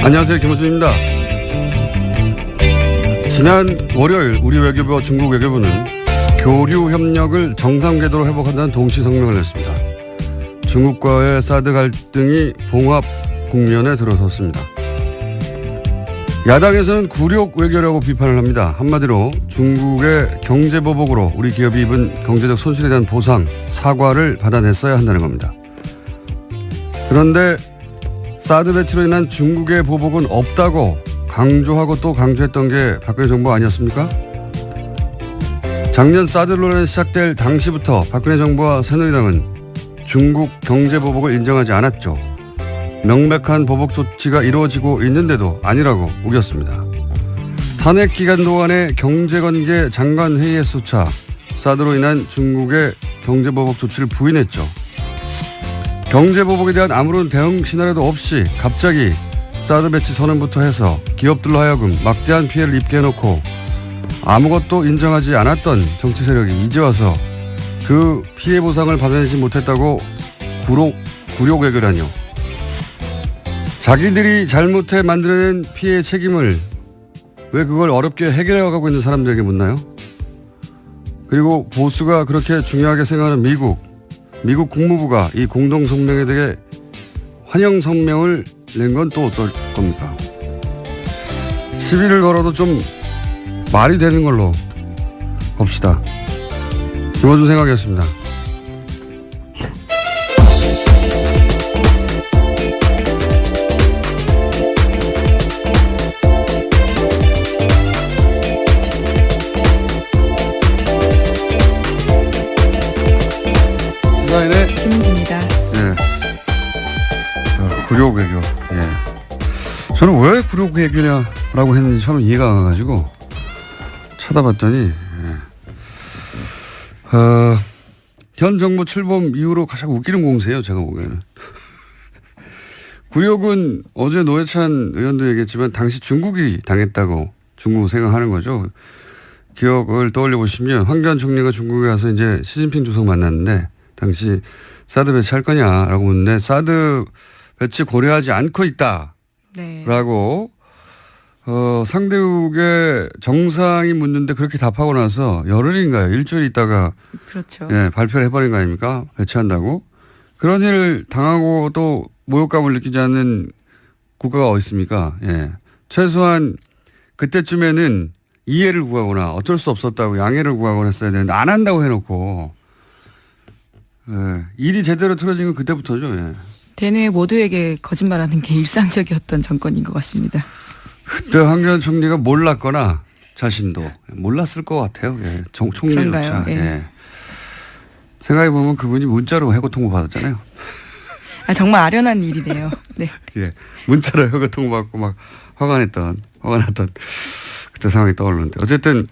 안녕하세요, 김호준입니다. 지난 월요일 우리 외교부와 중국 외교부는 교류 협력을 정상 궤도로 회복한다는 동시 성명을 냈습니다. 중국과의 사드 갈등이 봉합 국면에 들어섰습니다. 야당에서는 굴욕 외교라고 비판을 합니다. 한마디로 중국의 경제 보복으로 우리 기업이 입은 경제적 손실에 대한 보상, 사과를 받아냈어야 한다는 겁니다. 그런데 사드 배치로 인한 중국의 보복은 없다고 강조하고 또 강조했던 게 박근혜 정부 아니었습니까? 작년 사드 논란이 시작될 당시부터 박근혜 정부와 새누리당은 중국 경제 보복을 인정하지 않았죠. 명백한 보복 조치가 이루어지고 있는데도 아니라고 우겼습니다. 탄핵 기간 동안의 경제관계 장관 회의에서조차 사드로 인한 중국의 경제 보복 조치를 부인했죠. 경제 보복에 대한 아무런 대응 시나리오도 없이 갑자기 사드 배치 선언부터 해서 기업들로 하여금 막대한 피해를 입게 해놓고 아무것도 인정하지 않았던 정치 세력이 이제 와서 그 피해 보상을 받아내지 못했다고 굴욕 외교라뇨. 자기들이 잘못해 만들어낸 피해 책임을 왜 그걸 어렵게 해결해가고 있는 사람들에게 묻나요? 그리고 보수가 그렇게 중요하게 생각하는 미국 국무부가 이 공동성명에 대해 환영 성명을 낸 건 또 어떨 겁니까? 시비를 걸어도 좀 말이 되는 걸로 봅시다. 김어준 생각이었습니다. 시사인의 김은지입니다. 예. 굴욕 외교. 예. 저는 왜 굴욕 외교냐라고 했는지 처음 이해가 안 가가지고 찾아봤더니 현 정부 출범 이후로 가장 웃기는 공세예요. 제가 보기에는. 굴욕은 어제 노회찬 의원도 얘기했지만 당시 중국이 당했다고 중국 생각하는 거죠. 기억을 떠올려 보시면 황교안 총리가 중국에 가서 이제 시진핑 주석 만났는데 당시 사드 배치할 거냐라고 묻는데 사드 배치 고려하지 않고 있다라고 상대국의 정상이 묻는데 그렇게 답하고 나서 열흘인가요? 일주일 있다가 그렇죠. 예, 발표를 해버린 거 아닙니까? 배치한다고. 그런 일을 당하고 또 모욕감을 느끼지 않는 국가가 어디 있습니까? 예. 최소한 그때쯤에는 이해를 구하거나 어쩔 수 없었다고 양해를 구하거나 했어야 되는데 안 한다고 해놓고 예, 일이 제대로 틀어진 건 그때부터죠. 예. 대뇌 모두에게 거짓말하는 게 일상적이었던 정권인 것 같습니다. 그때 황교안 총리가 몰랐거나 자신도 몰랐을 것 같아요. 예. 총리조차. 예. 예. 생각해보면 그분이 문자로 해고 통보 받았잖아요. 아, 정말 아련한 일이네요. 네. 예. 문자로 해고 통보 받고 막 화가 났던 그때 상황이 떠오르는데 어쨌든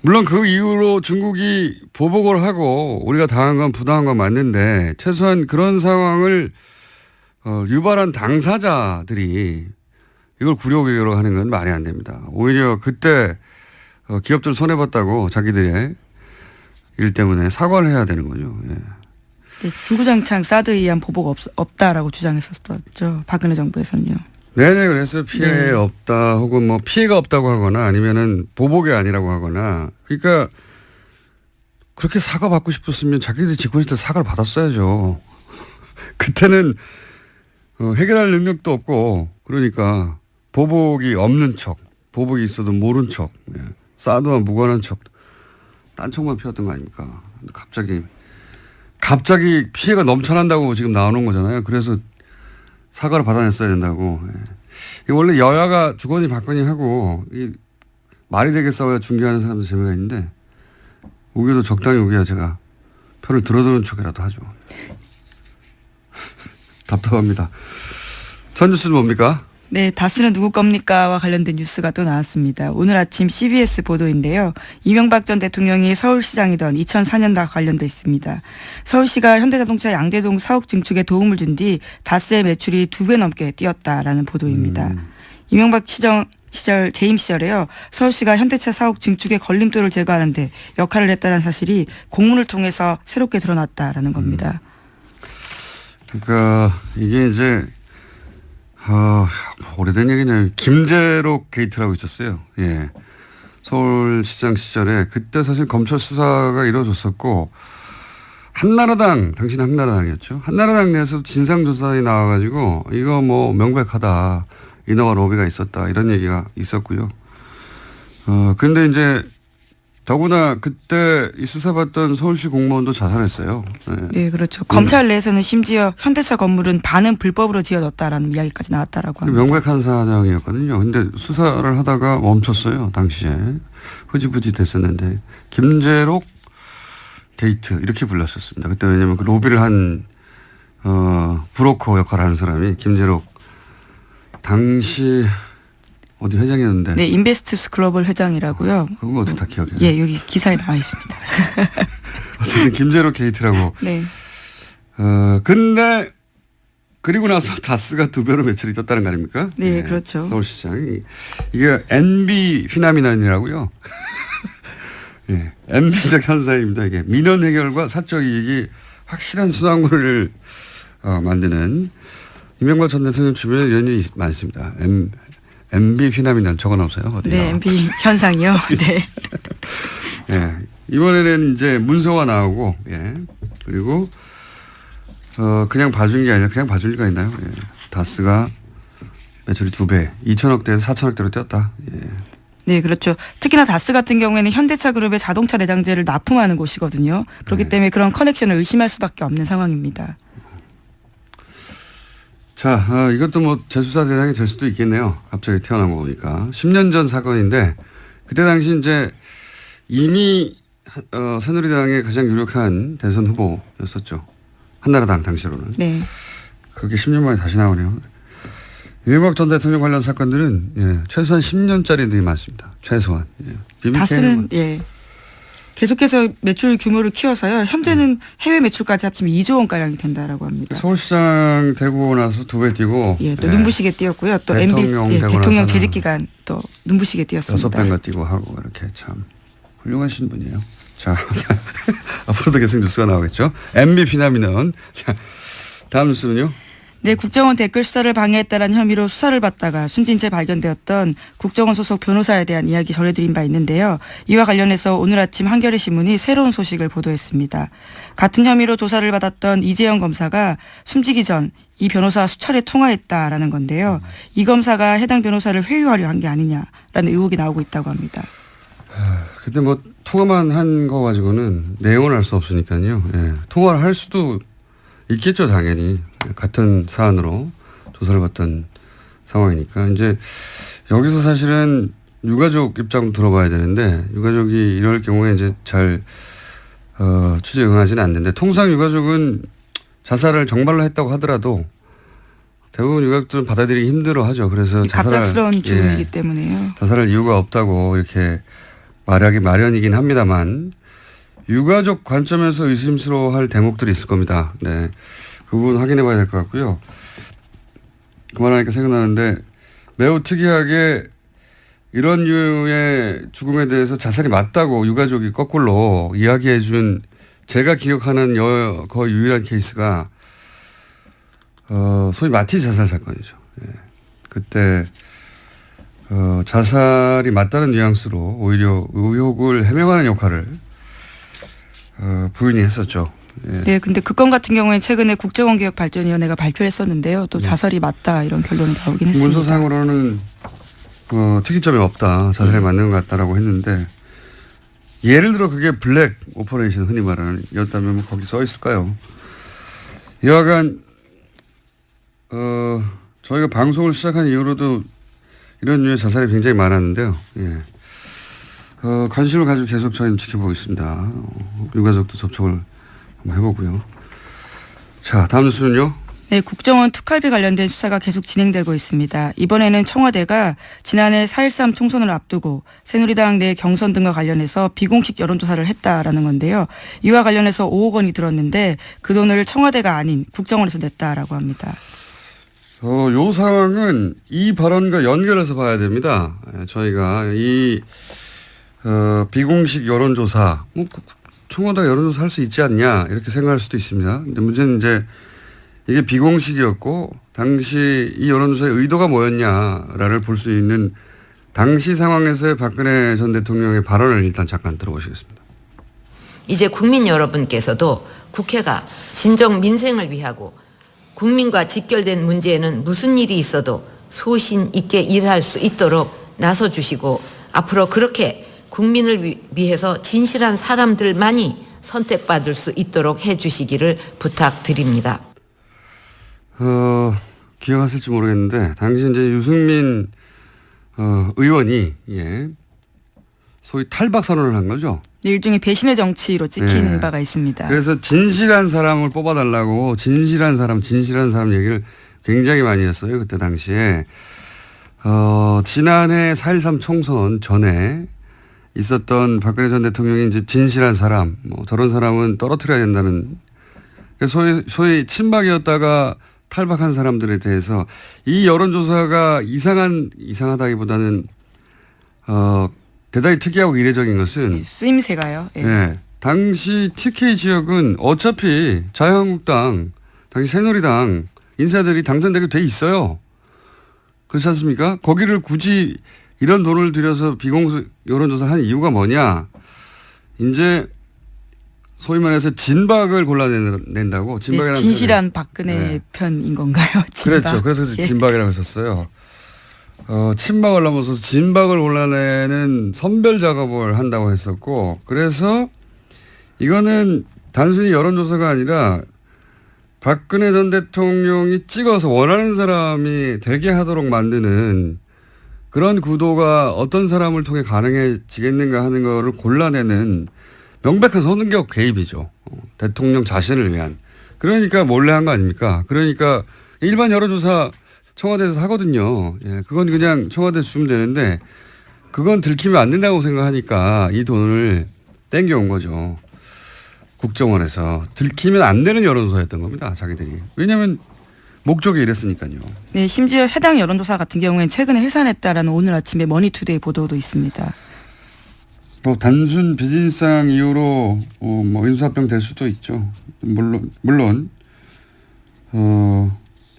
물론 그 이후로 중국이 보복을 하고 우리가 당한 건 부당한 건 맞는데 최소한 그런 상황을 유발한 당사자들이 이걸 굴욕 외교로 하는 건 말이 안 됩니다. 오히려 그때 기업들 손해봤다고 자기들의 일 때문에 사과를 해야 되는 거죠. 예. 네, 주구장창 사드에 의한 보복 없다라고 주장했었죠. 박근혜 정부에서는요. 네네, 그래서 피해 없다 혹은 뭐 피해가 없다고 하거나 아니면은 보복이 아니라고 하거나 그러니까 그렇게 사과받고 싶었으면 자기들이 집권했을 때 사과를 받았어야죠. 그때는 해결할 능력도 없고 그러니까 보복이 없는 척, 보복이 있어도 모른 척, 예. 사드와 무관한 척, 딴청만 피웠던 거 아닙니까? 갑자기 피해가 넘쳐난다고 지금 나오는 거잖아요. 그래서 사과를 받아냈어야 된다고. 예. 원래 여야가 주거니 받거니 하고 말이 되게 싸워야 중계하는 사람들 재미가 있는데 우기도 적당히 우기야 제가 표를 들어주는 척이라도 하죠. 답답합니다. 첫 뉴스는 뭡니까? 네, 다스는 누구 겁니까와 관련된 뉴스가 또 나왔습니다. 오늘 아침 CBS 보도인데요. 이명박 전 대통령이 서울시장이던 2004년과 관련돼 있습니다. 서울시가 현대자동차 양대동 사옥 증축에 도움을 준 뒤 다스의 매출이 2배 넘게 뛰었다라는 보도입니다. 이명박 시절 재임 시절에요. 서울시가 현대차 사옥 증축의 걸림돌을 제거하는 데 역할을 했다는 사실이 공문을 통해서 새롭게 드러났다라는 겁니다. 그러니까 이게 이제 오래된 얘기네요. 김재록 게이트라고 있었어요. 예. 서울시장 시절에 그때 사실 검찰 수사가 이루어졌었고 한나라당, 당신은 한나라당이었죠. 한나라당 내에서 진상조사에 나와가지고 이거 뭐 명백하다. 인허가 로비가 있었다. 이런 얘기가 있었고요. 근데 이제 더구나 그때 이 수사받던 서울시 공무원도 자살했어요. 네, 그렇죠. 검찰 내에서는 심지어 현대차 건물은 반은 불법으로 지어졌다라는 이야기까지 나왔다라고 합니다. 명백한 사정이었거든요. 근데 수사를 하다가 멈췄어요. 당시에. 흐지부지 됐었는데 김재록 게이트 이렇게 불렀었습니다. 그때 왜냐하면 그 로비를 한 브로커 역할을 하는 사람이 김재록 당시 어디 회장이었는데. 네, 인베스투스 글로벌 회장이라고요. 그건 어떻게 다 기억해요? 예, 여기 기사에 나와 있습니다. 어쨌든 김재록 게이트라고. 네. 근데 그리고 나서 다스가 2배로 매출이 떴다는 거 아닙니까? 네, 네, 그렇죠. 서울시장이. 이게 NB 휘나미난이라고요. 예, NB적 현상입니다. 이게 민원 해결과 사적 이익이 확실한 수당물을 만드는 이명박 전 대통령 주변에 이런 일이 많습니다. MB 휘나미난 적어놓으세요. 어디요? 네, MB 현상이요. 네. 예, 이번에는 이제 문서가 나오고, 예, 그리고 그냥 봐준 게 아니라 그냥 봐줄 리가 있나요? 예. 다스가 매출이 2배, 2천억대에서 4천억대로 뛰었다. 예. 네, 그렇죠. 특히나 다스 같은 경우에는 현대차 그룹의 자동차 내장재를 납품하는 곳이거든요. 그렇기 네. 때문에 그런 커넥션을 의심할 수밖에 없는 상황입니다. 자, 이것도 뭐 재수사 대상이 될 수도 있겠네요. 갑자기 태어난 거 보니까. 10년 전 사건인데 그때 당시 이제 이미 새누리당의 가장 유력한 대선 후보였었죠. 한나라당 당시로는. 네. 그게 10년 만에 다시 나오네요. 이명박 전 대통령 관련 사건들은 예, 최소한 10년짜리들이 많습니다. 최소한. 예. 다스는 예. 계속해서 매출 규모를 키워서요. 현재는 해외 매출까지 합치면 2조 원가량이 된다라고 합니다. 서울시장 되고 나서 2배 뛰고. 예, 또 예. 눈부시게 뛰었고요. 또 대통령 MB 되고 대통령 나서는 재직 기간 또 눈부시게 뛰었습니다. 6배가 뛰고 하고 이렇게 참 훌륭하신 분이에요. 자, 앞으로도 계속 뉴스가 나오겠죠. MB 피나미는. 자, 다음 뉴스는요. 네, 국정원 댓글 수사를 방해했다는 혐의로 수사를 받다가 숨진 채 발견되었던 국정원 소속 변호사에 대한 이야기 전해드린 바 있는데요. 이와 관련해서 오늘 아침 한겨레 신문이 새로운 소식을 보도했습니다. 같은 혐의로 조사를 받았던 이재영 검사가 숨지기 전 이 변호사와 수차례 통화했다라는 건데요. 이 검사가 해당 변호사를 회유하려 한 게 아니냐라는 의혹이 나오고 있다고 합니다. 그때 뭐 통화만 한 거 가지고는 내용을 알 수 없으니까요. 예. 통화를 할 수도 있겠죠, 당연히. 같은 사안으로 조사를 받던 상황이니까. 이제 여기서 사실은 유가족 입장도 들어봐야 되는데 유가족이 이럴 경우에 이제 잘 취재에 응하지는 않는데 통상 유가족은 자살을 정말로 했다고 하더라도 대부분 유가족들은 받아들이기 힘들어 하죠. 그래서 갑작스러운 죽음이기 때문에요. 자살할 이유가 없다고 이렇게 말하기 마련이긴 합니다만 유가족 관점에서 의심스러워할 대목들이 있을 겁니다. 네. 그 부분 확인해 봐야 될 것 같고요. 그만하니까 생각나는데 매우 특이하게 이런 류의 죽음에 대해서 자살이 맞다고 유가족이 거꾸로 이야기해 준 제가 기억하는 거의 유일한 케이스가 소위 마티 자살 사건이죠. 예. 그때 자살이 맞다는 뉘앙스로 오히려 의혹을 해명하는 역할을 부인이 했었죠. 예. 네, 근데 그 건 같은 경우에는 최근에 국정원개혁발전위원회가 발표했었는데요. 또 자살이 맞다 이런 결론이 나오긴 했습니다. 문서상으로는 특이점이 없다. 자살에 맞는 것 같다라고 했는데 예를 들어 그게 블랙 오퍼레이션 흔히 말하는 였다면 뭐 거기 써 있을까요? 여하간 저희가 방송을 시작한 이후로도 이런 류의 자살이 굉장히 많았는데요. 예. 관심을 가지고 계속 저희는 지켜보고 있습니다. 유가족도 접촉을 한번 해보고요. 자, 다음 뉴스는요. 네, 국정원 특활비 관련된 수사가 계속 진행되고 있습니다. 이번에는 청와대가 지난해 4.13 총선을 앞두고 새누리당 내 경선 등과 관련해서 비공식 여론조사를 했다라는 건데요. 이와 관련해서 5억 원이 들었는데 그 돈을 청와대가 아닌 국정원에서 냈다라고 합니다. 요 상황은 이 발언과 연결해서 봐야 됩니다. 저희가 이 비공식 여론조사, 뭐 청와대가 여론조사 할 수 있지 않냐 이렇게 생각할 수도 있습니다. 근데 문제는 이제 이게 비공식이었고 당시 이 여론조사의 의도가 뭐였냐를 볼 수 있는 당시 상황에서의 박근혜 전 대통령의 발언을 일단 잠깐 들어보시겠습니다. 이제 국민 여러분께서도 국회가 진정 민생을 위하고 국민과 직결된 문제에는 무슨 일이 있어도 소신 있게 일할 수 있도록 나서주시고 앞으로 그렇게 국민을 위해서 진실한 사람들만이 선택받을 수 있도록 해주시기를 부탁드립니다. 기억하실지 모르겠는데 당시 이제 유승민 의원이 소위 탈박 선언을 한 거죠. 일종의 배신의 정치로 찍힌 바가 있습니다. 그래서 진실한 사람을 뽑아달라고 진실한 사람 얘기를 굉장히 많이 했어요. 그때 당시에. 지난해 4.13 총선 전에 있었던 박근혜 전 대통령이 이제 진실한 사람, 저런 사람은 떨어뜨려야 된다는 소위 친박이었다가 탈박한 사람들에 대해서 이 여론조사가 이상하다기보다는 대단히 특이하고 이례적인 것은 쓰임새가요. 당시 TK 지역은 어차피 자유한국당, 당시 새누리당 인사들이 당선되게 돼 있어요. 그렇지 않습니까? 거기를 굳이 이런 돈을 들여서 비공개 여론조사를 한 이유가 뭐냐? 이제 소위 말해서 진박을 골라낸다고. 진박이라는 진실한 박근혜 편인 건가요? 진박. 그렇죠. 그래서 진박이라고 했었어요. 친박을 넘어서서 진박을 골라내는 선별 작업을 한다고 했었고, 그래서 이거는 단순히 여론조사가 아니라 박근혜 전 대통령이 찍어서 원하는 사람이 되게 하도록 만드는 그런 구도가 어떤 사람을 통해 가능해지겠는가 하는 거를 골라내는 명백한 선거 개입이죠. 대통령 자신을 위한. 그러니까 몰래 한 거 아닙니까? 그러니까 일반 여론조사 청와대에서 하거든요. 그건 그냥 청와대에 주면 되는데 그건 들키면 안 된다고 생각하니까 이 돈을 땡겨온 거죠. 국정원에서. 들키면 안 되는 여론조사였던 겁니다. 자기들이. 왜냐하면 목적이 이랬으니까요. 네, 심지어 해당 여론조사 같은 경우에는 최근에 해산했다라는 오늘 아침에 머니투데이 보도도 있습니다. 단순 비즈니스상 이유로 인수합병 될 수도 있죠. 물론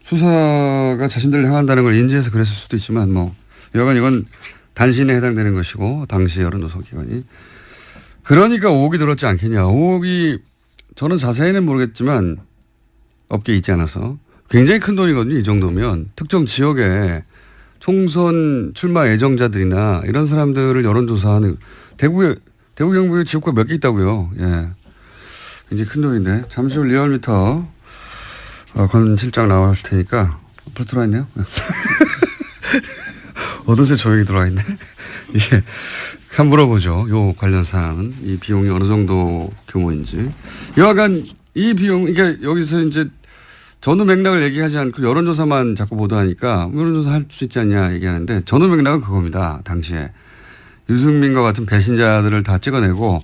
수사가 자신들을 향한다는 걸 인지해서 그랬을 수도 있지만 여간 이건 단신에 해당되는 것이고 당시 여론조사 기관이. 그러니까 의혹이 들었지 않겠냐. 의혹이 저는 자세히는 모르겠지만 업계에 있지 않아서 굉장히 큰 돈이거든요. 이 정도면 특정 지역에 총선 출마 예정자들이나 이런 사람들을 여론조사하는 대구 경북에 지역구가 몇 개 있다고요. 굉장히 큰 돈인데 잠시 후 리얼미터 권 실장 나올 테니까 벌써 들어와 있네요. 어느새 조용히 들어와 있네. 한번 물어보죠. 요 관련 사항은 이 비용이 어느 정도 규모인지. 여하간 이 비용, 그러니까 여기서 이제 전후 맥락을 얘기하지 않고 여론조사만 자꾸 보도하니까 여론조사 할 수 있지 않냐 얘기하는데 전후 맥락은 그겁니다. 당시에 유승민과 같은 배신자들을 다 찍어내고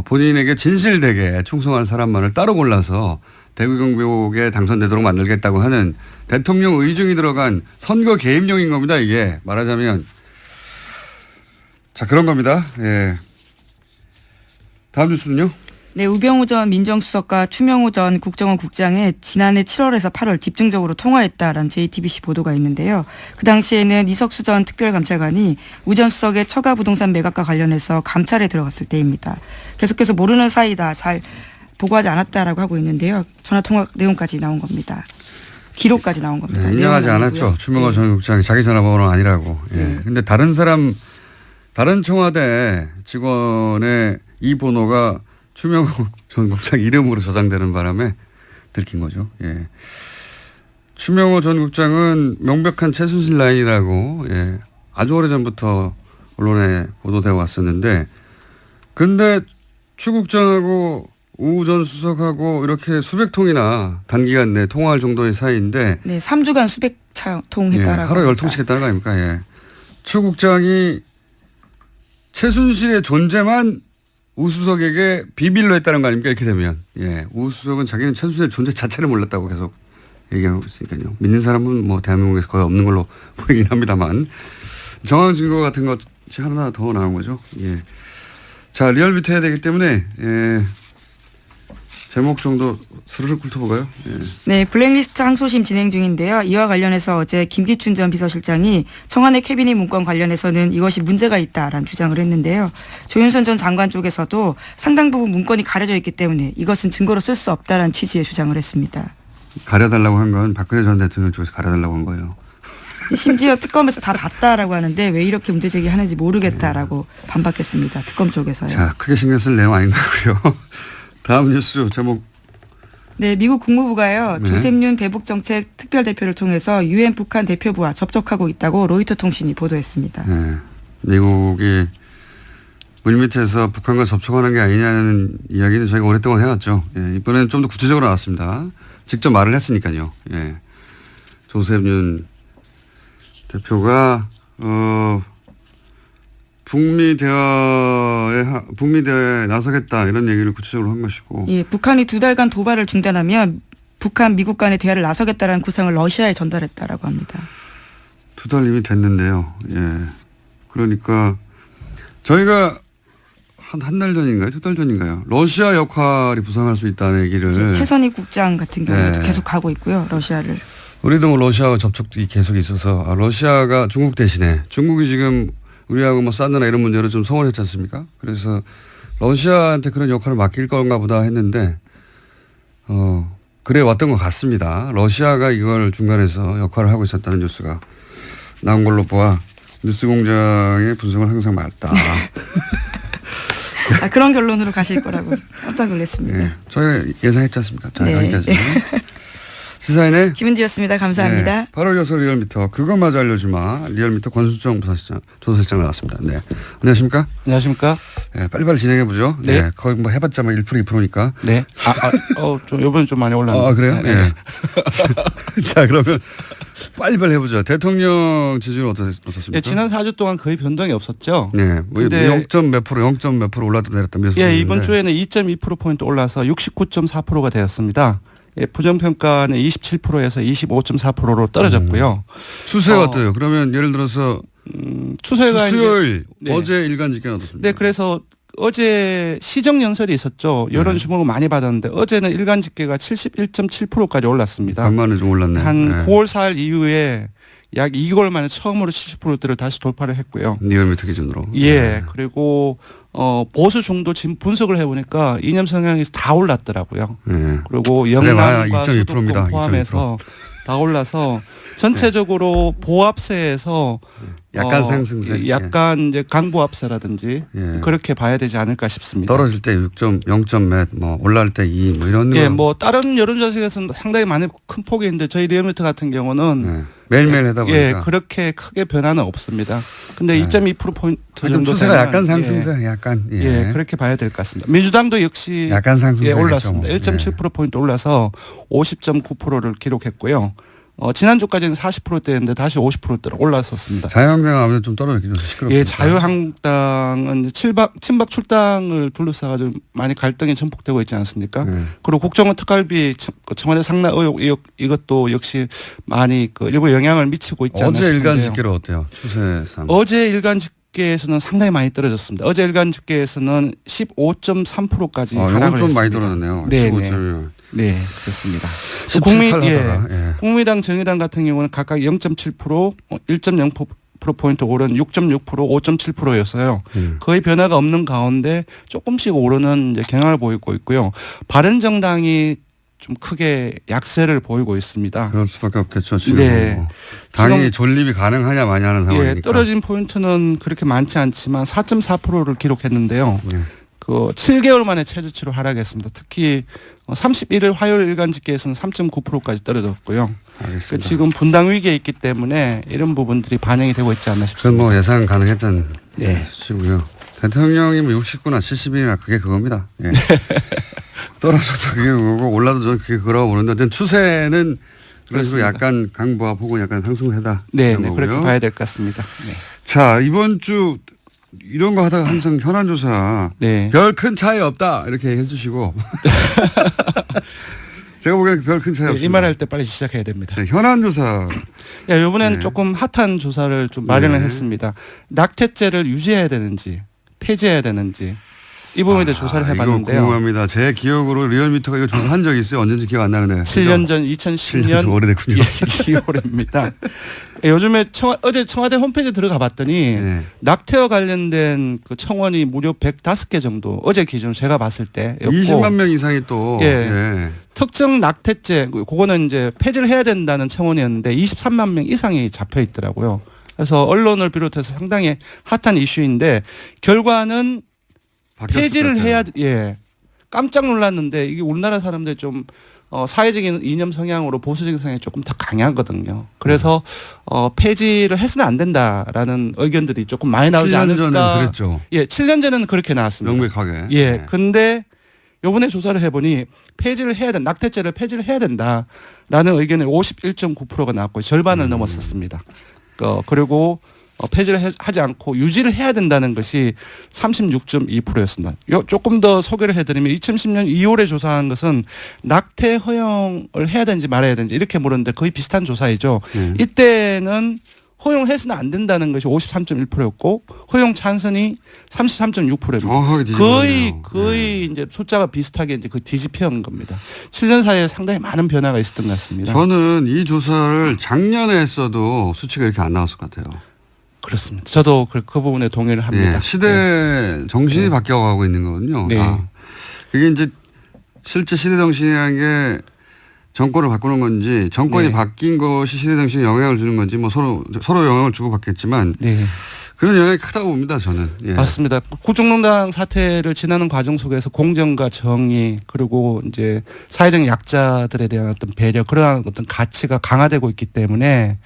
본인에게 진실되게 충성한 사람만을 따로 골라서 대구 경북에 당선되도록 만들겠다고 하는 대통령 의중이 들어간 선거 개입용인 겁니다. 이게 말하자면. 자, 그런 겁니다. 다음 뉴스는요. 네, 우병우 전 민정수석과 추명호 전 국정원 국장이 지난해 7월에서 8월 집중적으로 통화했다라는 JTBC 보도가 있는데요. 그 당시에는 이석수 전 특별감찰관이 우 전 수석의 처가 부동산 매각과 관련해서 감찰에 들어갔을 때입니다. 계속해서 모르는 사이다, 잘 보고하지 않았다라고 하고 있는데요. 전화통화 내용까지 나온 겁니다. 기록까지 나온 겁니다. 인정하지 않았죠. 추명호 전 국장이 자기 전화번호는 아니라고. 근데 다른 청와대 직원의 이 번호가 추명호 전 국장 이름으로 저장되는 바람에 들킨 거죠. 추명호 전 국장은 명백한 최순실 라인이라고 아주 오래전부터 언론에 보도되어 왔었는데 근데 추 국장하고 우 전 수석하고 이렇게 수백 통이나 단기간 내에 통화할 정도의 사이인데 3주간 수백 통 했다라고. 하루 10통씩 했다는 거 아닙니까? 추 국장이 최순실의 존재만 우 수석에게 비밀로 했다는 거 아닙니까? 이렇게 되면. 우 수석은 자기는 최순실의 존재 자체를 몰랐다고 계속 얘기하고 있으니까요. 믿는 사람은 대한민국에서 거의 없는 걸로 보이긴 합니다만 정황 증거 같은 것이 하나 더 나온 거죠. 자, 리얼미터 해야 되기 때문에 제목 정도 스르륵 훑어볼까요? 예. 네, 블랙리스트 항소심 진행 중인데요. 이와 관련해서 어제 김기춘 전 비서실장이 청와대 캐비닛 문건 관련해서는 이것이 문제가 있다라는 주장을 했는데요. 조윤선 전 장관 쪽에서도 상당 부분 문건이 가려져 있기 때문에 이것은 증거로 쓸 수 없다라는 취지의 주장을 했습니다. 가려달라고 한 건 박근혜 전 대통령 쪽에서 가려달라고 한 거예요. 심지어 특검에서 다 봤다라고 하는데 왜 이렇게 문제 제기하는지 모르겠다라고 반박했습니다. 특검 쪽에서요. 자, 크게 신경 쓸 내용 아닌 것 같고요. 다음 뉴스 제목. 네, 미국 국무부가요. 네. 조셉윤 대북정책 특별대표를 통해서 유엔 북한 대표부와 접촉하고 있다고 로이터 통신이 보도했습니다. 네. 미국이 물밑에서 북한과 접촉하는 게 아니냐는 이야기는 저희가 오랫동안 해왔죠. 예, 이번에는 좀 더 구체적으로 나왔습니다. 직접 말을 했으니까요. 예. 조셉윤 대표가 북미 대화에 나서겠다 이런 얘기를 구체적으로 한 것이고. 예, 북한이 2달간 도발을 중단하면 북한 미국 간의 대화를 나서겠다라는 구상을 러시아에 전달했다라고 합니다. 2달 이미 됐는데요. 예. 그러니까 저희가 한 달 전인가요? 2달 전인가요? 러시아 역할이 부상할 수 있다는 얘기를. 최선희 국장 같은 경우도 네. 계속 가고 있고요. 러시아를. 우리도 뭐 러시아와 접촉이 계속 있어서 러시아가 중국 대신에 중국이 지금 우리하고 뭐 사드나 이런 문제로 좀 소원했지 않습니까? 그래서 러시아한테 그런 역할을 맡길 건가 보다 했는데 그래 왔던 것 같습니다. 러시아가 이걸 중간에서 역할을 하고 있었다는 뉴스가 나온 걸로 보아 뉴스공장의 분석은 항상 맞다. 그런 결론으로 가실 거라고 깜짝 놀랐습니다. 네, 저희가 예상했지 않습니까? 자, 네. 여기까지. 시사인의 김은지였습니다. 감사합니다. 네, 8월 6일 리얼미터 그것마저 알려주마 리얼미터 권순정 조사실장 나왔습니다. 네, 안녕하십니까? 안녕하십니까? 네, 빨리빨리 진행해보죠. 네. 네, 거의 뭐 해봤자 뭐 1% 2%니까. 네. 좀 요번에 좀 많이 올랐네요. 아, 그래요? 네. 네. 자, 그러면 빨리빨리 해보죠. 대통령 지지율 어떻습니까? 예, 지난 4주 동안 거의 변동이 없었죠. 네, 뭐 근데 0점 몇 프로 올랐다 내렸다 몇 예, 이번 주에는 2.2%포인트 올라서 69.4%가 되었습니다. 예, 부정평가는 27%에서 25.4%로 떨어졌고요. 추세가 어때요? 그러면 예를 들어서 추세가 수요일 네. 어제 일간 집계는 어떻습니까? 네, 그래서 어제 시정 연설이 있었죠. 여론 주목을 많이 받았는데 어제는 일간 집계가 71.7%까지 올랐습니다. 간만에 좀 올랐네. 한 네. 9월 4일 이후에 약 2개월 만에 처음으로 70%대를 다시 돌파를 했고요. 리얼미터 기준으로. 예. 네. 그리고 보수 중도 지금 분석을 해보니까 이념 성향이 다 올랐더라고요. 네. 그리고 영남과 2.2% 입니다. 수도권 포함해서 다 올라서 전체적으로 보합세에서 약간 상승세. 약간 이제 강보합세라든지 예. 그렇게 봐야 되지 않을까 싶습니다. 떨어질 때 0점 몇, 뭐 올라갈 때 2, 뭐 이런. 예, 거. 뭐 다른 여론조사에서는 상당히 많이 큰 폭이 있는데 저희 리얼미터 같은 경우는 네. 매일매일 하다 보니까. 예, 그렇게 크게 변화는 없습니다. 근데 네. 2.2%포인트 하여튼 정도 추세가 되면 약간 상승세, 약간. 예. 예, 그렇게 봐야 될 것 같습니다. 민주당도 역시 약간 상승세. 예, 올랐습니다. 1.7%포인트 올라서 50.9%를 기록했고요. 지난주까지는 40%대였는데 다시 50%대로 올랐었습니다. 자유한국당 아무래도 좀 떨어졌긴 좀 시끄럽습니다. 예, 자유한국당은 친박 출당을 둘러싸가지고 많이 갈등이 전폭되고 있지 않습니까? 네. 그리고 국정원 특활비 청와대 상납 의혹 이것도 역시 많이 일부 영향을 미치고 있지 않나 어제 싶은데요. 일간 집계로 어때요? 추세상. 어제 일간 집계에서는 상당히 많이 떨어졌습니다. 어제 일간 집계에서는 15.3%까지 하락을 이건 좀 했습니다. 많이 떨어졌네요. 네, 15.1. 네, 그렇습니다. 17, 8 하다가. 예. 국민당, 정의당 같은 경우는 각각 0.7%, 1.0%포인트 오른 6.6%, 5.7%였어요. 거의 변화가 없는 가운데 조금씩 오르는 이제 경향을 보이고 있고요. 바른정당이 좀 크게 약세를 보이고 있습니다. 그럴 수밖에 없겠죠. 지금. 네. 당이 지금 존립이 가능하냐 마냐 하는 상황이니까. 예, 떨어진 포인트는 그렇게 많지 않지만 4.4%를 기록했는데요. 네. 7개월 만에 최저치로 하락했습니다. 특히 31일 화요일 일간 집계에서는 3.9%까지 떨어졌고요. 알겠습니다. 지금 분당 위기에 있기 때문에 이런 부분들이 반영이 되고 있지 않나 그건 싶습니다. 뭐 예상 가능했던 네. 수치고요. 대통령이 뭐 60구나 70이나 그게 그겁니다. 예. 떨어져도 그게 그거고 올라도 저는 그게 그거라고 보는데 어쨌든 추세는 그래서 약간 강보합 혹은 약간 상승세다. 네, 그렇게 봐야 될 것 같습니다. 네. 자, 이번 주 이런 거 하다가 항상 현안조사 네. 별 큰 차이 없다 이렇게 해주시고 제가 보기에는 별 큰 차이 없다. 이 말할 때 빨리 시작해야 됩니다. 네, 현안조사. 이번에는 네. 조금 핫한 조사를 좀 마련을 네. 했습니다. 낙태죄를 유지해야 되는지 폐지해야 되는지 이 부분에 대해 조사를 해봤는데요. 이거 궁금합니다. 제 기억으로 리얼미터가 이거 조사한 적이 있어요. 언제인지 기억 안 나는데. 7년 전 2010년 7년 좀 오래됐군요. 2월입니다. 요즘에 어제 청와대 홈페이지에 들어가 봤더니 네. 낙태와 관련된 그 청원이 무려 105개 정도 어제 기준 제가 봤을 때였고 20만 명 이상이 또 예. 예. 특정 낙태죄 그거는 이제 폐지를 해야 된다는 청원이었는데 23만 명 이상이 잡혀 있더라고요. 그래서 언론을 비롯해서 상당히 핫한 이슈인데 결과는 바뀌었을 폐지를 것 같아요. 해야 예 깜짝 놀랐는데 이게 우리나라 사람들 좀 사회적인 이념 성향으로 보수적인 성향이 조금 더 강하거든요. 그래서 폐지를 해서는 안 된다라는 의견들이 조금 많이 나오지 7년 않을까. 전에는 그랬죠. 예, 7년 전에는 그렇게 나왔습니다. 명백하게. 예, 네. 근데 요번에 조사를 해보니 폐지를 해야 된다. 낙태죄를 폐지를 해야 된다라는 의견이 51.9%가 나왔고 절반을 넘었었습니다. 그리고 폐지를 하지 않고 유지를 해야 된다는 것이 36.2%였습니다. 조금 더 소개를 해드리면 2010년 2월에 조사한 것은 낙태 허용을 해야 되는지 말아야 되는지 이렇게 물었는데 거의 비슷한 조사이죠. 이때는 허용해서는 안 된다는 것이 53.1%였고 허용 찬성이 33.6%입니다. 정확하게 뒤집어졌네요. 거의 이제 숫자가 비슷하게 이제 그 뒤집혀온 겁니다. 7년 사이에 상당히 많은 변화가 있었던 것 같습니다. 저는 이 조사를 작년에 했어도 수치가 이렇게 안 나왔을 것 같아요. 그렇습니다. 저도 그 부분에 동의를 합니다. 예, 시대 정신이 바뀌어가고 있는 거거든요. 네. 그게 이제 실제 시대 정신이라는 게 정권을 바꾸는 건지 정권이 네. 바뀐 것이 시대 정신에 영향을 주는 건지 뭐 서로 영향을 주고 받겠지만 네. 그런 영향이 크다고 봅니다. 저는. 예. 맞습니다. 국정농단 사태를 지나는 과정 속에서 공정과 정의 그리고 이제 사회적 약자들에 대한 어떤 배려 그러한 어떤 가치가 강화되고 있기 때문에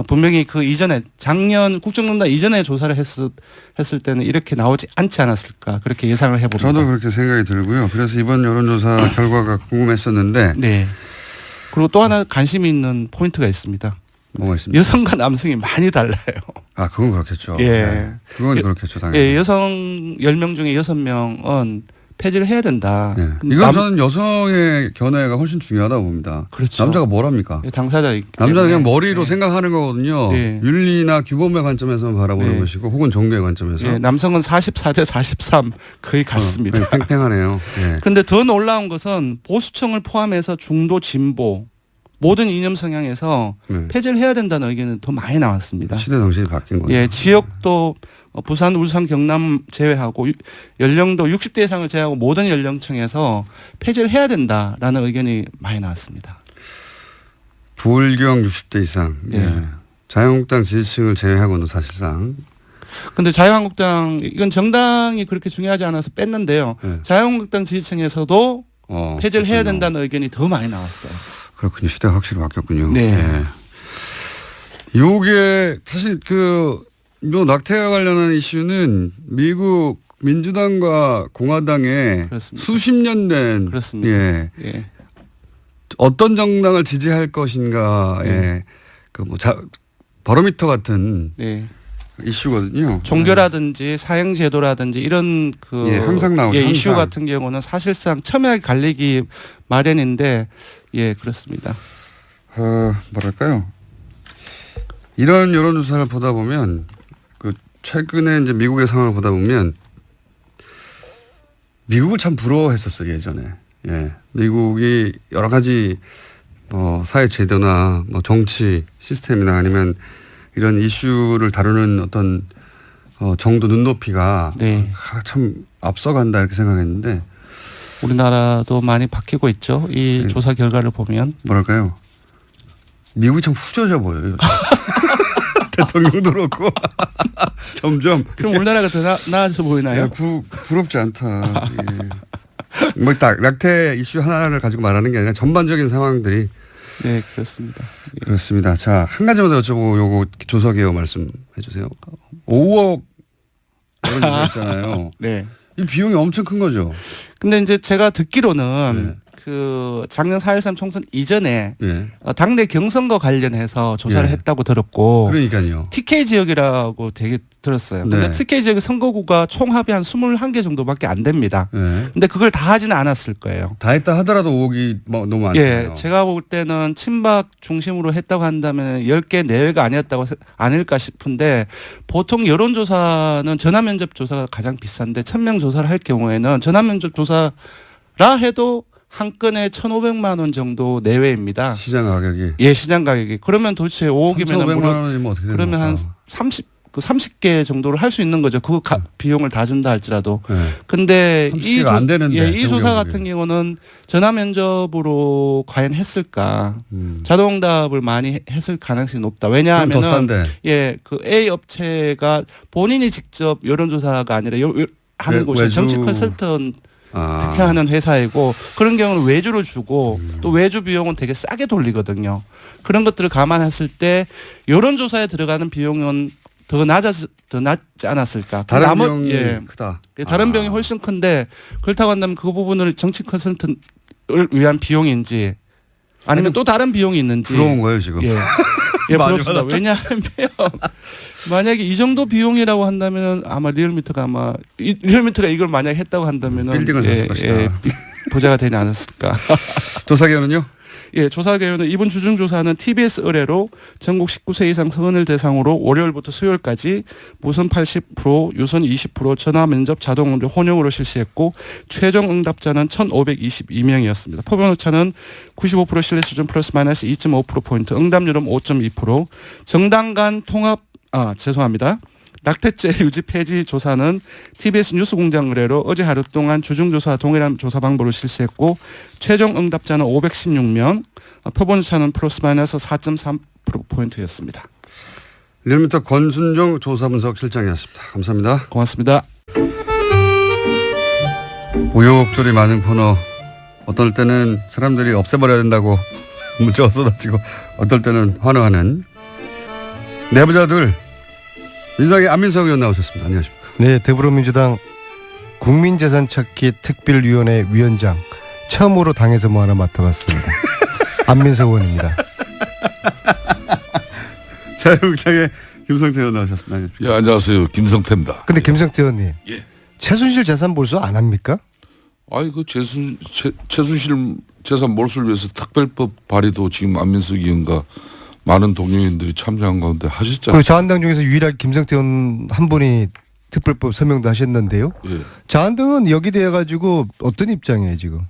분명히 그 이전에 작년 국정농단 이전에 조사를 했을 때는 이렇게 나오지 않지 않았을까 그렇게 예상을 해봅니다. 저도 그렇게 생각이 들고요. 그래서 이번 여론조사 결과가 궁금했었는데 네. 그리고 또 하나 관심이 있는 포인트가 있습니다. 뭐가 있습니까? 여성과 남성이 많이 달라요. 아, 그건 그렇겠죠. 예. 네. 그건 그렇겠죠. 당연히. 예, 여성 10명 중에 6명은 폐지를 해야 된다. 예. 이건 저는 여성의 견해가 훨씬 중요하다고 봅니다. 그렇죠. 남자가 뭘 합니까? 당사자이기 남자는 그냥 때문에. 머리로 예. 생각하는 거거든요. 네. 윤리나 규범의 관점에서 바라보는 네. 것이고 혹은 종교의 관점에서. 예, 남성은 44대 43 거의 같습니다. 그냥 팽팽하네요. 예. 근데 더 놀라운 것은 보수층을 포함해서 중도 진보 모든 이념 성향에서 네. 폐지를 해야 된다는 의견은 더 많이 나왔습니다. 시대 정신이 바뀐 거죠. 예, 지역도 부산, 울산, 경남 제외하고 연령도 60대 이상을 제외하고 모든 연령층에서 폐지를 해야 된다라는 의견이 많이 나왔습니다. 불경 60대 이상. 네. 예. 자유한국당 지지층을 제외하고는 사실상. 근데 자유한국당 이건 정당이 그렇게 중요하지 않아서 뺐는데요. 네. 자유한국당 지지층에서도 폐지를 해야 그렇군요. 된다는 의견이 더 많이 나왔어요. 그렇군요. 시대가 확실히 바뀌었군요. 네. 예. 요게 사실 요 낙태와 관련한 이슈는 미국 민주당과 공화당의 그렇습니다. 수십 년 된 그렇습니다. 예. 예. 어떤 정당을 지지할 것인가의 바로미터 같은 네. 이슈거든요. 종교라든지 사형제도라든지 이런 예, 항상 나오죠. 이슈 항상. 같은 경우는 사실상 첨예하게 갈리기 마련인데 예 그렇습니다. 뭐랄까요? 이런 여론조사를 보다 보면 최근에 이제 미국의 상황을 보다 보면 미국을 참 부러워했었어요 예전에. 예, 미국이 여러 가지 사회 제도나 정치 시스템이나 아니면 이런 이슈를 다루는 어떤 정도 눈높이가 네. 참 앞서간다 이렇게 생각했는데 우리나라도 많이 바뀌고 있죠. 이 네. 조사 결과를 보면 뭐랄까요? 미국이 참 후져져 보여요. 대통령도 그렇고 점점 그럼 우리나라가 더 나아져 보이나요? 야, 부럽지 않다. 예. 딱 낙태 이슈 하나를 가지고 말하는 게 아니라 전반적인 상황들이 네 그렇습니다. 예. 그렇습니다. 자, 한 가지만 더 여쭤보고 요거 조사 개요 말씀해 주세요. 5억 이런 조사 있잖아요. 네. 이 비용이 엄청 큰 거죠. 근데 이제 제가 듣기로는 네. 그 작년 4.13 총선 이전에 예. 당내 경선과 관련해서 조사를 예. 했다고 들었고 그러니까요. TK 지역이라고 되게 들었어요. 근데 네. TK 지역의 선거구가 총합이 한 21개 정도밖에 안 됩니다. 예. 근데 그걸 다 하지는 않았을 거예요. 다 했다 하더라도 5억이 뭐 너무 많잖아요. 예, 제가 볼 때는 친박 중심으로 했다고 한다면 10개 내외가 아닐까 싶은데 보통 여론조사는 전화면접 조사가 가장 비싼데 1000명 조사를 할 경우에는 전화면접 조사라 해도 한 건에 1,500만 원 정도 내외입니다. 시장 가격이. 예, 시장 가격이. 그러면 도대체 5억이면 3,500만 원이면 어떻게 되는 그러면 한 겁니까? 30개 정도를 할 수 있는 거죠. 그 비용을 다 준다 할지라도. 예. 근데 30개가 안 되는데, 이 조사 경우에. 같은 경우는 전화 면접으로 과연 했을까? 자동응답을 많이 했을 가능성이 높다. 그럼 더 왜냐하면은 싼데. 예, 그 A 업체가 본인이 직접 여론조사가 아니라 하는 곳이 외주. 정치 컨설턴트 아. 하는 회사이고 그런 경우는 외주를 주고 또 외주 비용은 되게 싸게 돌리거든요. 그런 것들을 감안했을 때 여론조사에 들어가는 비용은 더 낮지 않았을까. 다른 나머- 비용이 예. 크다. 다른 비용이 훨씬 큰데 그렇다고 한다면 그 부분을 정치 컨설턴트를 위한 비용인지 아니면 또 다른 비용이 있는지 부러운 거예요 지금. 예. 예, 많이 부럽습니다. 왜냐하면 만약에 이 정도 비용이라고 한다면 아마 리얼미터가 이걸 만약에 했다고 한다면 빌딩을 샀을 것이다. 부자가 되지 않았을까. 조사 결은요? 예, 조사 결과는 이번 주중 조사는 TBS 의뢰로 전국 19세 이상 성인을 대상으로 월요일부터 수요일까지 무선 80%, 유선 20%, 전화 면접 자동 응답 혼용으로 실시했고 최종 응답자는 1,522명이었습니다. 표본 오차는 95% 신뢰 수준 플러스 마이너스 2.5%포인트, 응답률은 5.2%, 정당 간 통합 죄송합니다. 낙태죄 유지 폐지 조사는 TBS 뉴스공장 의뢰로 어제 하루 동안 주중조사 동일한 조사 방법으로 실시했고 최종 응답자는 516명, 표본차는 플러스 마이너스 4.3%포인트였습니다. 리얼미터 권순정 조사분석 실장이었습니다. 감사합니다. 고맙습니다. 우여곡절이 많은 코너. 어떨 때는 사람들이 없애버려야 된다고 문자가 쏟아지고 어떨 때는 환호하는 내부자들. 민주당의 안민석 의원 나오셨습니다. 안녕하십니까. 네, 더불어민주당 국민재산찾기 특별위원회 위원장 처음으로 당에서 뭐 하나 맡아봤습니다. 안민석 의원입니다. 자유한국당의 김성태 의원 나오셨습니다. 안녕하십니까. 예, 안녕하세요. 김성태입니다. 근데 김성태 의원님, 예. 최순실 재산 몰수 안 합니까? 아이 그 최순실 재산 몰수를 위해서 특별법 발의도 지금 안민석 의원과 많은 동료인들이 참여한 가운데 하셨잖아요. 그 자한당 중에서 유일하게 김성태 의원 한 분이 특별법 서명도 하셨는데요. 예. 자한당은 여기 대해 가지고 어떤 입장이에요 지금?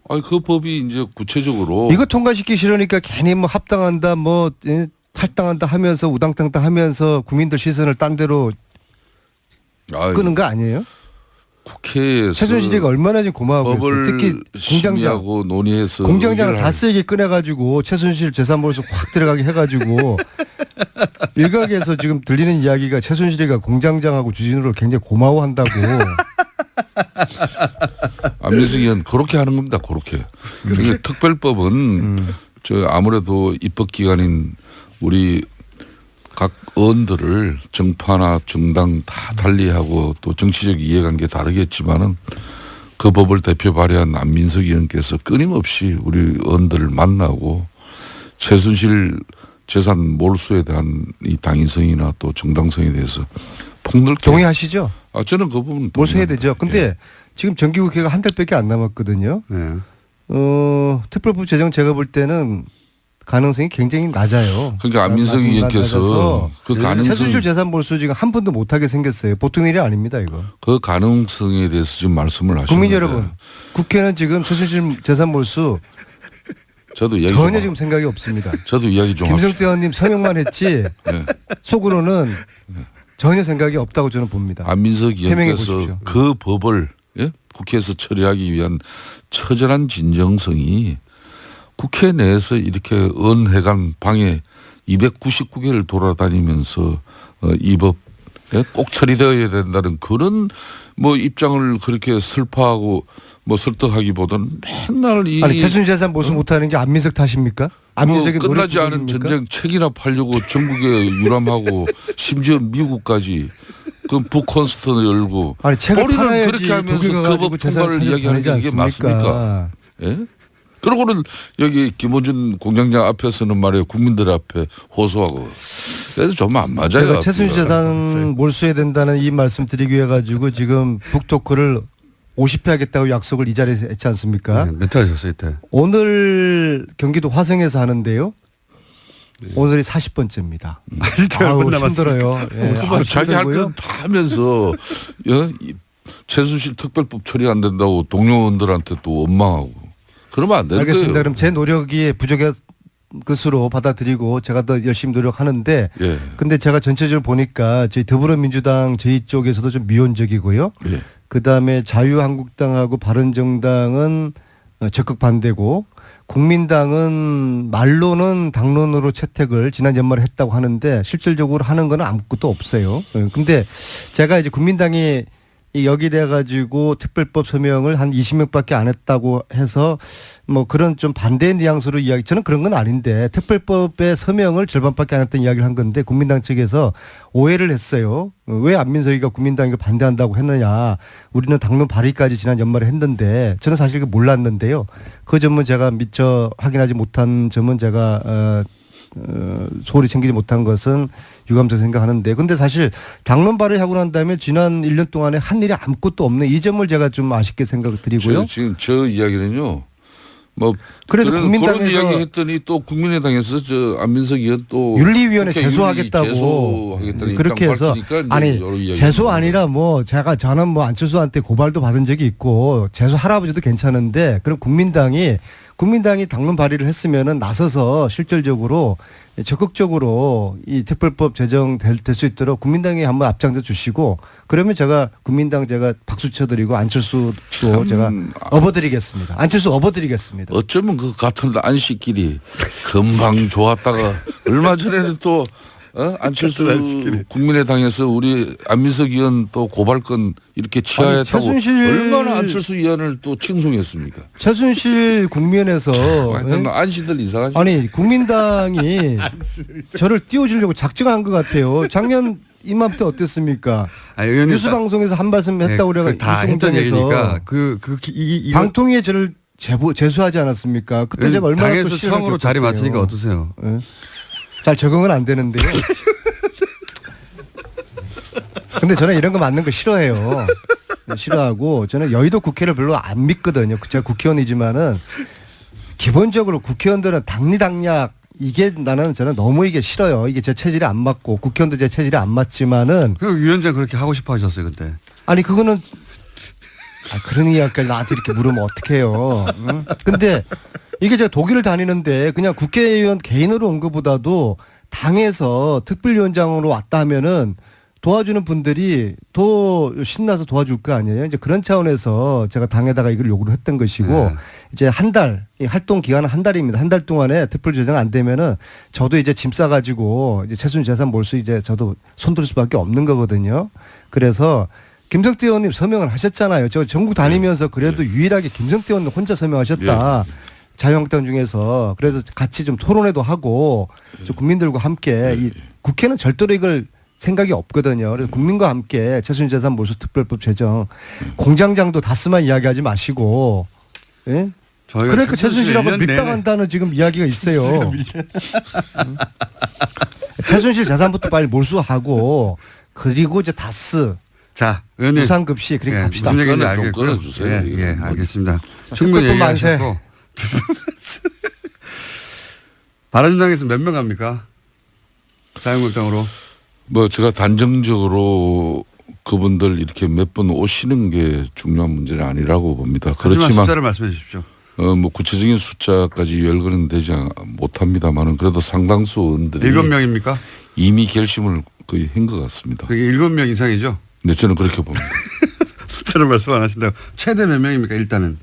아니 그 법이 이제 구체적으로 이거 통과시키기 싫으니까 괜히 뭐 합당한다 뭐 탈당한다 하면서 우당탕당 하면서 국민들 시선을 딴 데로 아이, 끄는 거 아니에요? 국회에서 최순실이가 얼마나 지금 고마워 보였어요. 특히 법을 공장장. 심의하고 논의해서 공장장을 의결을 다 세게 꺼내가지고 최순실 재산몰수 확 들어가게 해가지고 일각에서 지금 들리는 이야기가 최순실이가 공장장하고 주진우를 굉장히 고마워한다고. 안민석 의원 그렇게 하는 겁니다. 그렇게. 그러니까 특별법은 저 아무래도 입법기관인 우리 각 의원들을 정파나 정당 다 달리하고 또 정치적 이해관계 다르겠지만은 그 법을 대표 발의한 안민석 의원께서 끊임없이 우리 의원들을 만나고 최순실 재산 몰수에 대한 이 당위성이나 또 정당성에 대해서 폭넓게 동의하시죠? 저는 그 부분 몰수해야 되죠. 동의합니다. 근데 예. 지금 정기국회가 한 달밖에 안 남았거든요. 네. 특별법 제정 제가 볼 때는 가능성이 굉장히 낮아요. 그러니까 안민석 의원께서 그 가능성 최순실 재산 몰수 지금 한 번도 못하게 생겼어요. 보통 일이 아닙니다 이거. 그 가능성에 대해서 지금 말씀을 하시는데 국민 여러분, 국회는 지금 최순실 재산 몰수 저도 이야기 전혀 좀 지금 생각이 없습니다. 저도 이야기 좀 김성태 의원님 서명만 했지 네. 속으로는 전혀 생각이 없다고 저는 봅니다. 안민석 해명해 의원께서 보십시오. 그 법을 국회에서 처리하기 위한 처절한 진정성이 국회 내에서 이렇게 의원회관 방에 299개를 돌아다니면서 이 법 꼭 처리되어야 된다는 그런 뭐 입장을 그렇게 슬퍼하고 뭐 설득하기보다는 맨날 이 아니 최순실 재산 몰수 못하는 게 안민석 탓입니까? 안민석이 뭐 끝나지 않은 전쟁 책이나 팔려고 전국에 유람하고 심지어 미국까지 그 북콘서트 열고 아니 책을 우리는 팔아야지 그렇게 하면서 독일 그 가가지고 법 재산 통과를 찾아 이야기하는 게 보내지 이게 맞습니까? 않습니까? 예? 그러고는 여기 김어준 공장장 앞에 서는 말이에요. 국민들 앞에 호소하고. 그래서 좀 안 맞아요. 제가 최순실 재산 몰수해야 된다는 이 말씀 드리기 위해 가지고 지금 북토크를 50회 하겠다고 약속을 이 자리에서 했지 않습니까? 네, 몇 회 하셨어요 이때? 오늘 경기도 화성에서 하는데요. 오늘이 40번째입니다. 아우 힘들어요. 예, 아주 자기 할 힘들고요. 건 다 하면서 이 최순실 특별법 처리 안 된다고 동료원들한테 또 원망하고 그러면 안 되는 알겠습니다. 거예요. 그럼 제 노력이 부족한 것으로 받아들이고 제가 더 열심히 노력하는데 예. 근데 제가 전체적으로 보니까 저희 더불어민주당 저희 쪽에서도 좀 미온적이고요. 예. 그다음에 자유한국당하고 바른정당은 적극 반대고 국민당은 말로는 당론으로 채택을 지난 연말에 했다고 하는데 실질적으로 하는 건 아무것도 없어요. 근데 제가 이제 국민당이 여기 돼 가지고 특별법 서명을 한 20명밖에 안 했다고 해서 뭐 그런 좀 반대 뉘앙스로 이야기 저는 그런 건 아닌데 특별법의 서명을 절반밖에 안 했다는 이야기를 한 건데 국민당 측에서 오해를 했어요. 왜 안민석이가 국민당이 반대한다고 했느냐. 우리는 당론 발의까지 지난 연말에 했는데 저는 사실 그 몰랐는데요. 그 점은 제가 미처 확인하지 못한 점은 제가 소홀히 챙기지 못한 것은 유감스럽게 생각하는데 근데 사실 당론 발의하고 난 다음에 지난 1년 동안에 한 일이 아무것도 없는 이 점을 제가 좀 아쉽게 생각드리고요. 지금 저 이야기는요. 뭐 그래서 그런 국민당에서 이야기 했더니 또 국민의당에서 저 안민석 의원 또 윤리위원회 국회 제소하겠다고 제소하겠다는 그렇게 입장 해서 밝히니까 이제 아니 여러 이야기가 제소 나오는 아니라 뭐 저는 뭐 안철수한테 고발도 받은 적이 있고 제소 할아버지도 괜찮은데 그럼 국민당이 당론 발의를 했으면은 나서서 실질적으로 적극적으로 이 특별법 제정될 수 있도록 국민당이 한번 앞장서 주시고 그러면 제가 국민당 제가 박수 쳐드리고 안철수도 제가 업어드리겠습니다. 안철수 업어드리겠습니다. 어쩌면 그 같은 안식끼리 금방 좋았다가 얼마 전에는 또 안철수 국민의당에서 우리 안민석 의원 또 고발건 이렇게 취하했다고 얼마나 안철수 의원을 또 칭송했습니까? 최순실 국면에서 하여튼 안시들 이상하죠. 아니 국민당이 저를 띄워주려고 작정한 것 같아요. 작년 이맘때 어땠습니까? 뉴스 방송에서 한 말씀 했다고 그래가 다 했던 얘기니까 방통위에 저를 제소하지 않았습니까? 그때 제가 얼마나 또 당에서 처음으로 자리 맡으니까 어떠세요? 네. 잘 적응은 안 되는데요. 근데 저는 이런 거 맞는 거 싫어해요. 싫어하고 저는 여의도 국회를 별로 안 믿거든요. 제가 국회의원이지만은 기본적으로 국회의원들은 당리당략 이게 저는 너무 이게 싫어요. 이게 제 체질에 안 맞고 국회의원도 제 체질에 안 맞지만은. 그 위원장 그렇게 하고 싶어 하셨어요 그때. 아니 그거는 그런 이야기까지 나한테 이렇게 물으면 어떡해요. 응? 근데 이게 제가 독일을 다니는데 그냥 국회의원 개인으로 온 것보다도 당에서 특별위원장으로 왔다 하면은 도와주는 분들이 더 신나서 도와줄 거 아니에요. 이제 그런 차원에서 제가 당에다가 이걸 요구를 했던 것이고 이제 한 달, 이 활동 기간은 한 달입니다. 한 달 동안에 특별 제정 안 되면은 저도 이제 짐 싸가지고 이제 최순실 재산 몰수 이제 저도 손들 수밖에 없는 거거든요. 그래서 김성태 의원님 서명을 하셨잖아요. 저 전국 다니면서 그래도 유일하게 김성태 의원님 혼자 서명하셨다. 자유한국당 중에서 그래서 같이 좀 토론회도 하고 좀 국민들과 함께 이 국회는 절대로 이걸 생각이 없거든요. 그래서 국민과 함께 최순실 재산 몰수 특별법 제정 공장장도 다스만 이야기하지 마시고 예? 그러니까 최순실하고 밀당한다는 지금 이야기가 있어요. 최순실 재산부터 빨리 몰수하고 그리고 이제 다스 자, 의원님. 무상급식 그렇게 갑시다. 무슨 얘기인지 좀 끊어주세요. 예, 알겠습니다. 충분히 얘기하셨고. 바른정당에서 몇 명 갑니까? 자유한국당으로. 뭐 제가 단정적으로 그분들 이렇게 몇 번 오시는 게 중요한 문제는 아니라고 봅니다. 그렇지만 숫자를 말씀해 주십시오. 뭐 구체적인 숫자까지 열거는 되지 못합니다만은 그래도 상당수 의원들이 7명입니까? 이미 결심을 거의 한 것 같습니다. 그게 7명 이상이죠? 네, 저는 그렇게 봅니다. 숫자를 말씀 안 하신다고. 최대 몇 명입니까 일단은?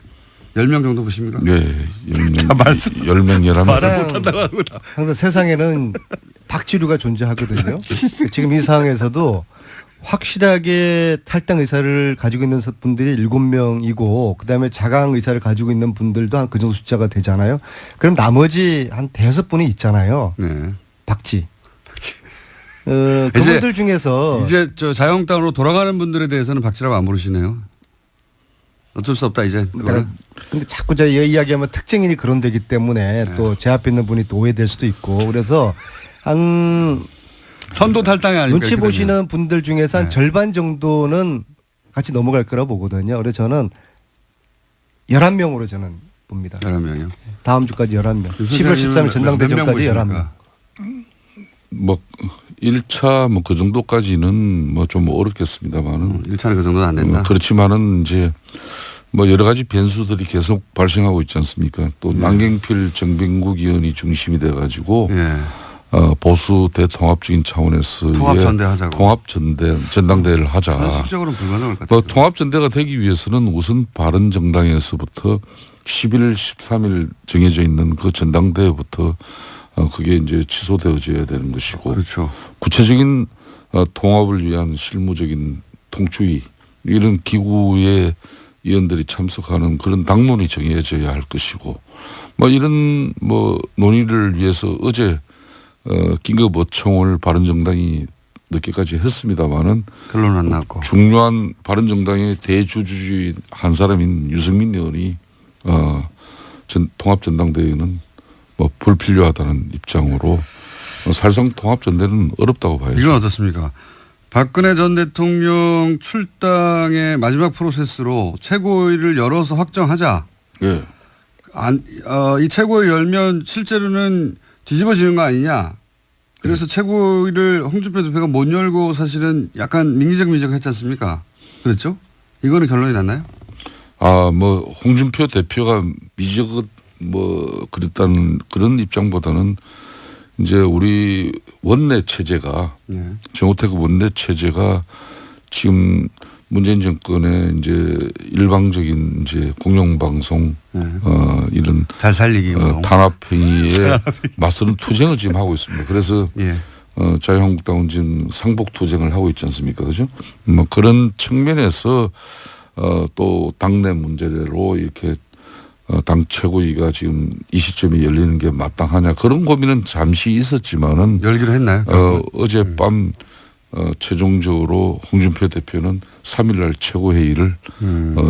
10명 정도 보십니까? 네. 10명, 11명. 항상 세상에는 박지류가 존재하거든요. 지금 이 상황에서도 확실하게 탈당 의사를 가지고 있는 분들이 7명이고 그다음에 자강 의사를 가지고 있는 분들도 한 그 정도 숫자가 되잖아요. 그럼 나머지 한 5분이 있잖아요. 네. 박지. 그분들 중에서 이제 저 자유한국당으로 돌아가는 분들에 대해서는 박지라고 안 부르시네요. 어쩔 수 없다 이제. 그러니까 근데 자꾸 제가 이야기하면 특징인이 그런 데기 때문에 네. 또 제 앞에 있는 분이 또 오해될 수도 있고 그래서 한 선도 탈당이 아닐까. 눈치 이렇게 보시는 되면. 분들 중에서 한 네. 절반 정도는 같이 넘어갈 거라고 보거든요. 그래서 저는 11명으로 저는 봅니다. 11명이요. 다음 주까지 11명. 그 11월 13일 전당대 몇명 전까지 보십니까? 11명. 뭐 1차 뭐 그 정도까지는 뭐 좀 어렵겠습니다만은 1차는 그 정도는 안 된다. 그렇지만은 이제 뭐 여러 가지 변수들이 계속 발생하고 있지 않습니까? 또 남경필 정병국 의원이 중심이 돼 가지고 예. 보수 대통합적인 차원에서 통합전대하자고. 전당대회를 하자. 현실적으로는 불가능할 것 뭐 같아요. 통합전대가 되기 위해서는 우선 바른정당에서부터 11일, 13일 정해져 있는 그 전당대회부터 그게 이제 취소되어져야 되는 것이고 그렇죠. 구체적인 통합을 위한 실무적인 통추위 이런 기구의 의원들이 참석하는 그런 당론이 정해져야 할 것이고 뭐 이런 뭐 논의를 위해서 어제 긴급 어청을 바른정당이 늦게까지 했습니다마는 결론은 안 나왔고. 중요한 바른정당의 대주주주의 한 사람인 유승민 의원이 통합전당대회는 뭐 불필요하다는 입장으로 사실상 통합전대는 어렵다고 봐야죠. 이건 어떻습니까? 박근혜 전 대통령 출당의 마지막 프로세스로 최고위를 열어서 확정하자. 예. 이 최고위 열면 실제로는 뒤집어지는 거 아니냐. 그래서 최고위를 홍준표 대표가 못 열고 사실은 약간 민기적 했지 않습니까? 그랬죠? 이거는 결론이 났나요? 뭐 홍준표 대표가 그랬다는 그런 입장보다는 이제 우리 원내 체제가 네. 정우택 원내 체제가 지금 문재인 정권의 이제 일방적인 이제 공영방송 이런 잘 살리기 탄압 행위에 맞서는 투쟁을 지금 하고 있습니다. 그래서 예. 자유한국당은 지금 상복 투쟁을 하고 있지 않습니까, 그죠? 뭐 그런 측면에서 또 당내 문제로 이렇게 당 최고위가 지금 이 시점에 열리는 게 마땅하냐 그런 고민은 잠시 있었지만은 열기로 했나요? 어젯밤 최종적으로 홍준표 대표는 3일날 최고회의를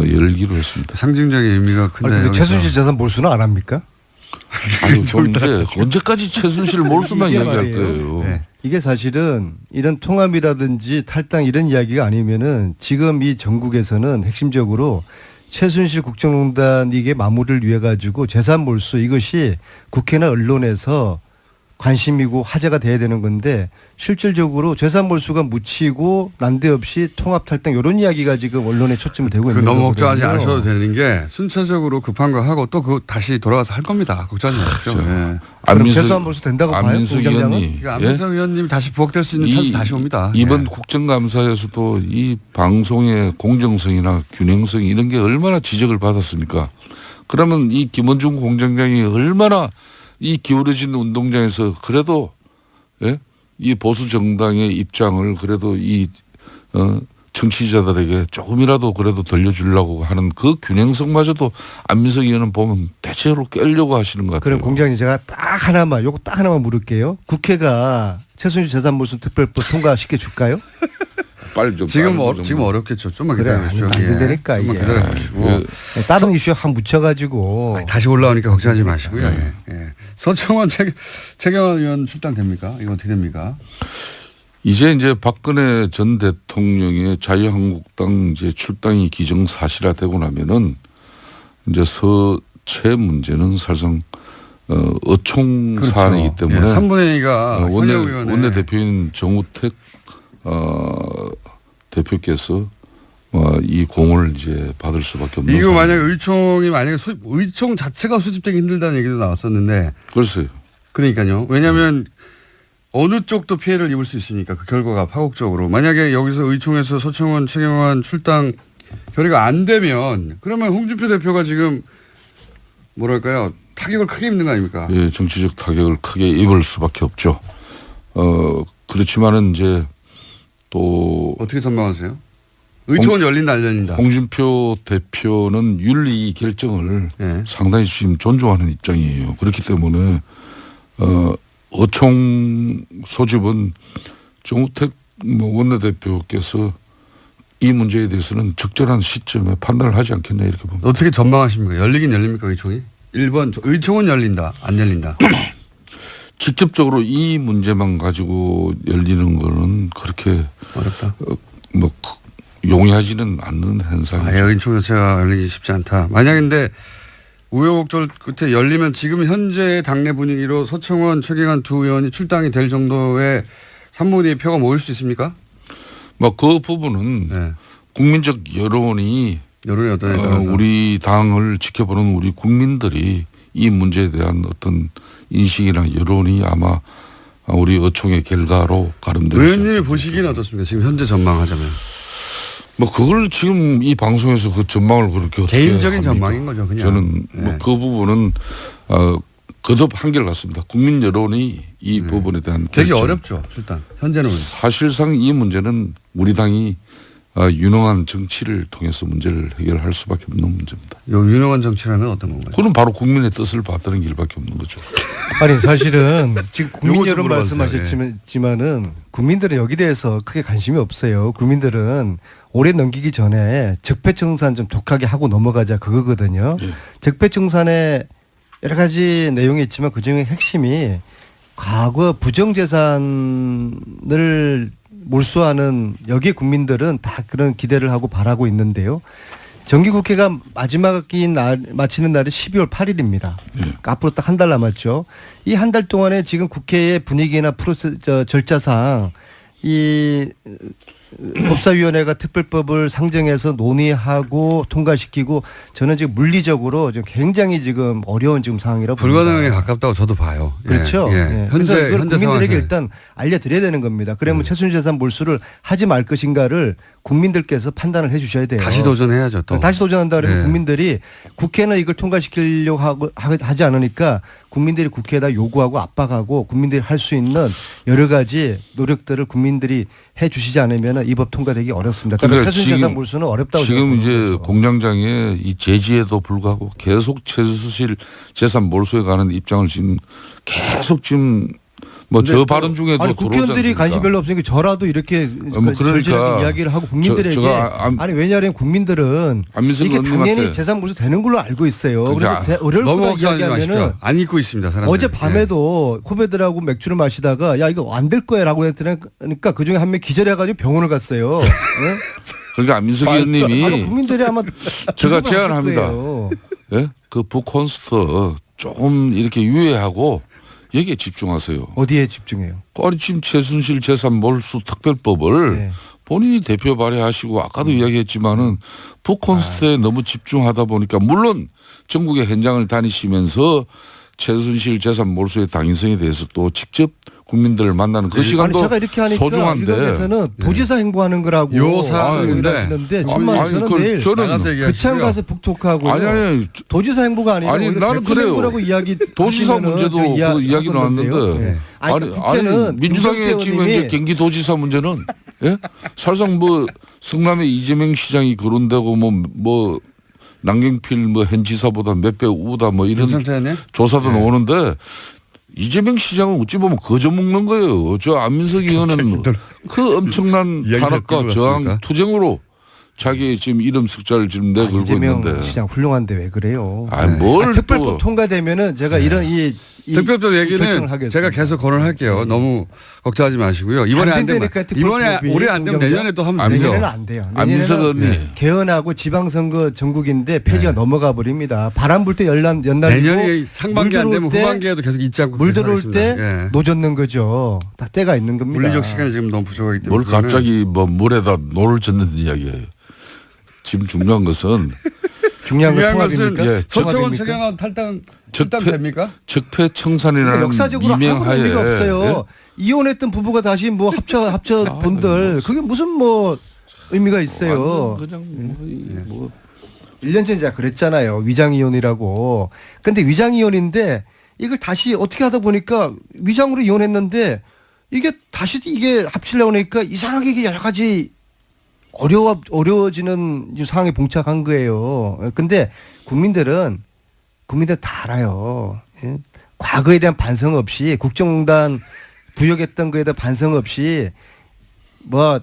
열기로 했습니다. 상징적인 의미가 큰데. 근데 최순실 재산 몰수는 안 합니까? 아니 근데 언제까지 최순실 몰수만 이게 이야기할 말이에요. 거예요. 네. 이게 사실은 이런 통합이라든지 탈당 이런 이야기가 아니면은 지금 이 전국에서는 핵심적으로 최순실 국정농단 이게 마무리를 위해 가지고 재산 몰수 이것이 국회나 언론에서 관심이고 화제가 돼야 되는 건데 실질적으로 재산 몰수가 묻히고 난데없이 통합 탈당 이런 이야기가 지금 언론에 초점이 되고 있는 너무 걱정하지 거거든요. 않으셔도 되는 게 순차적으로 급한 거 하고 또 그거 다시 돌아가서 할 겁니다. 걱정하지 마십시오. 그렇죠. 예. 그럼 최소한 몰수 된다고 봐요? 안민석 공장장은? 의원이 그러니까 안민석 의원님이 다시 부각될 수 있는 찬스 다시 옵니다. 이번 예. 국정감사에서도 이 방송의 공정성이나 균형성 이런 게 얼마나 지적을 받았습니까? 그러면 이 김원중 공장장이 얼마나 이 기울어진 운동장에서 그래도 이 보수 정당의 입장을 그래도 이 청취자들에게 조금이라도 그래도 들려주려고 하는 그 균형성마저도 안민석 의원은 보면 대체로 깨려고 하시는 것 같아요. 그럼 공장님 제가 요거 딱 하나만 물을게요. 국회가 최순실 재산 몰수 특별법 통과시켜 줄까요? 빨리 좀 지금 빠른 거 지금 어렵겠죠. 좀만 그래, 기다려주십시오. 안 된다니까, 좀만 이게. 기다려주시고 다른 이슈에 확 묻혀가지고 다시 올라오니까 걱정하지 마시고요. 예. 서청원 최경환 의원 출당됩니까? 이거 어떻게 됩니까? 이제 박근혜 전 대통령의 자유한국당 이제 출당이 기정사실화되고 나면은 이제 서체 문제는 사실상 어총 사안이기 때문에 3분의 2가 원내 대표인 정우택 대표께서 이 공을 이제 받을 수밖에 없는. 이거 만약 의총이 만약에 의총 자체가 수집되기 힘들다는 얘기도 나왔었는데. 글쎄요. 그러니까요. 왜냐하면 어느 쪽도 피해를 입을 수 있으니까 그 결과가 파국적으로. 만약에 여기서 의총에서 서청원 최경환 출당 결의가 안 되면 그러면 홍준표 대표가 지금 뭐랄까요 타격을 크게 입는 거 아닙니까? 예, 정치적 타격을 크게 입을 수밖에 없죠. 그렇지만은 이제 또 어떻게 전망하세요? 의총은 열린다 안 열린다. 홍준표 대표는 윤리 결정을 네. 상당히 지금 존중하는 입장이에요. 그렇기 때문에 어총 소집은 정우택 원내대표께서 이 문제에 대해서는 적절한 시점에 판단을 하지 않겠냐 이렇게 봅니다. 어떻게 전망하십니까? 열리긴 열립니까 의총이? 1번 의총은 열린다. 안 열린다. 직접적으로 이 문제만 가지고 열리는 거는 그렇게 어렵다. 뭐 용이하지는 않는 현상이죠. 의총 자체가 열리기 쉽지 않다. 만약인데 우여곡절 끝에 열리면 지금 현재 당내 분위기로 서청원, 최경환 두 의원이 출당이 될 정도의 3분의 2 표가 모일 수 있습니까? 뭐 그 부분은 네. 국민적 여론이 여론이 어떠냐에 따라서. 우리 당을 지켜보는 우리 국민들이 이 문제에 대한 어떤 인식이나 여론이 아마 우리 의총의 결과로 가름되지 의원님이 보시기는 어떻습니까? 지금 현재 전망하자면. 뭐 그걸 지금 이 방송에서 그 전망을 그렇게 어떻게 개인적인 합니까? 전망인 거죠. 그냥. 저는 뭐 그 부분은 거듭 한결같습니다. 국민 여론이 이 부분에 대한 되게 결정. 어렵죠. 일단 현재는. 사실상 이 문제는 우리 당이 유능한 정치를 통해서 문제를 해결할 수밖에 없는 문제입니다. 요 유능한 정치라면 어떤 건가요? 그건 바로 국민의 뜻을 받드는 길밖에 없는 거죠. 아니 사실은 지금 국민 요거 좀 여론 물어봐주세요. 말씀하셨지만은 국민들은 여기 대해서 크게 관심이 없어요. 국민들은 올해 넘기기 전에 적폐청산 좀 독하게 하고 넘어가자 그거거든요. 예. 적폐청산에 여러 가지 내용이 있지만 그중에 핵심이 과거 부정재산을 몰수하는 여기에 국민들은 다 그런 기대를 하고 바라고 있는데요. 정기국회가 마지막인 날 마치는 날이 12월 8일입니다. 그러니까 앞으로 딱 한 달 남았죠. 이 한 달 동안에 지금 국회의 분위기나 절차상 이 법사위원회가 특별법을 상정해서 논의하고 통과시키고 저는 지금 물리적으로 지금 굉장히 지금 어려운 지금 상황이라고 불가능에 봅니다. 가깝다고 저도 봐요. 그렇죠. 예. 그래서 현재 이걸 국민들에게 상황에서. 일단 알려드려야 되는 겁니다. 그러면 최순실재산 몰수를 하지 말 것인가를 국민들께서 판단을 해 주셔야 돼요. 다시 도전해야죠. 또. 다시 도전한다 그러면 네. 국민들이 국회는 이걸 통과시키려고 하지 않으니까 국민들이 국회에다 요구하고 압박하고 국민들이 할 수 있는 여러 가지 노력들을 국민들이 해 주시지 않으면 이 법 통과되기 어렵습니다. 그러니까 최순실재산 몰수는 어렵다고 지금 이제 생각합니다. 공장장의 이 제지에도 불구하고 계속 최순실 재산 몰수에 관한 입장을 지금 계속 지금 뭐 저 발언 중에도 아니 들어오지 국회의원들이 않습니까? 관심 별로 없으니까 저라도 이렇게 뭐 그러니까 절실하게 이야기를 하고 국민들에게 아니 왜냐하면 국민들은 안민석 이게 당연히 의원님한테 재산 몰수 되는 걸로 알고 있어요. 그러니까 그래서 어려울 너무 거다 걱정하지 이야기하면은 마십시오. 안 잊고 있습니다. 사람들. 어제 밤에도 후배들하고 맥주를 마시다가 야 이거 안 될 거야라고 했더니까 그중에 한 명 기절해가지고 병원을 갔어요. 네? 그러니까 안민석 의원님이 국민들이 아마 제가 기억을 제안합니다. 하실 거예요. 예? 그 북콘스트 조금 이렇게 유예하고 여기에 집중하세요. 어디에 집중해요? 아니 지금 최순실 재산 몰수 특별법을 네. 본인이 대표 발의하시고 아까도 이야기했지만은 북콘스트에 너무 집중하다 보니까 물론 전국의 현장을 다니시면서 최순실 재산 몰수의 당위성에 대해서 또 직접 국민들을 만나는 그 아니 시간도 제가 이렇게 하니까 소중한데 일각에서는 도지사 행보하는 거라고 요 사안인데 하시는데 정말 아니, 저는 그걸 내일 저는 나가서 얘기하시고요. 그창 가서 북톡하고 아니 도지사 행보가 아니고 아니, 오히려 나는 대표 그래요. 행보라고 이야기 도지사 하시면은 문제도 저 그 이야기 할 나왔는데 건데요. 네. 아니 국회는 민주당의 김성태 지금 의원님이 현재 경기도지사 문제는 예? 사실상 뭐 성남의 이재명 시장이 거론되고 뭐 남경필 뭐 현 지사보다 몇 배 우다 뭐 이런 김성태 의원님? 조사도 나오는데 이재명 시장은 어찌 보면 거저 먹는 거예요. 저 안민석 의원은 그 엄청난 탄압과 저항 투쟁으로 자기 지금 이름 숫자를 지금 내걸고 이재명 있는데. 시장 훌륭한데 왜 그래요? 뭘 특별법 또. 통과되면은 제가 이런 이 특별법 결정을 얘기는 하겠습니다. 제가 계속 거론할게요. 너무 걱정하지 마시고요. 이번에 안 되면 된다니까, 특별법이. 이번에 올해 안 되면 공정장? 내년에 또 하면 되죠. 내년에는 안 돼요. 안민석 내년에는 의원님. 개헌하고 지방선거 전국인데 폐지가 넘어가 버립니다. 바람 불 때 연날이고 내년이 상반기 안 되면 물 들어올 때 후반기에도 계속 잊지 않고 물 계속 들어올 하겠습니다. 때 예. 노젓는 거죠. 다 때가 있는 겁니다. 물리적 시간이 지금 너무 부족하기 때문에 뭘 그거는 갑자기 뭐 물에다 노를 젓는 이야기예요. 지금 중요한 것은 중요한 건 중요한 것은 통합입니까? 예, 서청원 통합입니까? 최경환 탈당 됩니까? 적폐청산이라는 역사적으로 아무런 미명하에 의미가 없어요. 예? 이혼했던 부부가 다시 뭐 합쳐 본들 그게 무슨 뭐 의미가 있어요. 완전 그냥 뭐 1년 전에 제가 그랬잖아요. 위장이혼이라고. 근데 위장이혼인데 이걸 다시 어떻게 하다 보니까 위장으로 이혼했는데 이게 다시 이게 합치려고 하니까 이상하게 이게 여러 가지 어려워지는 상황에 봉착한 거예요. 근데 국민들 다 알아요. 예? 과거에 대한 반성 없이 국정농단 부역했던 거에 대한 반성 없이 뭐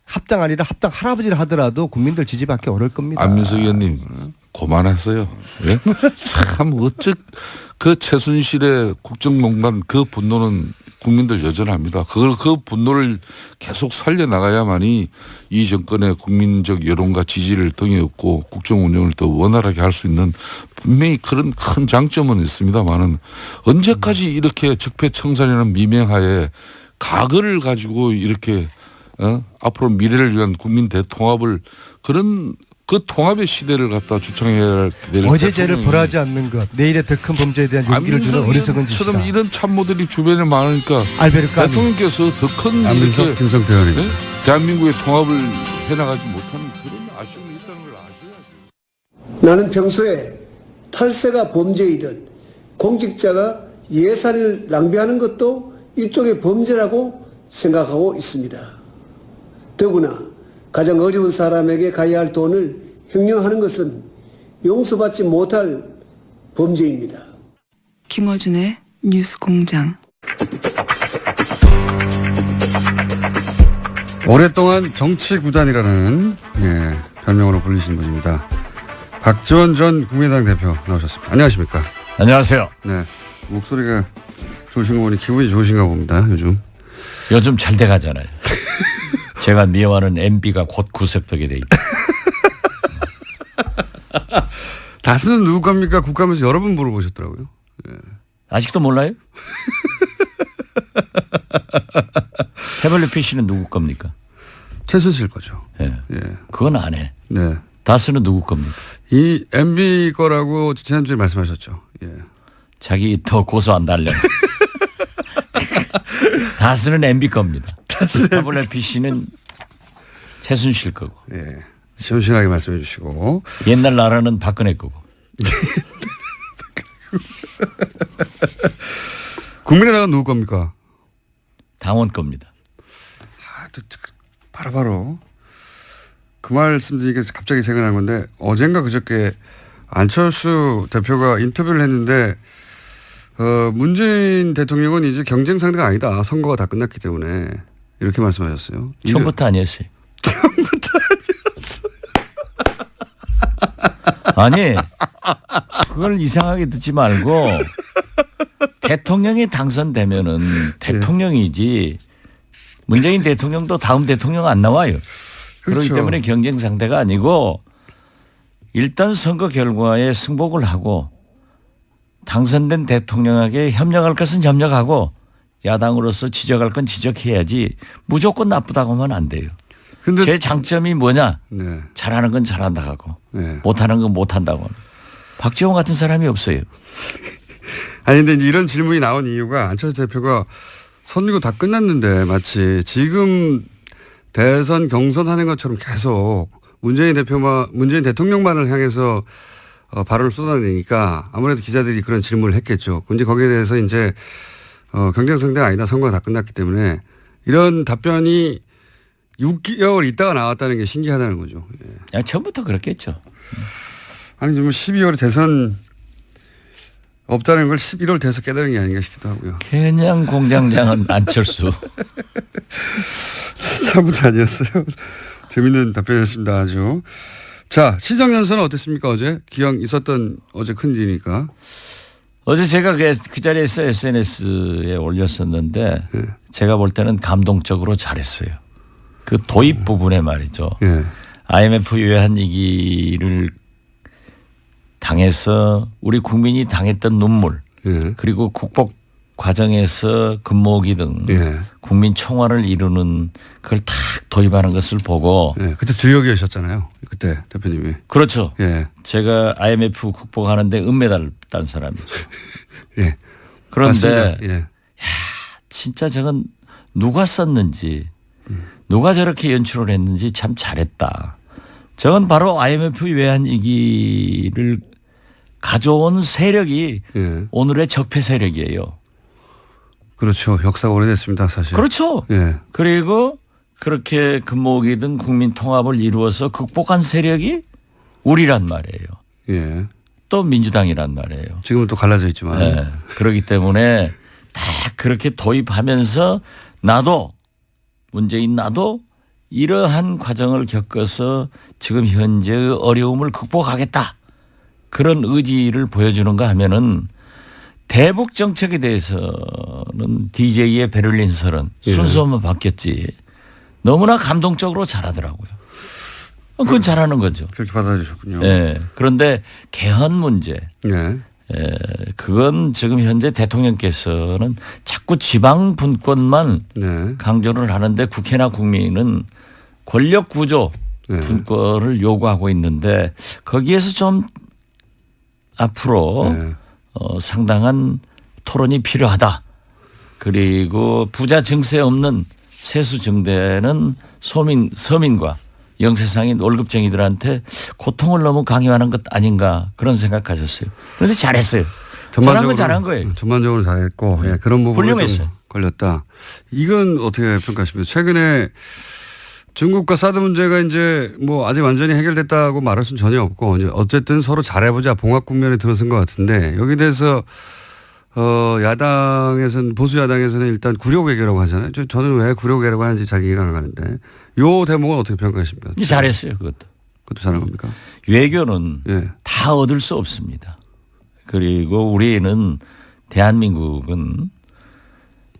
합당 아니라 합당 할아버지를 하더라도 국민들 지지받기 어려울 겁니다. 안민석 의원님 고만하세요. 예? 참 그 최순실의 국정농단 그 분노는 국민들 여전합니다. 그 분노를 계속 살려나가야만이 이 정권의 국민적 여론과 지지를 등에 업고 국정 운영을 더 원활하게 할 수 있는 분명히 그런 큰 장점은 있습니다만은 언제까지 이렇게 적폐청산이라는 미명하에 과거를 가지고 이렇게 앞으로 미래를 위한 국민 대통합을 그런 그 통합의 시대를 갖다 주창해야 될 어제 죄를 벌하지 않는 것, 내일의 더 큰 범죄에 대한 용기를 주는 어리석은 짓이다. 처럼 이런 참모들이 주변에 많으니까 알베르 까미. 대통령께서 더 큰 안민석, 이렇게 김성태 의원님. 예? 대한민국의 통합을 해나가지 못하는 그런 아쉬움이 있다는 걸 아셔야죠. 나는 평소에 탈세가 범죄이듯 공직자가 예산을 낭비하는 것도 일종의 범죄라고 생각하고 있습니다. 더구나 가장 어려운 사람에게 가야 할 돈을 횡령하는 것은 용서받지 못할 범죄입니다. 김어준의 뉴스 공장. 오랫동안 정치 구단이라는 별명으로 불리신 분입니다. 박지원 전 국민의당 대표 나오셨습니다. 안녕하십니까? 안녕하세요. 네, 목소리가 좋으신 거 보니 기분이 좋으신가 봅니다. 요즘 잘 돼가잖아요. 제가 미워하는 MB가 곧 구색되게 돼 있다. 다스는 누구 겁니까? 국감에서 여러 번 물어보셨더라고요. 아직도 몰라요? 태블릿 PC는 누구 겁니까? 최순실 거죠. 예. 그건 안 해. 네. 다스는 누구 겁니까? 이 MB 거라고 지난주에 말씀하셨죠. 예. 자기 더 고소 안 달려. 다스는 MB 겁니다. 태블릿 PC는 최순실 거고. 예. 시원시원하게 말씀해 주시고. 옛날 나라는 박근혜 거고. 국민의당은 누구 겁니까? 당원 겁니다. 바로 그 말씀 드리니까 갑자기 생각난 건데 어젠가 그저께 안철수 대표가 인터뷰를 했는데 문재인 대통령은 이제 경쟁 상대가 아니다. 선거가 다 끝났기 때문에 이렇게 말씀하셨어요. 처음부터 아니었어요. 아니 그걸 이상하게 듣지 말고 대통령이 당선되면은 대통령이지 문재인 대통령도 다음 대통령 안 나와요. 그렇기 그렇죠. 때문에 경쟁 상대가 아니고 일단 선거 결과에 승복을 하고 당선된 대통령에게 협력할 것은 협력하고 야당으로서 지적할 건 지적해야지 무조건 나쁘다고 하면 안 돼요. 근데 제 장점이 뭐냐? 네. 잘하는 건 잘한다고 하고 네. 못하는 건 못한다고. 박지원 같은 사람이 없어요. 아니 근데 이제 이런 질문이 나온 이유가 안철수 대표가 선거 다 끝났는데 마치 지금 대선 경선하는 것처럼 계속 문재인 대통령만을 향해서 발언을 쏟아내니까 아무래도 기자들이 그런 질문을 했겠죠. 근데 거기에 대해서 이제 경쟁 상대가 아니다. 선거가 다 끝났기 때문에 이런 답변이 6개월 있다가 나왔다는 게 신기하다는 거죠. 예. 처음부터 그렇겠죠. 아니 좀 12월에 대선 없다는 걸 11월 돼서 깨달은 게 아닌가 싶기도 하고요. 그냥 공장장은 안철수. 처음부터 아니었어요. 재밌는 답변이었습니다. 아주. 자, 시정연설은 어땠습니까? 어제? 기왕 있었던 어제 큰일이니까. 어제 제가 그 자리에서 SNS에 올렸었는데 제가 볼 때는 감동적으로 잘했어요. 그 도입 부분에 말이죠. 예. IMF 외환 위기를 당해서 우리 국민이 당했던 눈물 그리고 국복 과정에서 금모기 등 국민 총화를 이루는 그걸 탁 도입하는 것을 보고 그때 주역이셨잖아요. 그때 대표님이. 그렇죠. 예. 제가 IMF 국복하는데 은메달 딴 사람이죠. 예. 그런데 예. 야, 진짜 저건 누가 썼는지 누가 저렇게 연출을 했는지 참 잘했다. 저건 바로 IMF 외환 위기를 가져온 세력이 오늘의 적폐 세력이에요. 그렇죠. 역사가 오래됐습니다. 사실. 그렇죠. 예. 그리고 그렇게 금모기 등 국민 통합을 이루어서 극복한 세력이 우리란 말이에요. 예. 또 민주당이란 말이에요. 지금은 또 갈라져 있지만. 네. 그렇기 때문에 다 그렇게 도입하면서 나도 문재인 나도 이러한 과정을 겪어서 지금 현재의 어려움을 극복하겠다. 그런 의지를 보여주는가 하면은 대북 정책에 대해서는 DJ의 베를린 설은 순서만 바뀌었지 너무나 감동적으로 잘하더라고요. 그건 잘하는 거죠. 그렇게 받아주셨군요. 네. 그런데 개헌 문제. 네. 그건 지금 현재 대통령께서는 자꾸 지방 분권만 네. 강조를 하는데 국회나 국민은 권력 구조 네. 분권을 요구하고 있는데 거기에서 좀 앞으로 네. 상당한 토론이 필요하다. 그리고 부자 증세 없는 세수 증대는 서민과 영세상인 월급쟁이들한테 고통을 너무 강요하는 것 아닌가 그런 생각하셨어요. 그런데 잘했어요. 잘한 건 잘한 거예요. 전반적으로 잘했고 그런 부분이 좀 훌륭했어요. 걸렸다. 이건 어떻게 평가하십니까? 최근에 중국과 사드 문제가 이제 뭐 아직 완전히 해결됐다고 말할 수는 전혀 없고 어쨌든 서로 잘해보자 봉합 국면에 들어선 것 같은데 여기에 대해서 야당에서는 보수 야당에서는 일단 굴욕외교라고 하잖아요. 저는 왜 굴욕외교라고 하는지 잘 이해가 안 가는데 요 대목은 어떻게 평가하십니까? 잘했어요. 그것도 잘한 겁니까? 외교는 다 얻을 수 없습니다. 그리고 우리는 대한민국은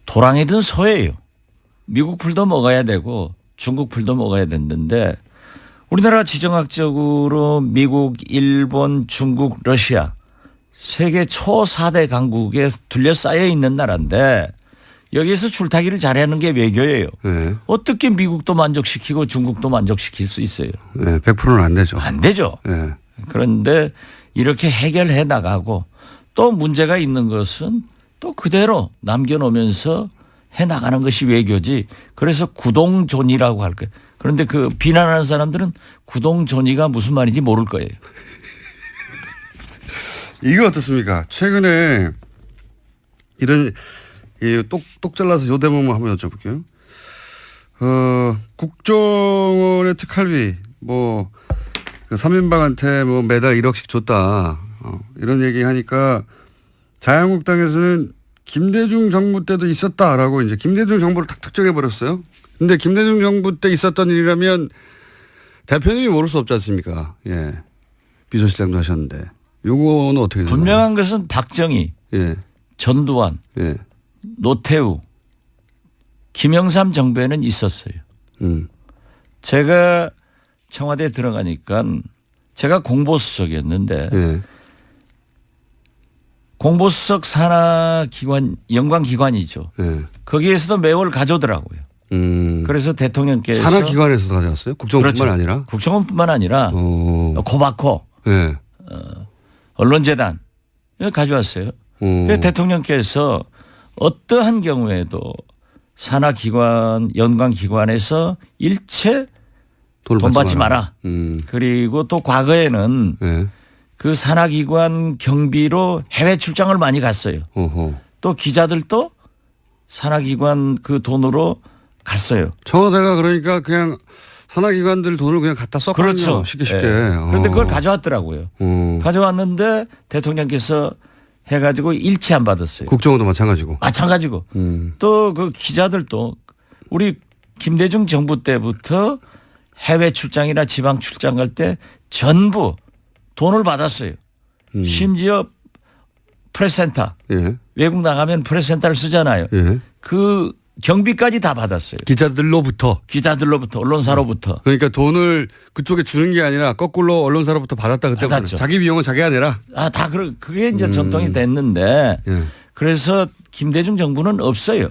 도랑이든 소예요. 미국 풀도 먹어야 되고 중국 풀도 먹어야 됐는데 우리나라 지정학적으로 미국, 일본, 중국, 러시아 세계 초 4대 강국에 둘러싸여 있는 나라인데 여기에서 줄타기를 잘하는 게 외교예요. 네. 어떻게 미국도 만족시키고 중국도 만족시킬 수 있어요? 네, 100%는 안 되죠. 안 되죠. 네. 그런데 이렇게 해결해 나가고 또 문제가 있는 것은 또 그대로 남겨놓으면서 해 나가는 것이 외교지. 그래서 구동존이라고 할 거예요. 그런데 그 비난하는 사람들은 구동존이가 무슨 말인지 모를 거예요. 이거 어떻습니까? 최근에 이런 똑 잘라서 요 대목만 한번 여쭤볼게요. 국정원의 특활비 뭐 그 3인방한테 뭐 매달 1억씩 줬다. 이런 얘기 하니까 자유한국당에서는 김대중 정부 때도 있었다라고 이제 김대중 정부를 탁 특정해 버렸어요. 근데 김대중 정부 때 있었던 일이라면 대표님이 모를 수 없지 않습니까? 예. 비서실장도 하셨는데. 요거는 어떻게 되나요? 분명한 것은 박정희, 전두환, 노태우, 김영삼 정부에는 있었어요. 제가 청와대에 들어가니까 제가 공보수석이었는데 공보수석 산하기관, 연관기관이죠. 거기에서도 매월 가져오더라고요. 그래서 대통령께서. 산하기관에서도 가져왔어요? 국정원뿐만 그렇죠. 아니라? 국정원뿐만 아니라 고바코, 언론재단 가져왔어요. 대통령께서 어떠한 경우에도 산하기관, 연관기관에서 일체 돈 받지 마라. 그리고 또 과거에는 그 산하기관 경비로 해외 출장을 많이 갔어요. 또 기자들도 산하기관 그 돈으로 갔어요. 청와대가 그러니까 그냥 산하기관들 돈을 그냥 갖다 썼거든요. 그렇죠. 쉽게. 그런데 그걸 가져왔더라고요. 가져왔는데 대통령께서 해가지고 일체 안 받았어요. 국정원도 마찬가지고. 또 그 기자들도 우리 김대중 정부 때부터 해외 출장이나 지방 출장 갈 때 전부 돈을 받았어요. 심지어 프레스센터. 외국 나가면 프레스센터를 쓰잖아요. 그 경비까지 다 받았어요. 기자들로부터, 언론사로부터. 그러니까 돈을 그쪽에 주는 게 아니라 거꾸로 언론사로부터 받았다 그때부터. 받았죠. 자기 비용은 자기가 내라. 그게 이제 전통이 됐는데 그래서 김대중 정부는 없어요.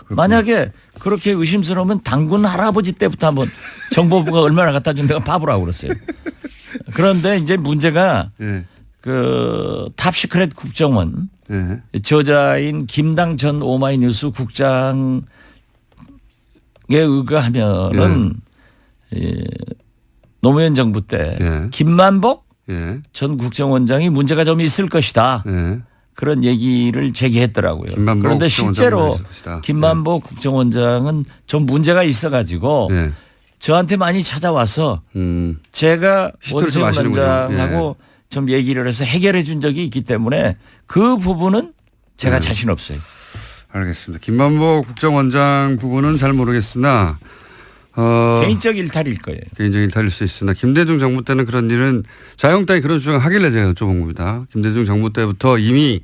만약에 그렇게 의심스러우면 당군 할아버지 때부터 한번 정보부가 얼마나 갖다 준 데가 바보라고 그랬어요. 그런데 이제 문제가 그 탑시크릿 국정원 저자인 김당 전 오마이뉴스 국장에 의거하면은 노무현 정부 때 김만복 전 국정원장이 문제가 좀 있을 것이다. 그런 얘기를 제기했더라고요. 그런데 실제로 김만복 국정원장은 좀 문제가 있어가지고 저한테 많이 찾아와서 제가 원세훈 원장하고 좀 얘기를 해서 해결해 준 적이 있기 때문에 그 부분은 제가 자신 없어요. 알겠습니다. 김만복 국정원장 부분은 잘 모르겠으나 개인적 일탈일 거예요. 개인적 일탈일 수 있으나 김대중 정부 때는 그런 일은 자유한국당이 그런 주장을 하길래 제가 여쭤본 겁니다. 김대중 정부 때부터 이미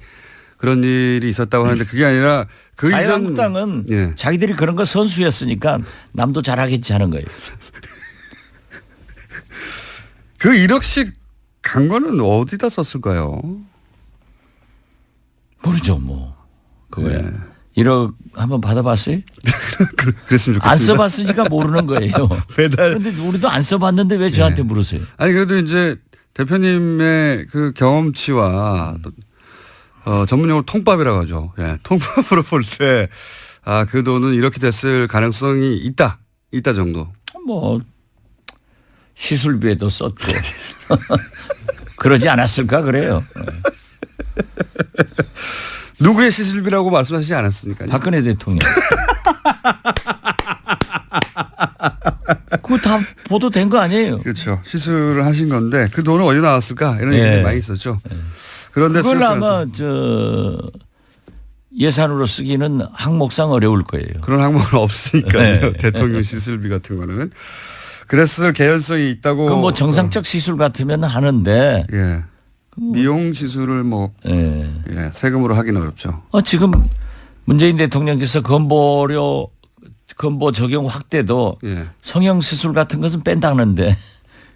그런 일이 있었다고 하는데 그게 아니라 그 이전 자유한국당은 예. 자기들이 그런 거 선수였으니까 남도 잘하겠지 하는 거예요. 그 1억씩 간 거는 어디다 썼을까요? 모르죠 뭐. 그거야. 네. 1억 한번 받아봤어요? 그랬으면 좋겠습니다. 안 써봤으니까 모르는 거예요. 매달. 그런데 우리도 안 써봤는데 왜 저한테 물으세요? 아니 그래도 이제 대표님의 그 경험치와 전문용어로 통밥이라고 하죠. 예, 통밥으로 볼 때 그 돈은 이렇게 됐을 가능성이 있다 정도. 뭐 시술비에도 썼고 그러지 않았을까 그래요. 누구의 시술비라고 말씀하시지 않았으니까요. 박근혜 대통령. 그거 다 보도된 거 아니에요. 그렇죠. 시술을 하신 건데 그 돈은 어디 나왔을까 이런 얘기 많이 있었죠. 그런데 그걸 아마 예산으로 쓰기는 항목상 어려울 거예요. 그런 항목은 없으니까요. 네. 대통령 시술비 같은 거는. 그랬을 개연성이 있다고. 그 뭐 정상적 시술 같으면 하는데. 예. 미용 시술을 뭐 세금으로 하기는 어렵죠. 지금 문재인 대통령께서 건보 적용 확대도 성형 시술 같은 것은 뺀다는데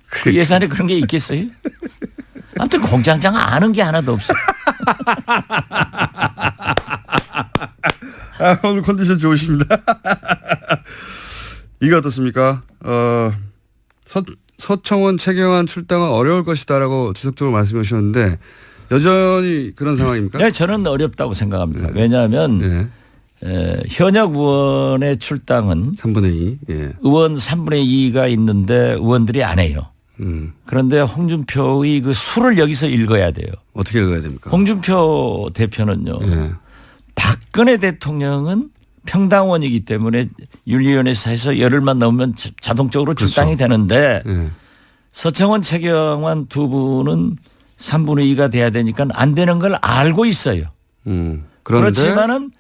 그 예산에 그런 게 있겠어요? 아무튼 공장장 아는 게 하나도 없어. 오늘 컨디션 좋으십니다. 이거 어떻습니까? 서청원, 최경환 출당은 어려울 것이다라고 지속적으로 말씀해 주셨는데 여전히 그런 상황입니까? 네, 저는 어렵다고 생각합니다. 왜냐하면 현역 의원의 출당은 3분의 2. 의원 3분의 2가 있는데 의원들이 안 해요. 그런데 홍준표의 그 수를 여기서 읽어야 돼요. 어떻게 읽어야 됩니까? 홍준표 대표는요. 박근혜 대통령은 평당원이기 때문에 윤리위원회에서 열흘만 넘으면 자동적으로 출당이 되는데 서청원, 최경환 두 분은 3분의 2가 돼야 되니까 안 되는 걸 알고 있어요. 그렇지만은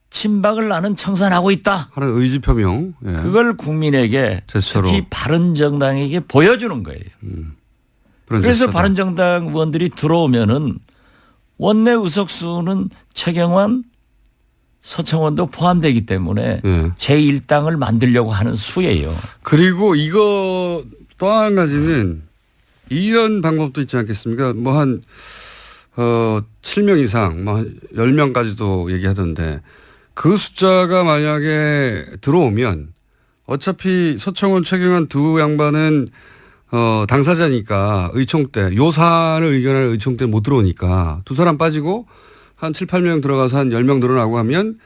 친박을 나는 청산하고 있다. 하는 의지 표명. 그걸 국민에게 제스처로. 특히 바른정당에게 보여주는 거예요. 그래서 제스처다. 바른정당 의원들이 들어오면은 원내 의석수는 최경환, 서청원도 포함되기 때문에 제1당을 만들려고 하는 수예요. 그리고 이거 또 한 가지는 이런 방법도 있지 않겠습니까? 뭐 한 7명 이상, 뭐 한 10명까지도 얘기하던데 그 숫자가 만약에 들어오면 어차피 서청원, 최경환 두 양반은 당사자니까 의총 때 요 사안을 의견할 의총 때 못 들어오니까 두 사람 빠지고 한 7, 8명 들어가서 한 10명 늘어나고 하면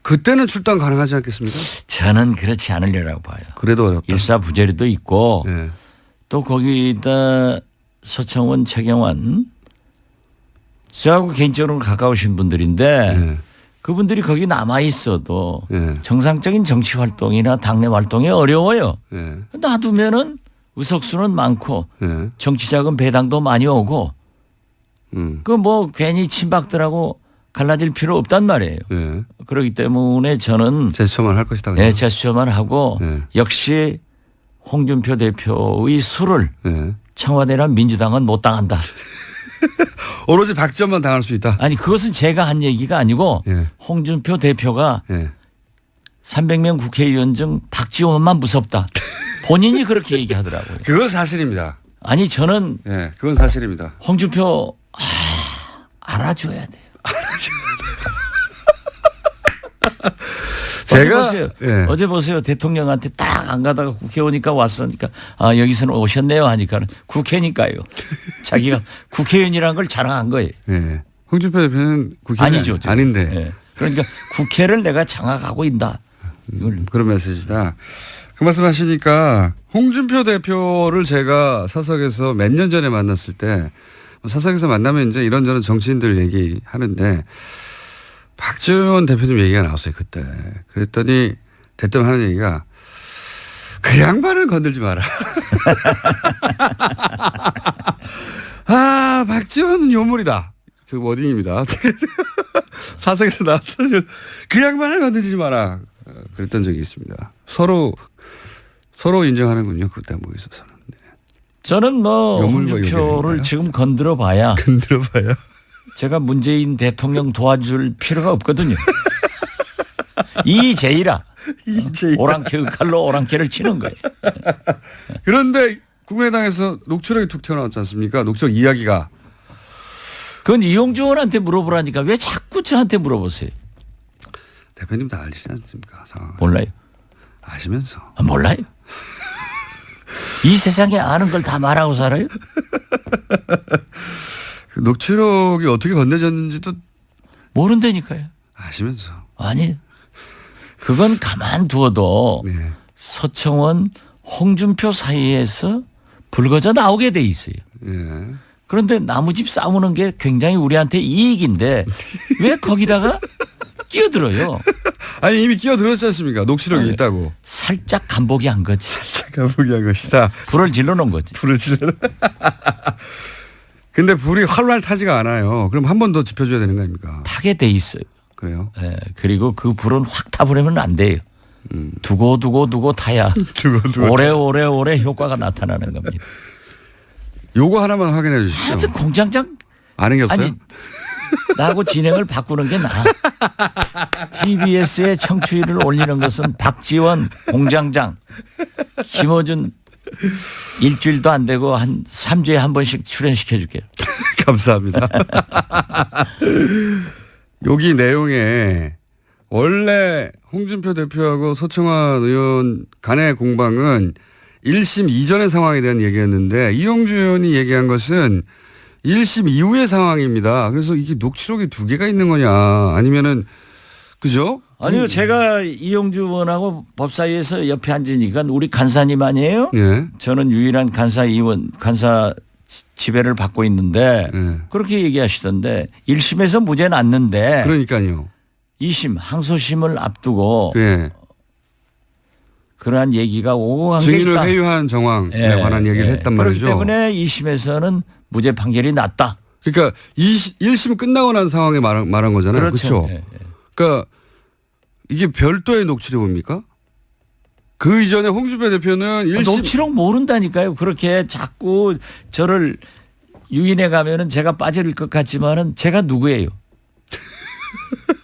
그때는 출당 가능하지 않겠습니까? 저는 그렇지 않으려고 봐요. 그래도 어렵다. 일사부재리도 있고 또 거기다 서청원, 최경환 저하고 개인적으로 가까우신 분들인데 그분들이 거기 남아 있어도 정상적인 정치 활동이나 당내 활동이 어려워요. 놔두면은 의석수는 많고 정치자금 배당도 많이 오고 그 뭐 괜히 친박들하고 갈라질 필요 없단 말이에요. 그렇기 때문에 저는 제스처만 할 것이다. 네, 제스처만 하고 역시 홍준표 대표의 수를 청와대나 민주당은 못 당한다. 오로지 박지원만 당할 수 있다. 아니 그것은 제가 한 얘기가 아니고 홍준표 대표가 300명 국회의원 중 박지원만 무섭다. 본인이 그렇게 얘기하더라고요. 그건 사실입니다. 아니 저는 그건 사실입니다. 홍준표 알아줘야 돼요. 제가 보세요. 어제 보세요. 대통령한테 딱 안 가다가 국회 오니까 왔으니까 여기서는 오셨네요 하니까 국회니까요. 자기가 국회의원이라는 걸 자랑한 거예요. 홍준표 대표는 국회의원 아니죠. 아닌데. 그러니까 국회를 내가 장악하고 있다. 그런 메시지다. 그 말씀하시니까 홍준표 대표를 제가 사석에서 몇 년 전에 만났을 때 사석에서 만나면 이제 이런저런 정치인들 얘기하는데 박지원 대표님 얘기가 나왔어요 그때. 그랬더니 대뜸 하는 얘기가 그 양반을 건들지 마라. 박지원은 요물이다. 그 워딩입니다. 사석에서 나왔던 그 양반을 건들지 마라. 그랬던 적이 있습니다. 서로 서로 인정하는군요. 그 대목에 있어서는. 네. 저는 뭐 요물과 홍준표를 요격인가요? 지금 건드려 봐야 건드려봐요. 제가 문재인 대통령 도와줄 필요가 없거든요. 이재이라. 오랑캐 칼로 오랑캐를 치는 거예요. 그런데 국민의당에서 녹취록이 툭 튀어나왔지 않습니까? 녹취록 이야기가. 그건 이용주 의원한테 물어보라니까 왜 자꾸 저한테 물어보세요. 대표님 다 알지 않습니까? 상황을. 몰라요. 아시면서. 몰라요. 이 세상에 아는 걸 다 말하고 살아요? 그 녹취록이 어떻게 건네졌는지도 모른다니까요. 아시면서. 아니, 그건 가만두어도 네. 서청원, 홍준표 사이에서 불거져 나오게 돼 있어요. 예. 그런데 나무집 싸우는 게 굉장히 우리한테 이익인데 왜 거기다가 끼어들어요? 아니 이미 끼어들었지 않습니까? 녹취록이 네. 있다고. 살짝 간보기 한 거지. 잠깐 보기 한 것이다. 불을 질러 놓은 거지. 불을 질러. 근데 불이 활활 타지가 않아요. 그럼 한 번 더 지펴줘야 되는 거 아닙니까? 타게 돼 있어요. 그래요? 예, 그리고 그 불은 확 타버리면 안 돼요. 두고 타야 두고. 오래 효과가 나타나는 겁니다. 요거 하나만 확인해 주시죠. 하여튼 공장장 아는 게 없어요? 아니 나하고 진행을 바꾸는 게 나아. TBS의 청취율을 올리는 것은 박지원 공장장, 김어준 일주일도 안 되고 한 3주에 한 번씩 출연시켜줄게요. 감사합니다. 여기 내용에 원래 홍준표 대표하고 서청원 의원 간의 공방은 1심 이전의 상황에 대한 얘기였는데 이용주 의원이 얘기한 것은 1심 이후의 상황입니다. 그래서 이게 녹취록이 두 개가 있는 거냐 아니면은 그죠? 아니요, 제가 이용주 의원하고 법사위에서 옆에 앉으니까 우리 간사님 아니에요? 예. 저는 유일한 간사 지배를 받고 있는데 예. 그렇게 얘기하시던데 1심에서 무죄 났는데 그러니까요. 2심 항소심을 앞두고 예. 그러한 얘기가 오고 간 게 증인을 있다. 회유한 정황에 예, 관한 얘기를 예. 했단 그렇기 말이죠. 때문에 2심에서는 무죄 판결이 났다. 그러니까 1심 끝나고 난 상황에 말한 거잖아요. 그렇죠. 그렇죠. 예, 예. 그러니까 이게 별도의 녹취록입니까? 그 이전에 홍준표 대표는 1심 녹취록 모른다니까요. 그렇게 자꾸 저를 유인해 가면은 제가 빠질 것 같지만은 제가 누구예요?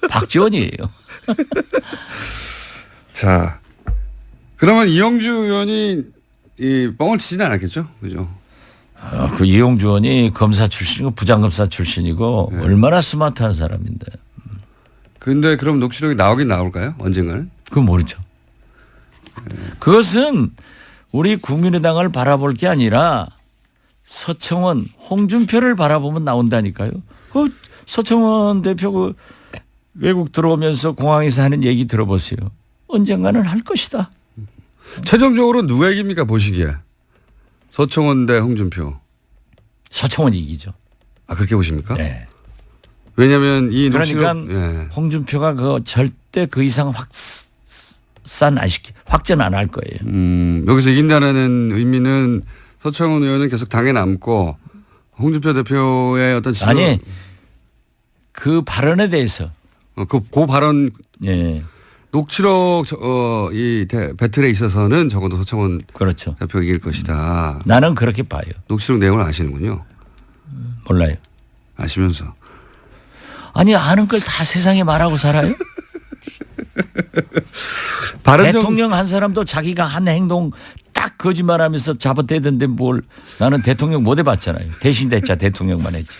박지원이에요. 자, 그러면 이용주 의원이 이 뻥을 치지는 않았겠죠, 그죠? 그 이용주 의원이 검사 출신이고 부장검사 출신이고 네. 얼마나 스마트한 사람인데. 근데 그럼 녹취록이 나오긴 나올까요? 언젠가는? 그건 모르죠. 그것은 우리 국민의당을 바라볼 게 아니라 서청원, 홍준표를 바라보면 나온다니까요. 그 서청원 대표 그 외국 들어오면서 공항에서 하는 얘기 들어보세요. 언젠가는 할 것이다. 최종적으로 누가 이깁니까 보시기에? 서청원 대 홍준표. 서청원이 이기죠. 아 그렇게 보십니까? 네. 왜냐하면 이 그러니까 녹취록 예. 홍준표가 그 절대 그 이상 확전 안 할 거예요. 여기서 이긴다는 의미는 서청원 의원은 계속 당에 남고 홍준표 대표의 어떤 지적, 아니 그 발언에 대해서 그 발언 예. 녹취록 이 배틀에 있어서는 적어도 서청원 그렇죠. 대표가 이길 것이다. 나는 그렇게 봐요. 녹취록 내용을 아시는군요. 몰라요. 아시면서. 아니 아는 걸 다 세상에 말하고 살아요? 대통령 한 사람도 자기가 한 행동 딱 거짓말하면서 잡아대던데 뭘 나는 대통령 못 해봤잖아요. 대신 대자 대통령만 했지.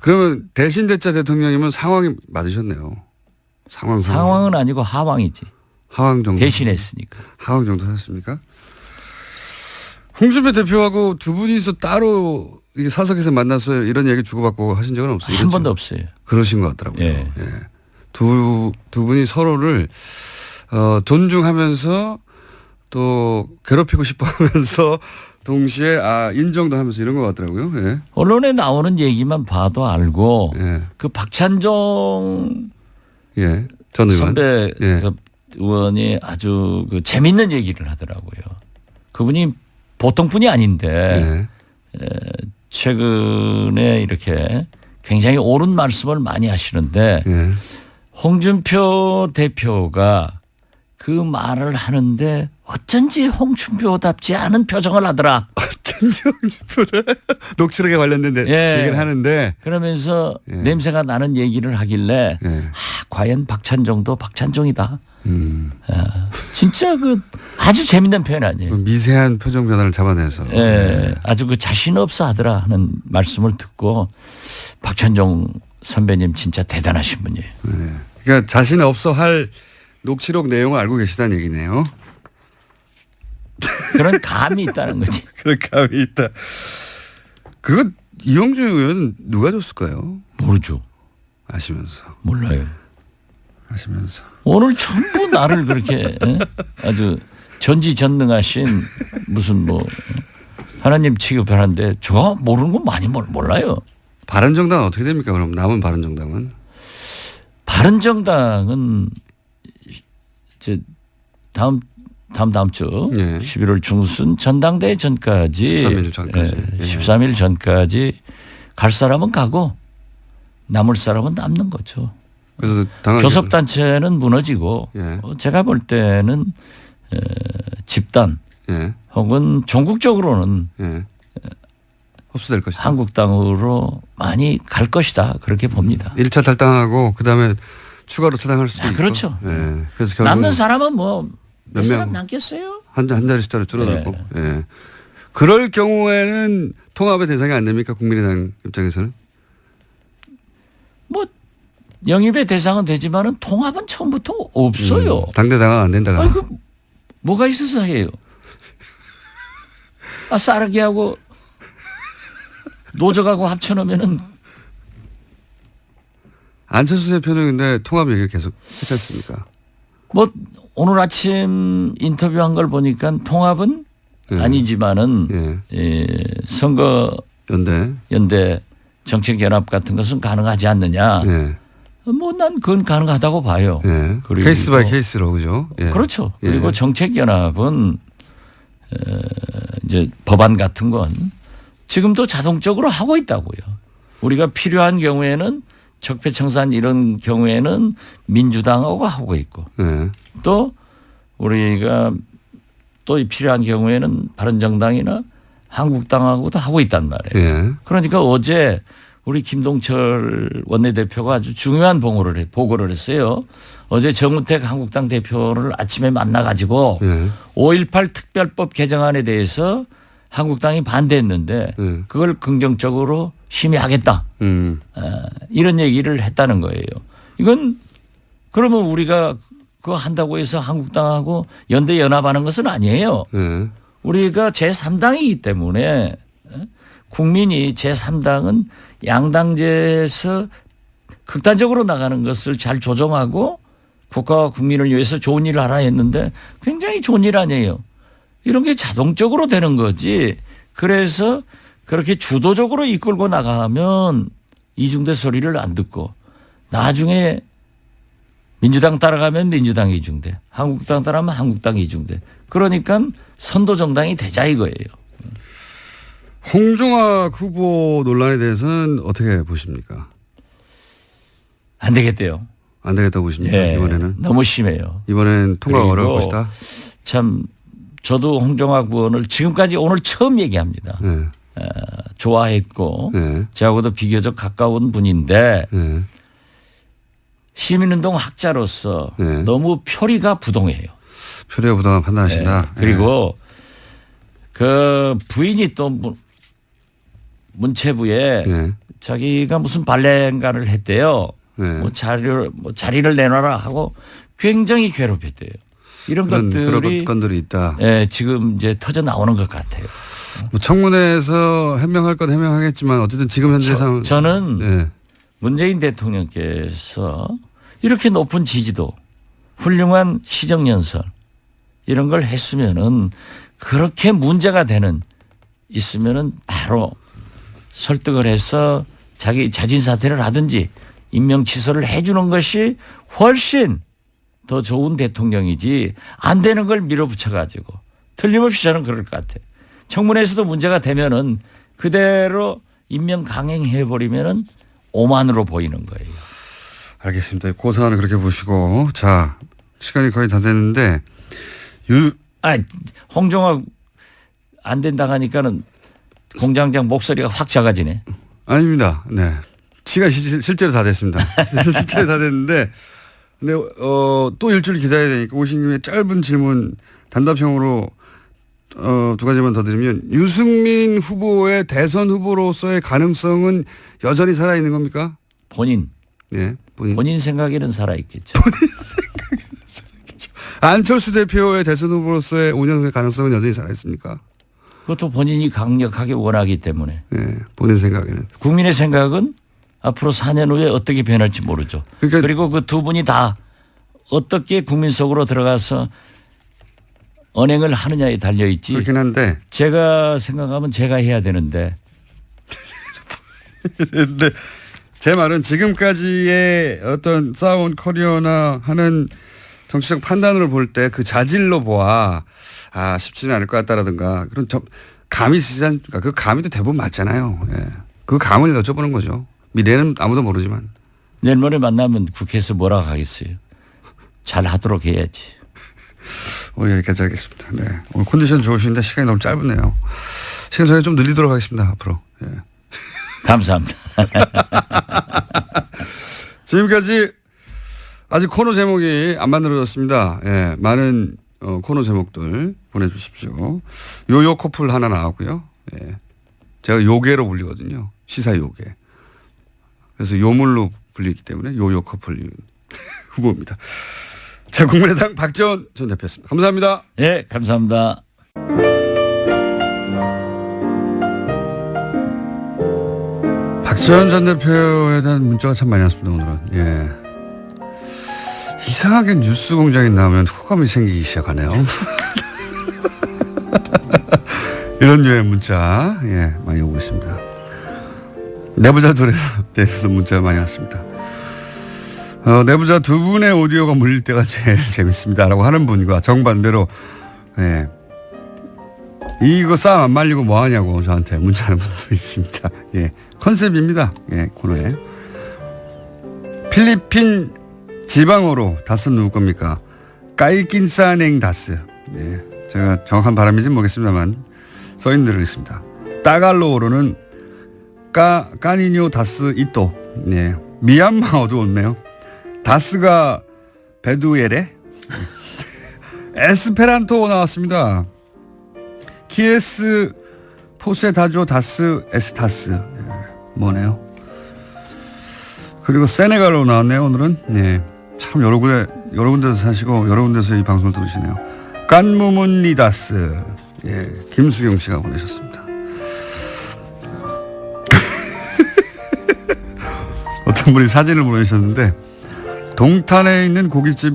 그러면 대신 대자 대통령이면 상황이 맞으셨네요. 상황은 아니고 하왕이지. 하왕 정도. 대신했으니까. 하왕 정도 하셨습니까? 홍준표 대표하고 두 분이서 따로 이게 사석에서 만나서 이런 얘기 주고받고 하신 적은 없어요? 한 번도 없어요. 그러신 것 같더라고요. 예. 예. 두 분이 서로를 존중하면서 또 괴롭히고 싶어 하면서 동시에 인정도 하면서 이런 것 같더라고요. 예. 언론에 나오는 얘기만 봐도 알고 예. 그 박찬종 예. 전 의원. 선배 예. 그 의원이 아주 그 재밌는 얘기를 하더라고요. 그분이 보통 분이 아닌데 예. 최근에 이렇게 굉장히 옳은 말씀을 많이 하시는데 예. 홍준표 대표가 그 말을 하는데 어쩐지 홍준표답지 않은 표정을 하더라. 어쩐지 홍준표다. 녹취록에 관련된 예. 얘기를 하는데 그러면서 예. 냄새가 나는 얘기를 하길래 예. 과연 박찬종도 박찬종이다. 진짜 그 아주 재밌는 표현 아니에요. 미세한 표정 변화를 잡아내서 예, 아주 그 자신 없어 하더라 하는 말씀을 듣고 박찬종 선배님 진짜 대단하신 분이에요. 그러니까 자신 없어 할 녹취록 내용을 알고 계시다는 얘기네요. 그런 감이 있다는 거지. 그런 감이 있다. 그거 이용주 의원 누가 줬을까요? 모르죠. 아시면서. 몰라요. 아시면서. 오늘 전부 나를 그렇게 아주 전지전능하신 무슨 뭐 하나님 취급하는데 저 모르는 건 많이 몰라요. 바른정당은 어떻게 됩니까? 그럼 남은 바른정당은? 바른정당은 이제 다음 주 예. 11월 중순 전당대회 전까지 13일 전까지. 예, 13일 전까지 갈 사람은 가고 남을 사람은 남는 거죠. 그래서 당헌 교섭단체는 무너지고 예. 제가 볼 때는 집단 예. 혹은 전국적으로는 예. 흡수될 것이다. 한국당으로 많이 갈 것이다. 그렇게 봅니다. 1차 탈당하고 그다음에 추가로 탈당할 수도 있고. 그렇죠. 예. 그래서 결국 남는 사람은 뭐 몇 몇 사람 명? 남겠어요? 한 자리 숫자로 줄어들고. 예. 그럴 경우에는 통합의 대상이 안 됩니까? 국민의당 입장에서는? 뭐 영입의 대상은 되지만은 통합은 처음부터 없어요. 당대당은 안 된다가. 아니, 그 뭐가 있어서 해요? 싸르기하고 노적하고 합쳐놓으면은 안철수 대표는 근데 통합 얘기를 계속 했지 않습니까? 뭐 오늘 아침 인터뷰한 걸 보니까 통합은 예. 아니지만은 예. 선거 연대. 정책연합 같은 것은 가능하지 않느냐. 예. 뭐 난 그건 가능하다고 봐요. 예. 그리고 케이스 바이 케이스로 그죠? 예. 그렇죠. 예. 그리고 정책연합은 이제 법안 같은 건 지금도 자동적으로 하고 있다고요. 우리가 필요한 경우에는 적폐청산 이런 경우에는 민주당하고 하고 있고 예. 또 우리가 또 필요한 경우에는 바른정당이나 한국당하고도 하고 있단 말이에요. 예. 그러니까 어제 우리 김동철 원내대표가 아주 중요한 보고를 했어요. 어제 정우택 한국당 대표를 아침에 만나가지고 예. 5.18 특별법 개정안에 대해서 한국당이 반대했는데 예. 그걸 긍정적으로 심의하겠다. 이런 얘기를 했다는 거예요. 이건 그러면 우리가 그거 한다고 해서 한국당하고 연대 연합하는 것은 아니에요. 예. 우리가 제3당이기 때문에 국민이 제3당은 양당제에서 극단적으로 나가는 것을 잘 조정하고 국가와 국민을 위해서 좋은 일을 하라 했는데 굉장히 좋은 일 아니에요. 이런 게 자동적으로 되는 거지. 그래서 그렇게 주도적으로 이끌고 나가면 이중대 소리를 안 듣고 나중에 민주당 따라가면 민주당 이중대, 한국당 따라가면 한국당 이중대. 그러니까 선도정당이 되자 이거예요. 홍종학 후보 논란에 대해서는 어떻게 보십니까? 안 되겠대요. 안 되겠다고 보십니까? 예, 이번에는? 너무 심해요. 이번엔 통과가 그리고 어려울 것이다. 참 저도 홍종학 의원을 지금까지 오늘 처음 얘기합니다. 예. 좋아했고 예. 저하고도 비교적 가까운 분인데 예. 시민운동 학자로서 예. 너무 표리가 부동해요. 표리가 부당한 판단하신다. 예. 그리고 그 부인이 또 문체부에 예. 자기가 무슨 발레인가를 했대요. 예. 뭐 자리를 내놔라 하고 굉장히 괴롭혔대요. 이런 그런 것들이 건들이 있다. 예, 지금 이제 터져 나오는 것 같아요. 뭐 청문회에서 해명할 건 해명하겠지만 어쨌든 지금 현재 상황 저는 예. 문재인 대통령께서 이렇게 높은 지지도 훌륭한 시정연설 이런 걸 했으면은 그렇게 문제가 되는 있으면은 바로 설득을 해서 자기 자진 사퇴를 하든지 임명 취소를 해주는 것이 훨씬 더 좋은 대통령이지 안 되는 걸 밀어붙여 가지고 틀림없이 저는 그럴 것 같아요. 청문회에서도 문제가 되면은 그대로 임명 강행해 버리면은 오만으로 보이는 거예요. 알겠습니다. 고사안을 그렇게 보시고 자 시간이 거의 다 됐는데 홍종학 안 된다 하니까는 공장장 목소리가 확 작아지네. 아닙니다. 네. 시간이 실제로 다 됐습니다. 실제로 다 됐는데 근데 또 일주일 기다려야 되니까 오신 김에 짧은 질문 단답형으로 두 가지만 더 드리면 유승민 후보의 대선 후보로서의 가능성은 여전히 살아있는 겁니까? 본인. 네, 본인 생각에는 살아있겠죠. 안철수 대표의 대선 후보로서의 5년 후의 가능성은 여전히 살아있습니까? 그것도 본인이 강력하게 원하기 때문에. 네, 본인 생각에는. 국민의 생각은 앞으로 4년 후에 어떻게 변할지 모르죠. 그러니까 그리고 그 두 분이 다 어떻게 국민 속으로 들어가서 언행을 하느냐에 달려있지. 그렇긴 한데. 제가 생각하면 제가 해야 되는데. 근데 제 말은 지금까지의 어떤 쌓아온 커리어나 하는 정치적 판단으로 볼 때 그 자질로 보아 쉽지는 않을 것 같다라든가 그런 감이 있지 않습니까? 그 감이 대부분 맞잖아요. 예. 그 감을 여쭤보는 거죠. 미래는 아무도 모르지만. 내일모레 만나면 국회에서 뭐라고 하겠어요. 잘 하도록 해야지. 여기까지 하겠습니다. 네. 오늘 컨디션 좋으신데 시간이 너무 짧네요. 시간 저희 좀 늘리도록 하겠습니다. 앞으로. 예. 감사합니다. 지금까지 아직 코너 제목이 안 만들어졌습니다. 예. 많은 코너 제목들 보내주십시오. 요요 커플 하나 나왔고요. 예. 제가 요괴로 불리거든요. 시사 요괴. 그래서 요물로 불리기 때문에 요요 커플 후보입니다. 자, 국민의당 박지원 전 대표였습니다. 감사합니다. 네, 감사합니다. 박지원 전 대표에 대한 문자가 참 많이 왔습니다. 오늘은. 예. 이상하게 뉴스 공장에 나오면 호감이 생기기 시작하네요. 이런 류의 문자 많이 오고 있습니다. 내부자들에 대해서도 문자가 많이 왔습니다. 내부자 두 분의 오디오가 물릴 때가 제일 재밌습니다라고 하는 분과 정반대로 이거 싸움 안 말리고 뭐 하냐고 저한테 문자하는 분도 있습니다. 컨셉입니다. 코너에. 필리핀 지방어로 다스 누구 겁니까? 까이낀사냉 다스. 제가 정확한 발음인지는 모르겠습니다만 써있는 대로 있습니다. 따갈로어로는 까니뇨 다스 이또. 미얀마어도 없네요. 다스가 베두에레. 에스페란토 나왔습니다. 키에스 포세다조 다스 에스타스. 뭐네요. 그리고 세네갈로 나왔네요. 오늘은. 참 여러 군데서 사시고 여러 군데서 이 방송을 들으시네요. 깐무문니다스. 김수경 씨가 보내셨습니다. 어떤 분이 사진을 보내셨는데 동탄에 있는 고깃집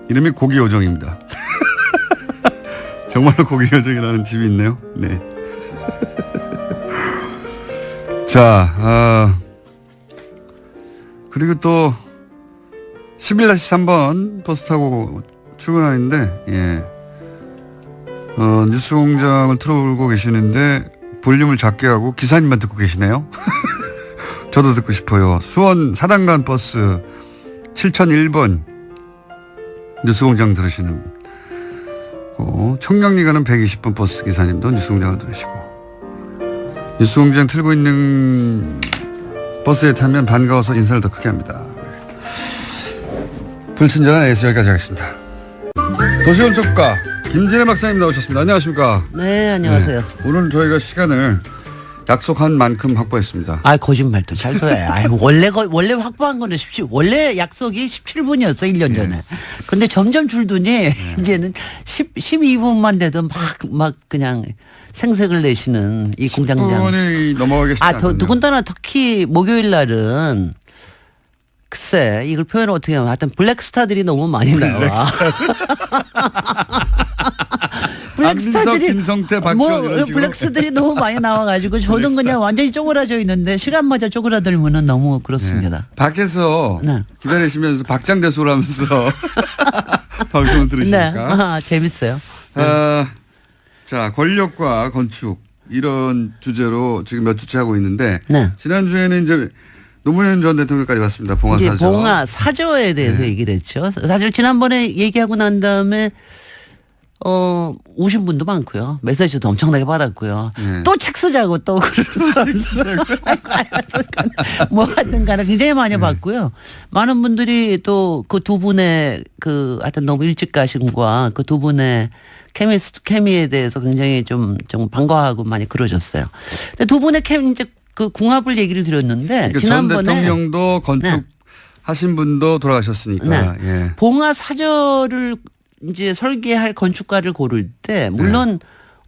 이름이 고기요정입니다. 정말로 고기요정이라는 집이 있네요. 네. 자, 그리고 또 11-3번 버스 타고 출근하는데 뉴스공장을 틀어보고 계시는데 볼륨을 작게 하고 기사님만 듣고 계시네요. 저도 듣고 싶어요. 수원 사단간 버스 7001번 뉴스공장 들으시는 청량리 가는 120번 버스 기사님도 뉴스공장을 들으시고 뉴스공장 틀고 있는 버스에 타면 반가워서 인사를 더 크게 합니다. 불친절한 AS 여기까지 하겠습니다. 도시건축가 김진애 박사님 나오셨습니다. 안녕하십니까? 네, 안녕하세요. 오늘 저희가 시간을 약속한 만큼 확보했습니다. 거짓말도 잘 둬요. 원래 확보한 거는 원래 약속이 17분이었어, 1년 전에. 근데 점점 줄더니 이제는 12분만 돼도 막 그냥 생색을 내시는 이 공장장. 10분이 넘어가겠습니다. 더군다나 특히 목요일 날은 글쎄 이걸 표현을 어떻게 하면 하여튼 블랙스타들이 너무 많이 나와. 블랙스타들이 김성태, 박지원 블랙스들이 너무 많이 나와가지고 저는 블랙스타. 그냥 완전히 쪼그라져 있는데 시간마저 쪼그라들면은 너무 그렇습니다. 밖에서 기다리시면서 박장대소를 하면서 방송을 들으시니까. 재밌어요. 자, 권력과 건축 이런 주제로 지금 몇 주째 하고 있는데 지난주에는 이제 노무현 전 대통령까지 왔습니다. 봉화 이제 사저. 봉화 사저에 대해서 네. 얘기를 했죠. 사실 지난번에 얘기하고 난 다음에 오신 분도 많고요. 메시지도 엄청나게 받았고요. 네. 또 책 쓰자고 또 그러는 사람 뭐 하여튼 간에 굉장히 많이 받고요. 많은 분들이 또 그 두 분의 그 하여튼 너무 일찍 가심과 그 두 분의 케미에 대해서 굉장히 좀 반가워하고 많이 그러셨어요. 근데 두 분의 이제 그 궁합을 얘기를 드렸는데 그러니까 지난번에 전 대통령도 건축하신 분도 돌아가셨으니까. 네. 예. 봉화 사저를 이제 설계할 건축가를 고를 때 물론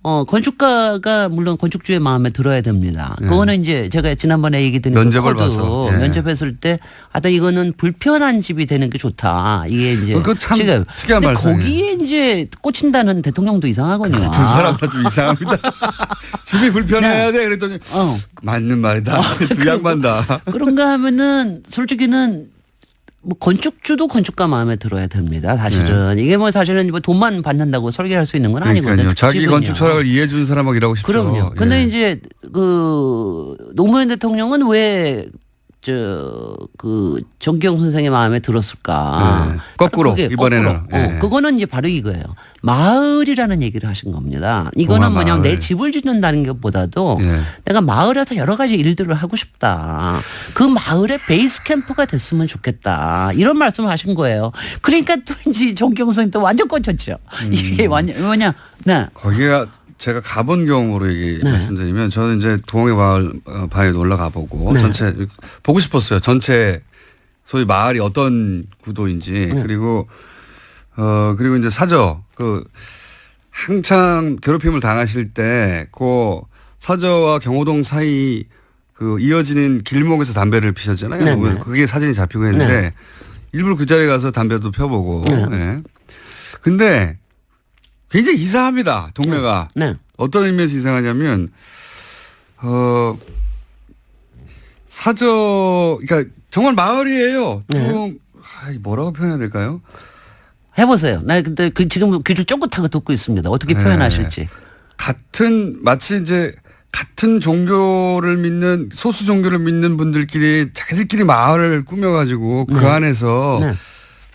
건축가가 물론 건축주의 마음에 들어야 됩니다. 그거는 이제 제가 지난번에 얘기 드린 면접을 코드 봐서. 예. 면접했을 때 하여튼 이거는 불편한 집이 되는 게 좋다. 이게 이제 그거 참 지금 특이한 근데 발상이에요. 거기에 이제 꽂힌다는 대통령도 이상하군요. 두 사람 다 좀 이상합니다. 집이 불편해야 돼. 그랬더니 맞는 말이다. 두 양반 다. 그런가 하면은 솔직히는 뭐 건축주도 건축가 마음에 들어야 됩니다. 사실은 이게 뭐 사실은 뭐 돈만 받는다고 설계할 수 있는 건 아니거든요. 그러니까요. 자기 집은요. 건축 철학을 이해해 주는 사람하고 일하고 싶죠. 그럼요. 근데 예. 이제 그 노무현 대통령은 왜 그 정기영 선생의 마음에 들었을까? 네. 거꾸로 그게 이번에는. 거꾸로. 예. 그거는 이제 바로 이거예요. 마을이라는 얘기를 하신 겁니다. 이거는 봉화 뭐냐면 마을. 내 집을 짓는다는 것보다도 예. 내가 마을에서 여러 가지 일들을 하고 싶다. 그 마을의 베이스 캠프가 됐으면 좋겠다. 이런 말씀을 하신 거예요. 그러니까 또 이제 정기영 선생님 또 완전 꽂혔죠. 이게 완전 뭐냐? 네. 거기가 제가 가본 경험으로 말씀드리면 저는 이제 두홍의 마을 바위도 올라가 보고 네. 전체 보고 싶었어요. 전체 소위 마을이 어떤 구도인지 네. 그리고 이제 사저 그 한창 괴롭힘을 당하실 때 그 사저와 경호동 사이 그 이어지는 길목에서 담배를 피셨잖아요. 네, 네. 그게 사진이 잡히고 했는데 네. 일부러 그 자리에 가서 담배도 펴보고. 네. 네. 근데 굉장히 이상합니다. 동네가. 네. 어떤 의미에서 이상하냐면 사저 그러니까 정말 마을이에요. 네. 좀 뭐라고 표현해야 될까요? 해보세요. 나 근데 지금 귀를 쫑긋하고 듣고 있습니다. 어떻게 네. 표현하실지. 마치 이제 같은 종교를 믿는 소수 종교를 믿는 분들끼리 자기들끼리 마을을 꾸며가지고 그 네. 안에서 네.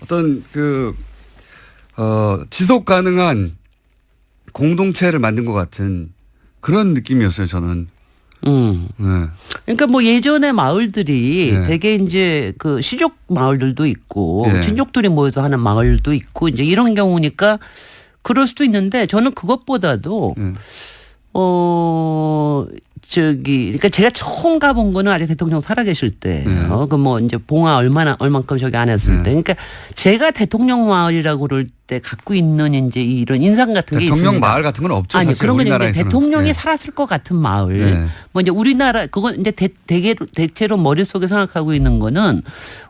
어떤 지속 가능한 공동체를 만든 것 같은 그런 느낌이었어요, 저는. 네. 그러니까 뭐 예전에 마을들이 네. 되게 이제 그 시족 마을들도 있고 네. 친족들이 모여서 하는 마을도 있고 이제 이런 경우니까 그럴 수도 있는데 저는 그것보다도 네. 그러니까 제가 처음 가본 거는 아직 대통령 살아계실 때예요. 네. 그 뭐 이제 봉화 얼만큼 저기 안 했을 때. 그러니까 제가 대통령 마을이라고 그럴 때 갖고 있는 이제 이런 인상 같은 게 있습니다. 대통령 마을 같은 건 없죠. 아니 사실 그런 건 이제 우리나라에서는. 대통령이 네. 살았을 것 같은 마을. 네. 뭐 이제 우리나라 그건 이제 대체로 머릿속에 생각하고 있는 거는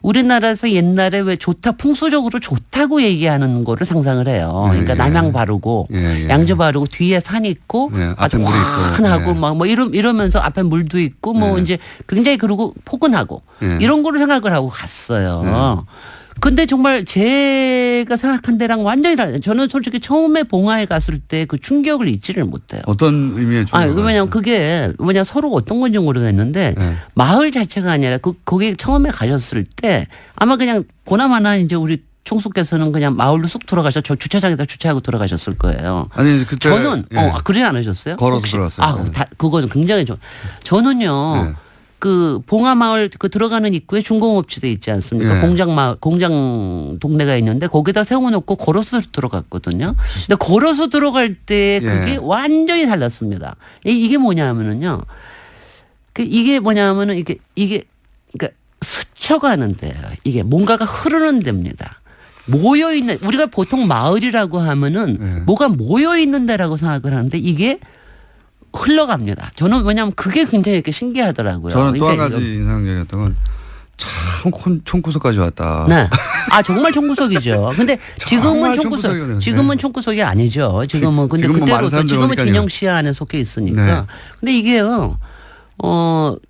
우리나라에서 옛날에 왜 좋다 풍수적으로 좋다고 얘기하는 거를 상상을 해요. 그러니까 예. 남양 바르고 예. 양주 바르고 뒤에 산이 있고 예. 아주 앞에 물이 있고. 환하고 예. 막 뭐 이러면서 앞에 물도 있고 뭐 예. 이제 굉장히 그리고 포근하고 예. 이런 거를 생각을 하고 갔어요. 근데 정말 제가 생각한 데랑 완전히 달라요. 저는 솔직히 처음에 봉화에 갔을 때 그 충격을 잊지를 못해요. 어떤 의미의 충격? 왜냐면 그게 서로 어떤 건지 모르겠는데 네. 마을 자체가 아니라 거기 처음에 가셨을 때 아마 그냥 보나마나 이제 우리 총수께서는 그냥 마을로 쑥 들어가셔서 저 주차장에다 주차하고 들어가셨을 거예요. 아니 그때 저는 예. 그러지 않으셨어요? 걸어서 혹시? 들어갔어요. 네. 그거는 굉장히 저는요. 네. 그 봉화마을 그 들어가는 입구에 중공업지대 있지 않습니까? 예. 공장 동네가 있는데 거기다 세워놓고 걸어서 들어갔거든요. 근데 걸어서 들어갈 때 그게 예. 완전히 달랐습니다. 이게 뭐냐면은요. 이게 뭐냐면은 이게 그러니까 스쳐가는 데요. 이게 뭔가가 흐르는 데입니다. 모여 있는 우리가 보통 마을이라고 하면은 네. 뭐가 모여 있는 데라고 생각을 하는데 이게 흘러갑니다. 저는 왜냐하면 그게 굉장히 이렇게 신기하더라고요. 저는 또 한 그러니까 가지 인상적이었던 건 참 총구석까지 왔다. 네. 정말 총구석이죠. 근데 정말 총구석이네요. 지금은 총구석이 아니죠. 지금은 근데 지금은 그때로 많은 사람들이 지금은 오니까요. 진영 시 안에 속해 있으니까. 네. 근데 이게요.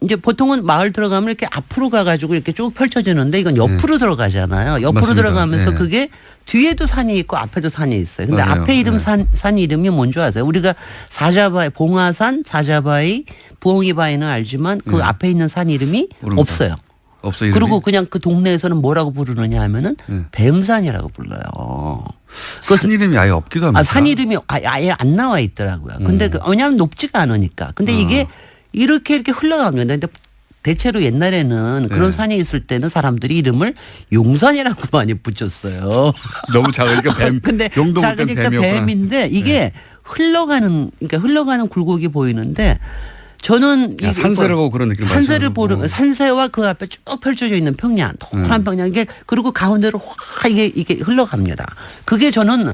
이제 보통은 마을 들어가면 이렇게 앞으로 가가지고 이렇게 쭉 펼쳐지는데 이건 옆으로 들어가잖아요. 옆으로 맞습니다. 들어가면서 네. 그게 뒤에도 산이 있고 앞에도 산이 있어요. 근데 맞아요. 앞에 이름 네. 산 이름이 뭔지 아세요? 우리가 사자바위, 봉화산, 사자바위, 부엉이바위는 알지만 그 네. 앞에 있는 산 이름이 모릅니다. 없어요. 없어 이름이? 그리고 그냥 그 동네에서는 뭐라고 부르느냐 하면은 네. 뱀산이라고 불러요. 산 이름이 아예 없기도 합니다. 산 이름이 아예 안 나와 있더라고요. 근데 왜냐하면 높지가 않으니까. 근데 이게 이렇게 흘러갑니다. 근데 대체로 옛날에는 그런 네. 산이 있을 때는 사람들이 이름을 용산이라고 많이 붙였어요. 너무 작으니까 뱀. 근데 용도 못된 작으니까 뱀이었구나. 뱀인데 이게 흘러가는 굴곡이 보이는데 저는 야, 산세를 보고 그런 느낌 산세를 받죠. 보는 산세와 그 앞에 쭉 펼쳐져 있는 평야, 동그란 평야 이게 그리고 가운데로 확 이게 흘러갑니다. 그게 저는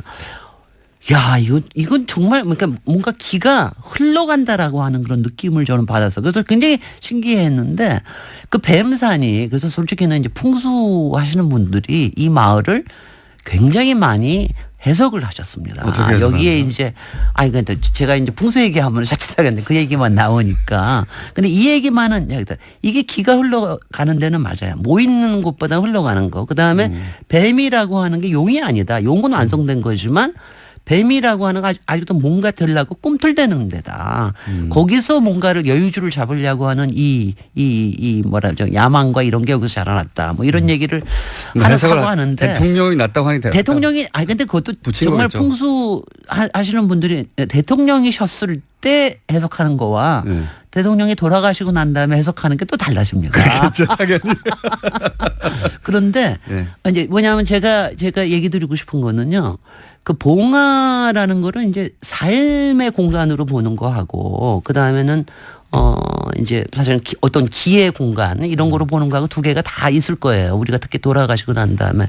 야, 이건 정말 뭔가 기가 흘러간다라고 하는 그런 느낌을 저는 받았어. 그래서 굉장히 신기했는데 그 뱀산이 그래서 솔직히는 이제 풍수하시는 분들이 이 마을을 굉장히 많이 해석을 하셨습니다. 어떻게 해석하나요? 여기에 이제 근데 제가 이제 풍수 얘기하면 자칫하겠네. 그 얘기만 나오니까. 근데 이 얘기만은 이게 기가 흘러가는 데는 맞아요. 모이는 곳보다 흘러가는 거. 그다음에 뱀이라고 하는 게 용이 아니다. 용은 완성된 거지만 뱀이라고 하는 거 아직도 뭔가 되려고 꿈틀대는 데다. 거기서 뭔가를 여유주를 잡으려고 하는 이 뭐라죠 야망과 이런 게 여기서 자라났다. 뭐 이런 얘기를 하고 하는데 대통령이 났다고 하니 대통령이 근데 그것도 붙인 정말 거겠죠. 풍수 하시는 분들이 대통령이셨을 때 해석하는 거와 네. 대통령이 돌아가시고 난 다음에 해석하는 게 또 달라집니다. 그렇죠, 당연히. 그런데 네. 이제 뭐냐면 제가 얘기 드리고 싶은 거는요. 그 봉화라는 거를 이제 삶의 공간으로 보는 거하고 그 다음에는 이제 사실은 어떤 기의 공간 이런 거로 보는 거하고 두 개가 다 있을 거예요. 우리가 특히 돌아가시고 난 다음에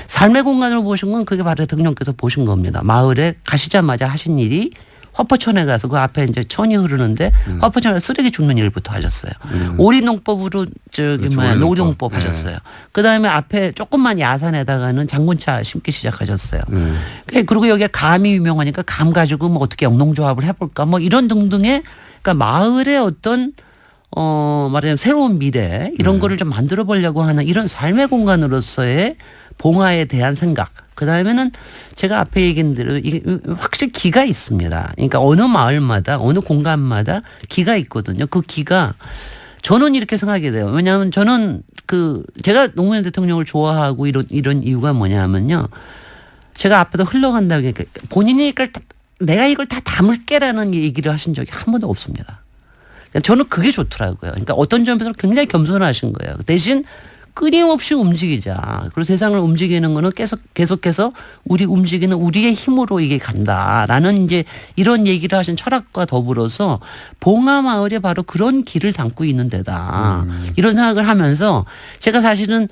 삶의 공간으로 보신 건 그게 바로 대통령께서 보신 겁니다. 마을에 가시자마자 하신 일이 화포천에 가서 그 앞에 이제 천이 흐르는데 화포천에 쓰레기 줍는 일부터 하셨어요. 오리농법으로 그렇죠, 오리농법 네. 하셨어요. 그다음에 앞에 조금만 야산에다가는 장군차 심기 시작하셨어요. 그리고 여기가 감이 유명하니까 감 가지고 뭐 어떻게 영농조합을 해볼까 뭐 이런 등등의 그러니까 마을의 어떤 말하자면 새로운 미래 이런 거를 좀 만들어 보려고 하는 이런 삶의 공간으로서의 봉화에 대한 생각. 그 다음에는 제가 앞에 얘기한 대로 이게 확실히 기가 있습니다. 그러니까 어느 마을마다 어느 공간마다 기가 있거든요. 그 기가 저는 이렇게 생각이 돼요. 왜냐하면 저는 제가 노무현 대통령을 좋아하고 이런 이유가 뭐냐면요. 제가 앞에서 흘러간다고 하니까 본인이 내가 이걸 다 담을게라는 얘기를 하신 적이 한 번도 없습니다. 저는 그게 좋더라고요. 그러니까 어떤 점에서 굉장히 겸손하신 거예요. 대신 끊임없이 움직이자. 그리고 세상을 움직이는 거는 계속해서 우리 움직이는 우리의 힘으로 이게 간다라는 이제 이런 얘기를 하신 철학과 더불어서 봉화마을에 바로 그런 길을 담고 있는 데다. 이런 생각을 하면서 제가 사실은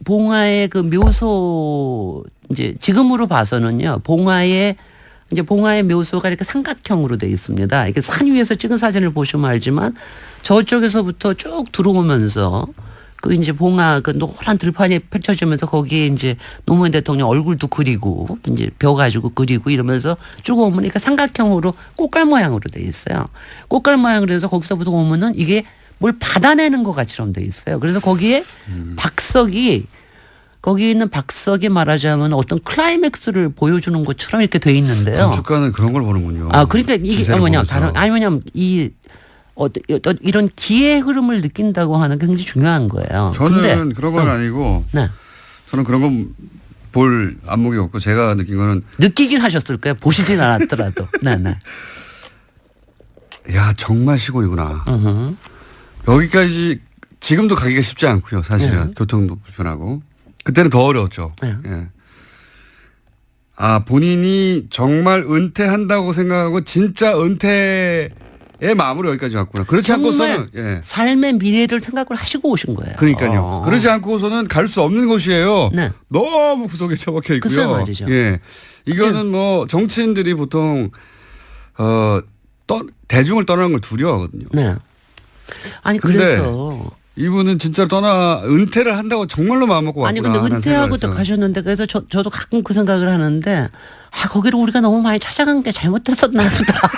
봉화의 그 묘소 이제 지금으로 봐서는요. 봉화의 묘소가 이렇게 삼각형으로 되어 있습니다. 이렇게 산 위에서 찍은 사진을 보시면 알지만 저쪽에서부터 쭉 들어오면서 그 이제 봉화 그 노란 들판이 펼쳐지면서 거기에 이제 노무현 대통령 얼굴도 그리고 이제 벼 가지고 그리고 이러면서 쭉 오면 그러니까 삼각형으로 꽃갈 모양으로 돼 있어요. 꽃갈 모양으로 해서 거기서부터 오면은 이게 뭘 받아내는 것 같이럼 돼 있어요. 그래서 거기에 거기 있는 박석이 말하자면 어떤 클라이맥스를 보여주는 것처럼 이렇게 돼 있는데요. 건축가는 그런 걸 보는군요. 그러니까 이게 뭐냐면 이런 기의 흐름을 느낀다고 하는 게 굉장히 중요한 거예요. 저는 그런 건 아니고 네. 저는 그런 건 볼 안목이 없고 제가 느낀 거는 느끼긴 하셨을 거예요. 보시진 않았더라도. 네. 야 정말 시골이구나. 여기까지 지금도 가기가 쉽지 않고요. 사실은 교통도 불편하고 그때는 더 어려웠죠. 네. 예. 본인이 정말 은퇴한다고 생각하고 진짜 은퇴의 마음으로 여기까지 왔구나. 그렇지 않고서는 삶의 미래를 생각을 하시고 오신 거예요. 그러니까요. 그러지 않고서는 갈 수 없는 곳이에요. 네. 너무 구석에 처박혀 있고요. 글쎄 말이죠. 예. 이거는 뭐 정치인들이 보통 대중을 떠나는 걸 두려워하거든요. 네. 아니 근데 그래서 이분은 진짜 은퇴를 한다고 정말로 마음먹고 왔구나. 아니 근데 은퇴하고 또 가셨는데 그래서 저도 가끔 그 생각을 하는데 거기를 우리가 너무 많이 찾아간 게 잘못됐었나 보다.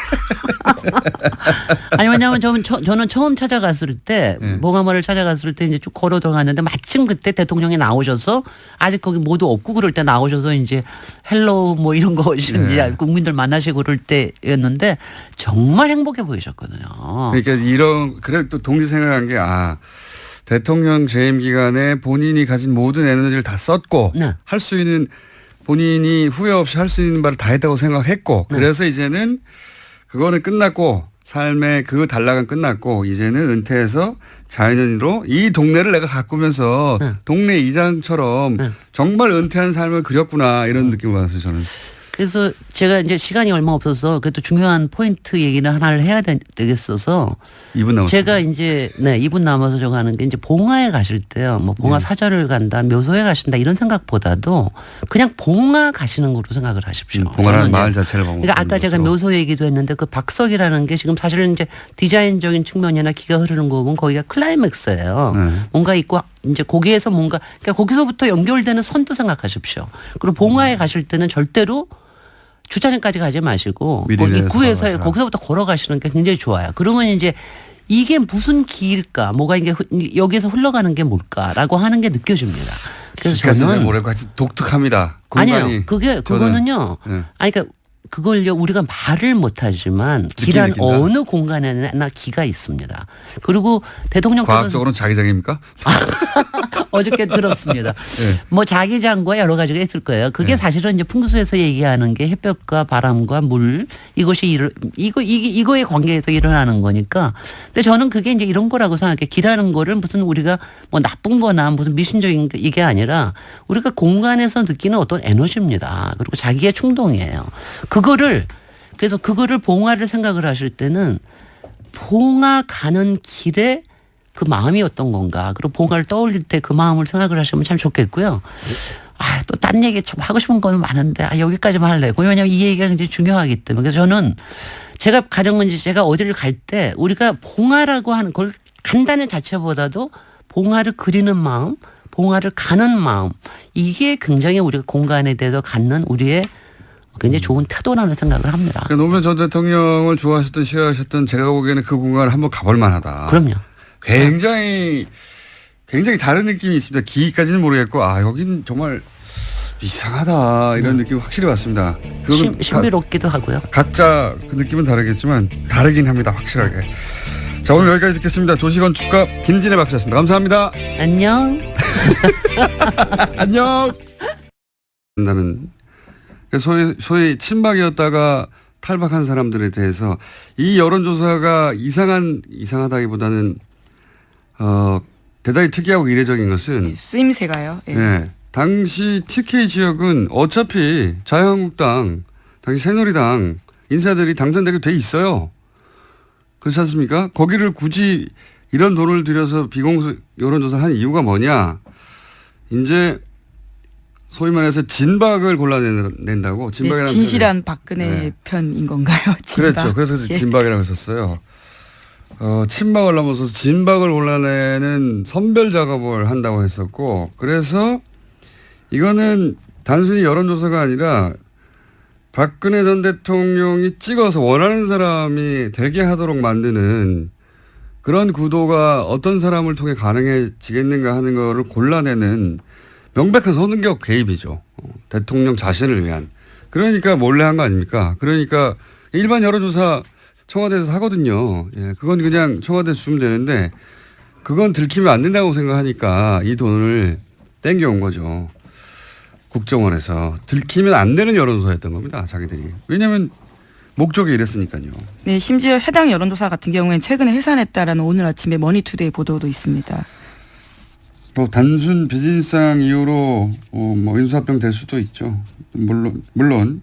아니 왜냐하면 저는 처음 찾아갔을 때 봉화마을을 찾아갔을 때 이제 쭉 걸어 들어갔는데 마침 그때 대통령이 나오셔서 아직 거기 모두 없고 그럴 때 나오셔서 이제 헬로우 뭐 이런 거 이제 국민들 만나시고 그럴 때였는데 정말 행복해 보이셨거든요. 그러니까 그래 또 동시 생각한 게 대통령 재임 기간에 본인이 가진 모든 에너지를 다 썼고 네. 할 수 있는 본인이 후회 없이 할 수 있는 바를 다 했다고 생각했고 그래서 이제는 그거는 끝났고 삶의 그 단락은 끝났고 이제는 은퇴해서 자연인으로 이 동네를 내가 가꾸면서 동네 이장처럼 정말 은퇴한 삶을 그렸구나 이런 느낌을 받았어요 저는. 그래서 제가 이제 시간이 얼마 없어서 그래도 중요한 포인트 얘기는 하나를 해야 되겠어서 2분 남았습니다. 제가 이제 2분 남아서 저거 하는 게 이제 봉화에 가실 때요. 뭐 봉화 사절을 간다, 묘소에 가신다 이런 생각보다도 그냥 봉화 가시는 거로 생각을 하십시오. 봉화라는 마을 자체를 보고. 그러니까 아까 제가 묘소 얘기도 했는데 그 박석이라는 게 지금 사실은 이제 디자인적인 측면이나 기가 흐르는 거 보면 거기가 클라이맥스예요. 뭔가 있고 이제 거기에서 뭔가 그러니까 거기서부터 연결되는 선도 생각하십시오. 그리고 봉화에 가실 때는 절대로 주차장까지 가지 마시고 입구에서 거기서부터 걸어가시는 게 굉장히 좋아요. 그러면 이제 이게 무슨 길일까, 뭐가 이게 여기에서 흘러가는 게 뭘까라고 하는 게 느껴집니다. 그래서 저는 뭐랄까 독특합니다. 공간이. 아니요, 그거는요. 아니 그러니까 그걸요 우리가 말을 못하지만 길한 어느 공간에나 기가 있습니다. 그리고 대통령 과학적으로는 자기장입니까? 어저께 들었습니다. 네. 뭐 자기장과 여러 가지가 있을 거예요. 그게 사실은 이제 풍수에서 얘기하는 게 햇볕과 바람과 물 이거의 관계에서 일어나는 거니까. 근데 저는 그게 이제 이런 거라고 생각해. 길하는 거를 무슨 우리가 뭐 나쁜 거나 무슨 미신적인 이게 아니라 우리가 공간에서 느끼는 어떤 에너지입니다. 그리고 자기의 충동이에요. 그래서 그거를 봉화를 생각을 하실 때는 봉화 가는 길에 그 마음이 어떤 건가. 그리고 봉화를 떠올릴 때 그 마음을 생각을 하시면 참 좋겠고요. 또 딴 얘기 좀 하고 싶은 거는 많은데 여기까지만 할래요. 왜냐하면 이 얘기가 굉장히 중요하기 때문에. 그래서 저는 제가 가령 이제 제가 어디를 갈 때 우리가 봉화라고 하는 걸 간다는 자체보다도 봉화를 그리는 마음, 봉화를 가는 마음 이게 굉장히 우리가 공간에 대해서 갖는 우리의 굉장히 좋은 태도라는 생각을 합니다. 그러니까 노무현 전 대통령을 좋아하셨던 싫어하셨던 제가 보기에는 그 공간을 한번 가볼 만하다. 그럼요. 굉장히 다른 느낌이 있습니다. 기까지는 모르겠고 여긴 정말 이상하다 이런 느낌 확실히 왔습니다. 신비롭기도 하고요. 각자 그 느낌은 다르겠지만 다르긴 합니다. 확실하게. 자 오늘 여기까지 듣겠습니다. 도시건축가 김진애 박사였습니다. 감사합니다. 안녕. 안녕. 나는 소위 친박이었다가 탈박한 사람들에 대해서 이 여론조사가 이상하다기보다는 대단히 특이하고 이례적인 것은 쓰임새가요. 네. 당시 TK 지역은 어차피 자유한국당, 당시 새누리당 인사들이 당선되게 돼 있어요. 그렇지 않습니까? 거기를 굳이 이런 돈을 들여서 비공식 여론조사를 한 이유가 뭐냐. 이제 소위 말해서 진박을 골라낸다고. 진박이라는 진실한 박근혜 편인 건가요? 진박. 그렇죠. 그래서 진박이라고 했었어요. 친박을 넘어서서 진박을 골라내는 선별 작업을 한다고 했었고 그래서 이거는 단순히 여론조사가 아니라 박근혜 전 대통령이 찍어서 원하는 사람이 되게 하도록 만드는 그런 구도가 어떤 사람을 통해 가능해지겠는가 하는 거를 골라내는 명백한 선거 개입이죠. 대통령 자신을 위한. 그러니까 몰래 한 거 아닙니까? 그러니까 일반 여론조사 청와대에서 하거든요. 예, 그건 그냥 청와대에 주면 되는데 그건 들키면 안 된다고 생각하니까 이 돈을 땡겨온 거죠. 국정원에서. 들키면 안 되는 여론조사였던 겁니다. 자기들이. 왜냐하면 목적이 이랬으니까요. 네, 심지어 해당 여론조사 같은 경우에는 최근에 해산했다라는 오늘 아침에 머니투데이 보도도 있습니다. 뭐 단순 비즈니스상 이유로 뭐 인수합병 될 수도 있죠. 물론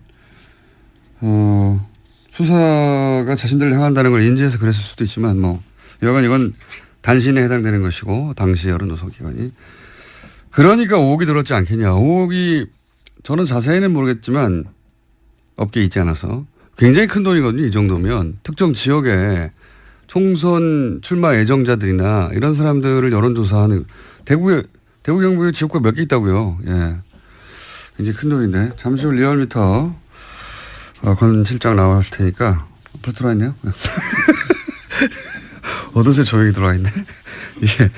수사가 자신들을 향한다는 걸 인지해서 그랬을 수도 있지만 뭐 여간 이건 단신에 해당되는 것이고 당시 여론조사 기관이 그러니까 의혹이 들었지 않겠냐. 의혹이 저는 자세히는 모르겠지만 업계에 있지 않아서 굉장히 큰 돈이거든요. 이 정도면 특정 지역에 총선 출마 예정자들이나 이런 사람들을 여론조사하는 대구 경북에 지역구가 몇 개 있다고요. 예, 굉장히 큰 돈인데 잠시 후 리얼미터 권 실장 나올 테니까 벌써 들어와 있네요. 어느새 조용히 들어와 있네. 예,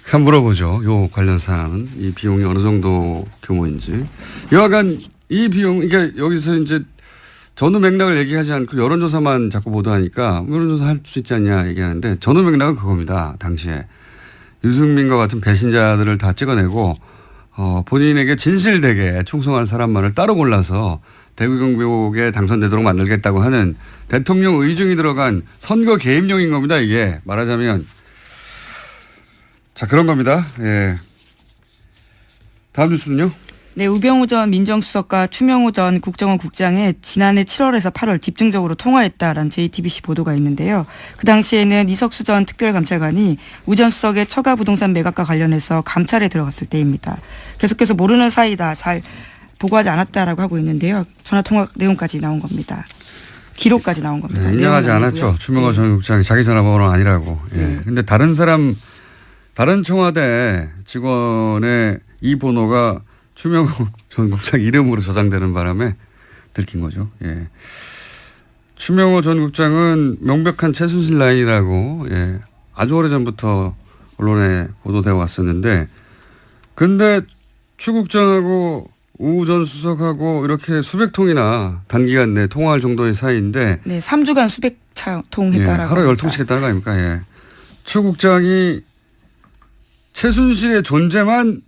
한번 물어보죠. 요 관련 사항은 이 비용이 어느 정도 규모인지. 여하간 이 비용 그러니까 여기서 이제 전후 맥락을 얘기하지 않고 여론조사만 자꾸 보도하니까 여론조사 할 수 있지 않냐 얘기하는데 전후 맥락은 그겁니다. 당시에 유승민과 같은 배신자들을 다 찍어내고 본인에게 진실되게 충성할 사람만을 따로 골라서 대구 경북에 당선되도록 만들겠다고 하는 대통령 의중이 들어간 선거 개입용인 겁니다. 이게 말하자면. 자, 그런 겁니다. 예. 다음 뉴스는요. 네, 우병우 전 민정수석과 추명호 전 국정원 국장이 지난해 7월에서 8월 집중적으로 통화했다라는 JTBC 보도가 있는데요. 그 당시에는 이석수 전 특별감찰관이 우 전 수석의 처가 부동산 매각과 관련해서 감찰에 들어갔을 때입니다. 계속해서 모르는 사이다, 잘 보고하지 않았다라고 하고 있는데요. 전화통화 내용까지 나온 겁니다. 기록까지 나온 겁니다. 네, 인정하지 않았죠. 추명호 전 국장이 자기 전화번호는 아니라고. 예. 근데 다른 청와대 직원의 이 번호가 추명호 전 국장 이름으로 저장되는 바람에 들킨 거죠. 예. 추명호 전 국장은 명백한 최순실 라인이라고 예. 아주 오래전부터 언론에 보도되어 왔었는데 근데 추 국장하고 우 전 수석하고 이렇게 수백 통이나 단기간 내에 통화할 정도의 사이인데 네, 3주간 수백 통 했다라고. 예, 하루 10통씩 했다는 거 아닙니까? 예. 추 국장이 최순실의 존재만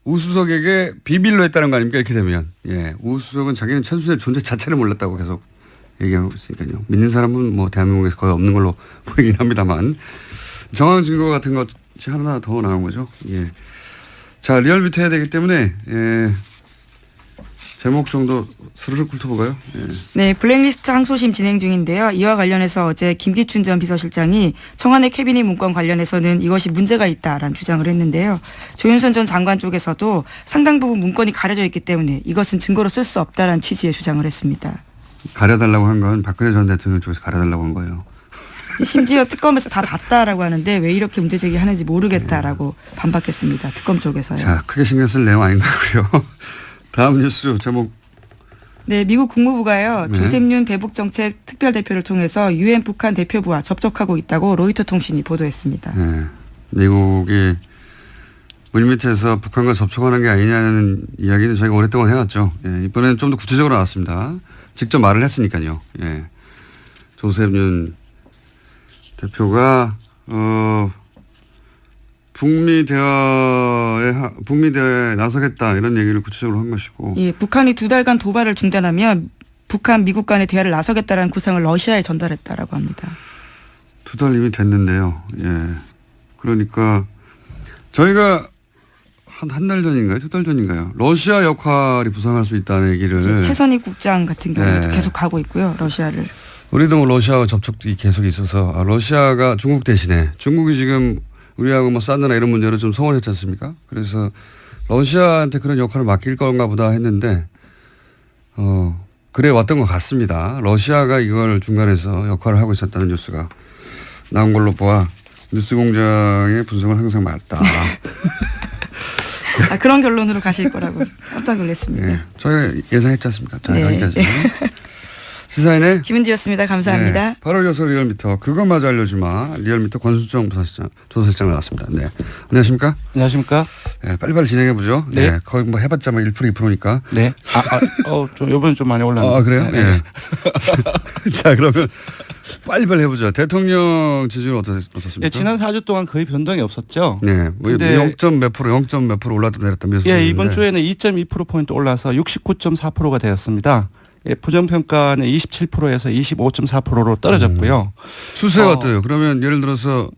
우 수석에게 비밀로 했다는 거 아닙니까? 이렇게 되면. 예. 우 수석은 자기는 최순실의 존재 자체를 몰랐다고 계속 얘기하고 있으니까요. 믿는 사람은 뭐 대한민국에서 거의 없는 걸로 보이긴 합니다만 정황 증거 같은 것이 하나 더 나온 거죠. 예. 자, 리얼미터 해야 되기 때문에 예. 제목 정도 스르륵 훑어볼까요? 예. 네, 블랙리스트 항소심 진행 중인데요. 이와 관련해서 어제 김기춘 전 비서실장이 청와대 캐비닛 문건 관련해서는 이것이 문제가 있다라는 주장을 했는데요. 조윤선 전 장관 쪽에서도 상당 부분 문건이 가려져 있기 때문에 이것은 증거로 쓸 수 없다라는 취지의 주장을 했습니다. 가려달라고 한 건 박근혜 전 대통령 쪽에서 가려달라고 한 거예요. 심지어 특검에서 다 봤다라고 하는데 왜 이렇게 문제 제기하는지 모르겠다라고 반박했습니다. 특검 쪽에서요. 자, 크게 신경 쓸 내용 아닌 거고요. 다음 뉴스 제목. 네, 미국 국무부가요. 네. 조셉윤 대북정책 특별대표를 통해서 유엔 북한 대표부와 접촉하고 있다고 로이터 통신이 보도했습니다. 네, 미국이 물밑에서 북한과 접촉하는 게 아니냐는 이야기는 저희가 오랫동안 해왔죠. 예, 이번에는 좀 더 구체적으로 나왔습니다. 직접 말을 했으니까요. 예. 조셉윤 대표가 북미 대화에 나서겠다 이런 얘기를 구체적으로 한 것이고. 예, 북한이 2달간 도발을 중단하면 북한 미국 간의 대화를 나서겠다라는 구상을 러시아에 전달했다라고 합니다. 2달 이미 됐는데요. 예. 그러니까 저희가 한 달 전인가요? 2달 전인가요? 러시아 역할이 부상할 수 있다는 얘기를. 최선희 국장 같은 경우도 네. 계속 가고 있고요. 러시아를. 우리도 뭐 러시아와 접촉이 계속 있어서 러시아가 중국 대신에 중국이 지금 우리하고 뭐 사드나 이런 문제로 좀 소원했지 않습니까? 그래서 러시아한테 그런 역할을 맡길 건가 보다 했는데 그래 왔던 것 같습니다. 러시아가 이걸 중간에서 역할을 하고 있었다는 뉴스가 나온 걸로 보아 뉴스공장의 분석은 항상 맞다. 아, 그런 결론으로 가실 거라고 깜짝 놀랐습니다. 네, 저희가 예상했지 않습니까? 자, 네. 여기까지. 시사인의 김은지였습니다. 감사합니다. 네, 8월 6일 리얼미터 그것마저 알려주마 리얼미터 권순정 조사실장 나왔습니다. 네, 안녕하십니까? 안녕하십니까? 네, 빨리빨리 진행해 보죠. 네. 네, 거의 뭐 해봤자 뭐 1% 2%니까. 네. 좀 요번에 좀 많이 올랐네요. 아, 그래요? 네. 네. 자, 그러면 빨리빨리 해보죠. 대통령 지지율 어떻습니까? 예, 지난 4주 동안 거의 변동이 없었죠. 네, 뭐 근데 0몇 프로 올랐다 내렸다 몇 예, 이번 주에는 2.2%포인트 올라서 69.4%가 되었습니다. 예, 부정평가는 27%에서 25.4%로 떨어졌고요. 추세가 어때요? 그러면 예를 들어서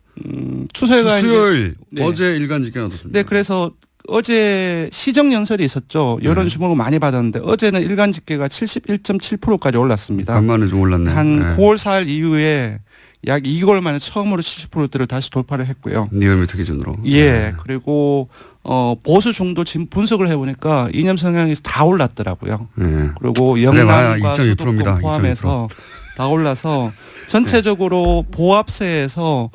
추세가 수요일 네. 어제 일간 집계는 어떻습니까? 네, 그래서 어제 시정 연설이 있었죠. 여론 주목을 많이 받았는데 어제는 일간 집계가 71.7%까지 올랐습니다. 간만에 좀 올랐네. 한 네. 9월 4일 이후에 약 2개월 만에 처음으로 70%대를 다시 돌파를 했고요. 리얼미터 기준으로. 예, 네. 그리고 보수 중도 지금 분석을 해보니까 이념 성향이 다 올랐더라고요. 네. 그리고 영남과 2.2%입니다. 수도권 포함해서 다 올라서 전체적으로 보합세에서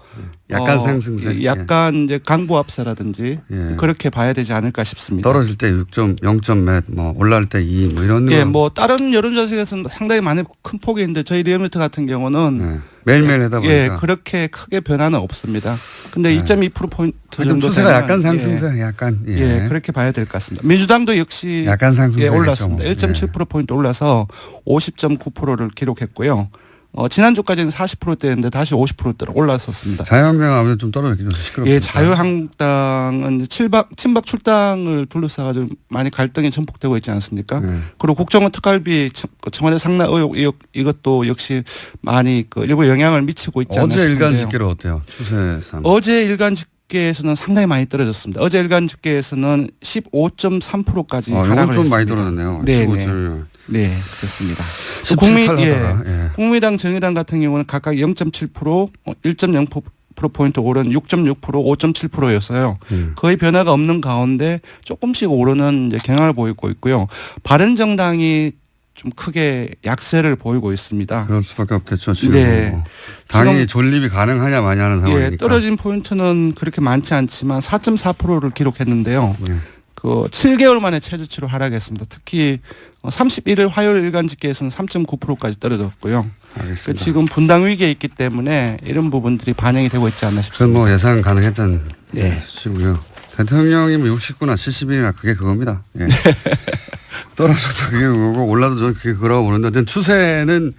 약간 상승세. 약간 이제 강보합세라든지 예. 그렇게 봐야 되지 않을까 싶습니다. 떨어질 때 0점 몇, 뭐 올라갈 때 2, 뭐 이런. 예, 거. 뭐 다른 여론조사에서는 상당히 많이 큰 폭이 있는데 저희 리얼미터 같은 경우는 네. 매일매일 하다 보니까. 예, 그렇게 크게 변화는 없습니다. 근데 네. 2.2%포인트 하여튼 정도 추세가 되면 약간 상승세, 약간. 예. 예, 그렇게 봐야 될 것 같습니다. 민주당도 역시 약간 상승세. 예, 올랐습니다. 예. 1.7%포인트 올라서 50.9%를 기록했고요. 지난주까지는 40%대였는데 다시 50%대로 올라섰습니다. 자유한국당 아무래도 좀 떨어졌겠죠. 시끄럽죠. 예, 자유한국당은 친박 출당을 둘러싸가지고 많이 갈등이 전폭되고 있지 않습니까? 그리고 국정원 특활비 청와대 상납 의혹 이것도 역시 많이 일부 영향을 미치고 있지 않나 어제 싶은데요. 일간 집계로 어때요? 추세상. 어제 일간 집계에서는 상당히 많이 떨어졌습니다. 어제 일간 집계에서는 15.3%까지 하락을 좀 했습니다. 많이 떨어졌네요. 네, 15.1. 네, 그렇습니다. 17, 8 하다가, 예. 국민의당, 정의당 같은 경우는 각각 0.7%, 1.0%포인트 오른 6.6%, 5.7%였어요. 거의 변화가 없는 가운데 조금씩 오르는 이제 경향을 보이고 있고요. 바른정당이 좀 크게 약세를 보이고 있습니다. 그럴 수밖에 없겠죠. 지금 네. 당이 지금 존립이 가능하냐 마냐 하는 상황이니까. 예, 떨어진 포인트는 그렇게 많지 않지만 4.4%를 기록했는데요. 네. 7개월 만에 최저치로 하락했습니다. 특히 31일 화요일 일간 집계에서는 3.9%까지 떨어졌고요. 알겠습니다. 지금 분당 위기에 있기 때문에 이런 부분들이 반영이 되고 있지 않나 그건 싶습니다. 뭐 예상 가능했던 네. 수치고요. 대통령이 60구나 70이나 그게 그겁니다. 예. 떨어져도 그게 그거고 올라도 저는 그게 그거라고 보는데 어쨌든 추세는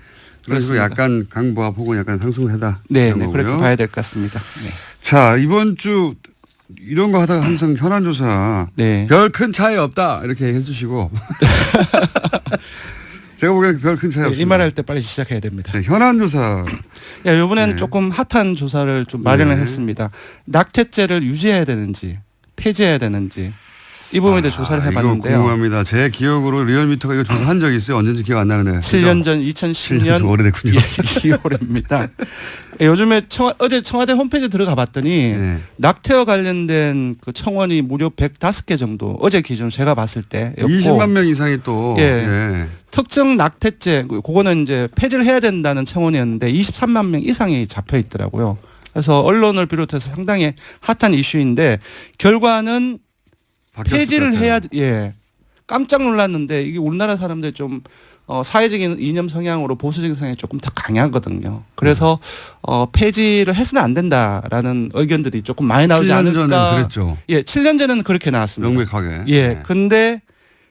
그런 식으로 약간 강보합 혹은 약간 상승세다. 네, 그렇게 봐야 될 것 같습니다. 네. 자, 이번 주 이런 거 하다가 항상 현안조사 네. 별 큰 차이 없다 이렇게 해주시고 제가 보기에는 별 큰 차이 없다. 이 말할 때 빨리 시작해야 됩니다. 네, 현안조사. 이번에는 조금 핫한 조사를 좀 마련을 했습니다. 낙태죄를 유지해야 되는지 폐지해야 되는지 이 부분에 대해 조사를 해봤는데요. 이거 궁금합니다. 제 기억으로 리얼미터가 이거 조사한 적이 있어요. 언제인지 기억 안 나는데. 7년 전 2010년 7년 좀 오래됐군요. 2월입니다. 요즘에 어제 청와대 홈페이지 들어가 봤더니 네. 낙태와 관련된 그 청원이 무려 105개 정도 어제 기준 제가 봤을 때였고 20만 명 이상이 또 예. 특정 낙태죄 그거는 이제 폐지를 해야 된다는 청원이었는데 23만 명 이상이 잡혀 있더라고요. 그래서 언론을 비롯해서 상당히 핫한 이슈인데 결과는 폐지를 해야 깜짝 놀랐는데 이게 우리나라 사람들 좀 사회적인 이념 성향으로 보수적인 성향이 조금 더 강하거든요. 그래서 폐지를 해서는 안 된다라는 의견들이 조금 많이 나오지 7년 않을까. 전에 그랬죠. 예, 7년 전에는 그렇게 나왔습니다. 명백하게. 예, 근데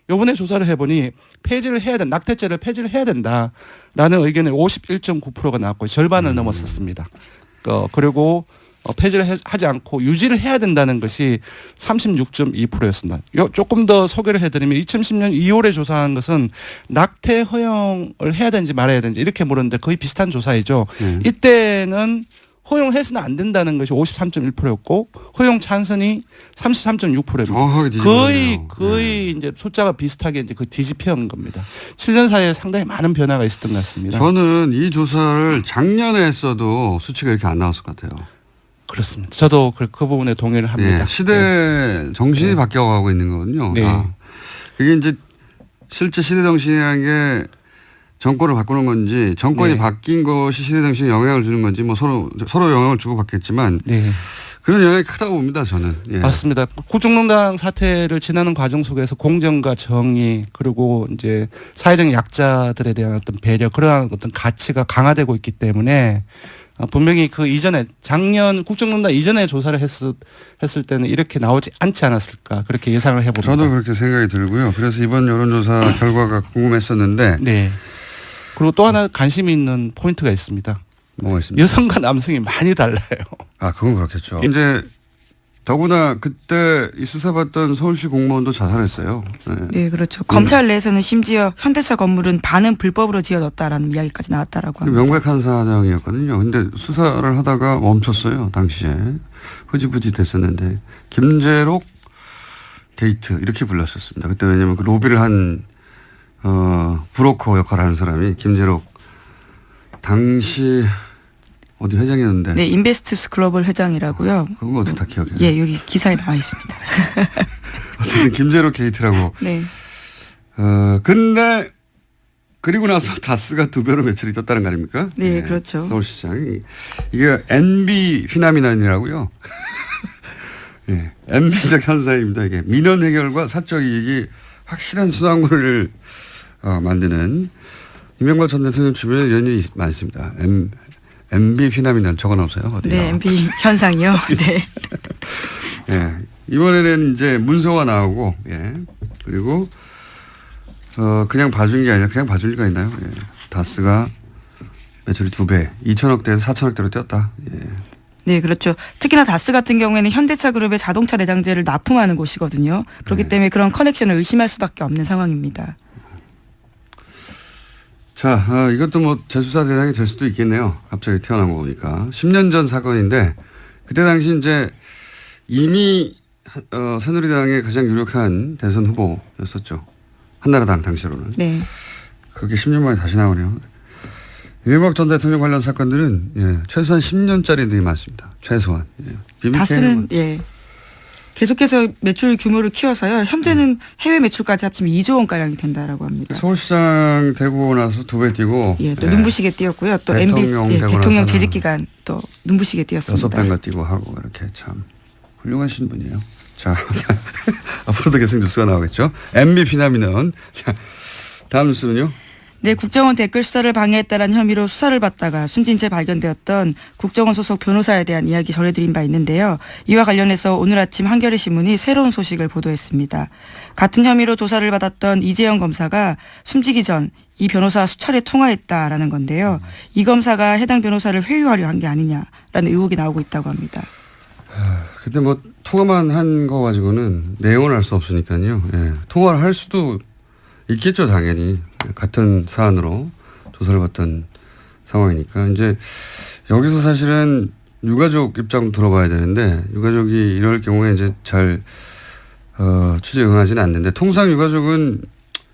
요번에 조사를 해보니 폐지를 해야 된다. 낙태죄를 폐지를 해야 된다라는 의견이 51.9%가 나왔고 절반을 넘었었습니다. 그리고 폐지를 하지 않고 유지를 해야 된다는 것이 36.2%였습니다. 조금 더 소개를 해드리면 2010년 2월에 조사한 것은 낙태 허용을 해야 되는지 말아야 되는지 이렇게 물었는데 거의 비슷한 조사이죠. 이때는 허용해서는 안 된다는 것이 53.1%였고 허용 찬성이 33.6%입니다. 정확하게 뒤집어졌네요. 거의 이제 숫자가 비슷하게 이제 뒤집혀온 겁니다. 7년 사이에 상당히 많은 변화가 있었던 것 같습니다. 저는 이 조사를 작년에 했어도 수치가 이렇게 안 나왔을 것 같아요. 그렇습니다. 저도 그 부분에 동의를 합니다. 예, 시대 정신이 바뀌어가고 있는 거거든요. 네. 그게 이제 실제 시대 정신이라는 게 정권을 바꾸는 건지 정권이 바뀐 것이 시대 정신에 영향을 주는 건지 뭐 서로 영향을 주고 받겠지만 그런 영향이 크다고 봅니다. 저는. 예. 맞습니다. 국정농단 사태를 지나는 과정 속에서 공정과 정의 그리고 이제 사회적 약자들에 대한 어떤 배려 그러한 어떤 가치가 강화되고 있기 때문에 분명히 그 이전에 작년 국정농단 이전에 조사를 했을 때는 이렇게 나오지 않지 않았을까 그렇게 예상을 해봅니다. 저도 그렇게 생각이 들고요. 그래서 이번 여론조사 결과가 궁금했었는데. 네. 그리고 또 하나 관심이 있는 포인트가 있습니다. 뭐가 있습니까? 여성과 남성이 많이 달라요. 그건 그렇겠죠. 이제 더구나 그때 이 수사받던 서울시 공무원도 자살했어요. 네, 그렇죠. 검찰 내에서는 심지어 현대차 건물은 반은 불법으로 지어졌다라는 이야기까지 나왔다라고 합니다. 명백한 사정이었거든요. 근데 수사를 하다가 멈췄어요. 당시에. 흐지부지 됐었는데 김재록 게이트 이렇게 불렀었습니다. 그때 왜냐하면 그 로비를 한 브로커 역할을 하는 사람이 김재록 당시 어디 회장이었는데. 네, 인베스투스 글로벌 회장이라고요. 그거 어떻게 다 기억해요? 예, 여기 기사에 나와 있습니다. 어쨌든 김재록 게이트라고. 네. 근데 그리고 나서 다스가 2배로 매출이 떴다는 거 아닙니까? 네, 그렇죠. 서울시장이. 이게 NB 휘남이난이라고요. 예, NB적 현상입니다. 이게 민원 해결과 사적 이익이 확실한 수당물을 만드는 이명박 전 대통령 주변에 이런 일이 많습니다. MB 휘남이난 적어놓으세요. 어디요? 네, MB 현상이요. 네. 예, 이번에는 이제 문서가 나오고, 예, 그리고 그냥 봐준 게 아니라 그냥 봐줄 리가 있나요? 예, 다스가 매출이 2배, 2천억대에서 4천억대로 뛰었다. 예. 네, 그렇죠. 특히나 다스 같은 경우에는 현대차 그룹의 자동차 내장재를 납품하는 곳이거든요. 그렇기 때문에 그런 커넥션을 의심할 수밖에 없는 상황입니다. 자, 이것도 뭐 재수사 대상이 될 수도 있겠네요. 갑자기 태어난 거 보니까. 10년 전 사건인데 그때 당시 이제 이미 새누리당의 가장 유력한 대선 후보였었죠. 한나라당 당시로는. 네. 그렇게 10년 만에 다시 나오네요. 이명박 전 대통령 관련 사건들은 예, 최소한 10년짜리들이 많습니다. 최소한. 예. 다스는 예. 계속해서 매출 규모를 키워서요. 현재는 해외 매출까지 합치면 2조 원가량이 된다라고 합니다. 서울시장 되고 나서 2배 뛰고. 예, 또 눈부시게 뛰었고요. 또 대통령, MB 대통령 재직 기간 또 눈부시게 뛰었습니다. 6배가 뛰고 하고 이렇게 참 훌륭하신 분이에요. 자, 앞으로도 계속 뉴스가 나오겠죠. MB 피난민은. 자, 다음 뉴스는요. 네, 국정원 댓글 수사를 방해했다는 혐의로 수사를 받다가 숨진 채 발견되었던 국정원 소속 변호사에 대한 이야기 전해드린 바 있는데요. 이와 관련해서 오늘 아침 한겨레 신문이 새로운 소식을 보도했습니다. 같은 혐의로 조사를 받았던 이재영 검사가 숨지기 전 이 변호사와 수차례 통화했다라는 건데요. 이 검사가 해당 변호사를 회유하려 한 게 아니냐라는 의혹이 나오고 있다고 합니다. 근데 뭐 통화만 한 거 가지고는 내용을 알 수 없으니까요. 예. 통화를 할 수도 있겠죠, 당연히. 같은 사안으로 조사를 받던 상황이니까. 이제 여기서 사실은 유가족 입장도 들어봐야 되는데 유가족이 이럴 경우에 이제 잘 취재에 응하지는 않는데 통상 유가족은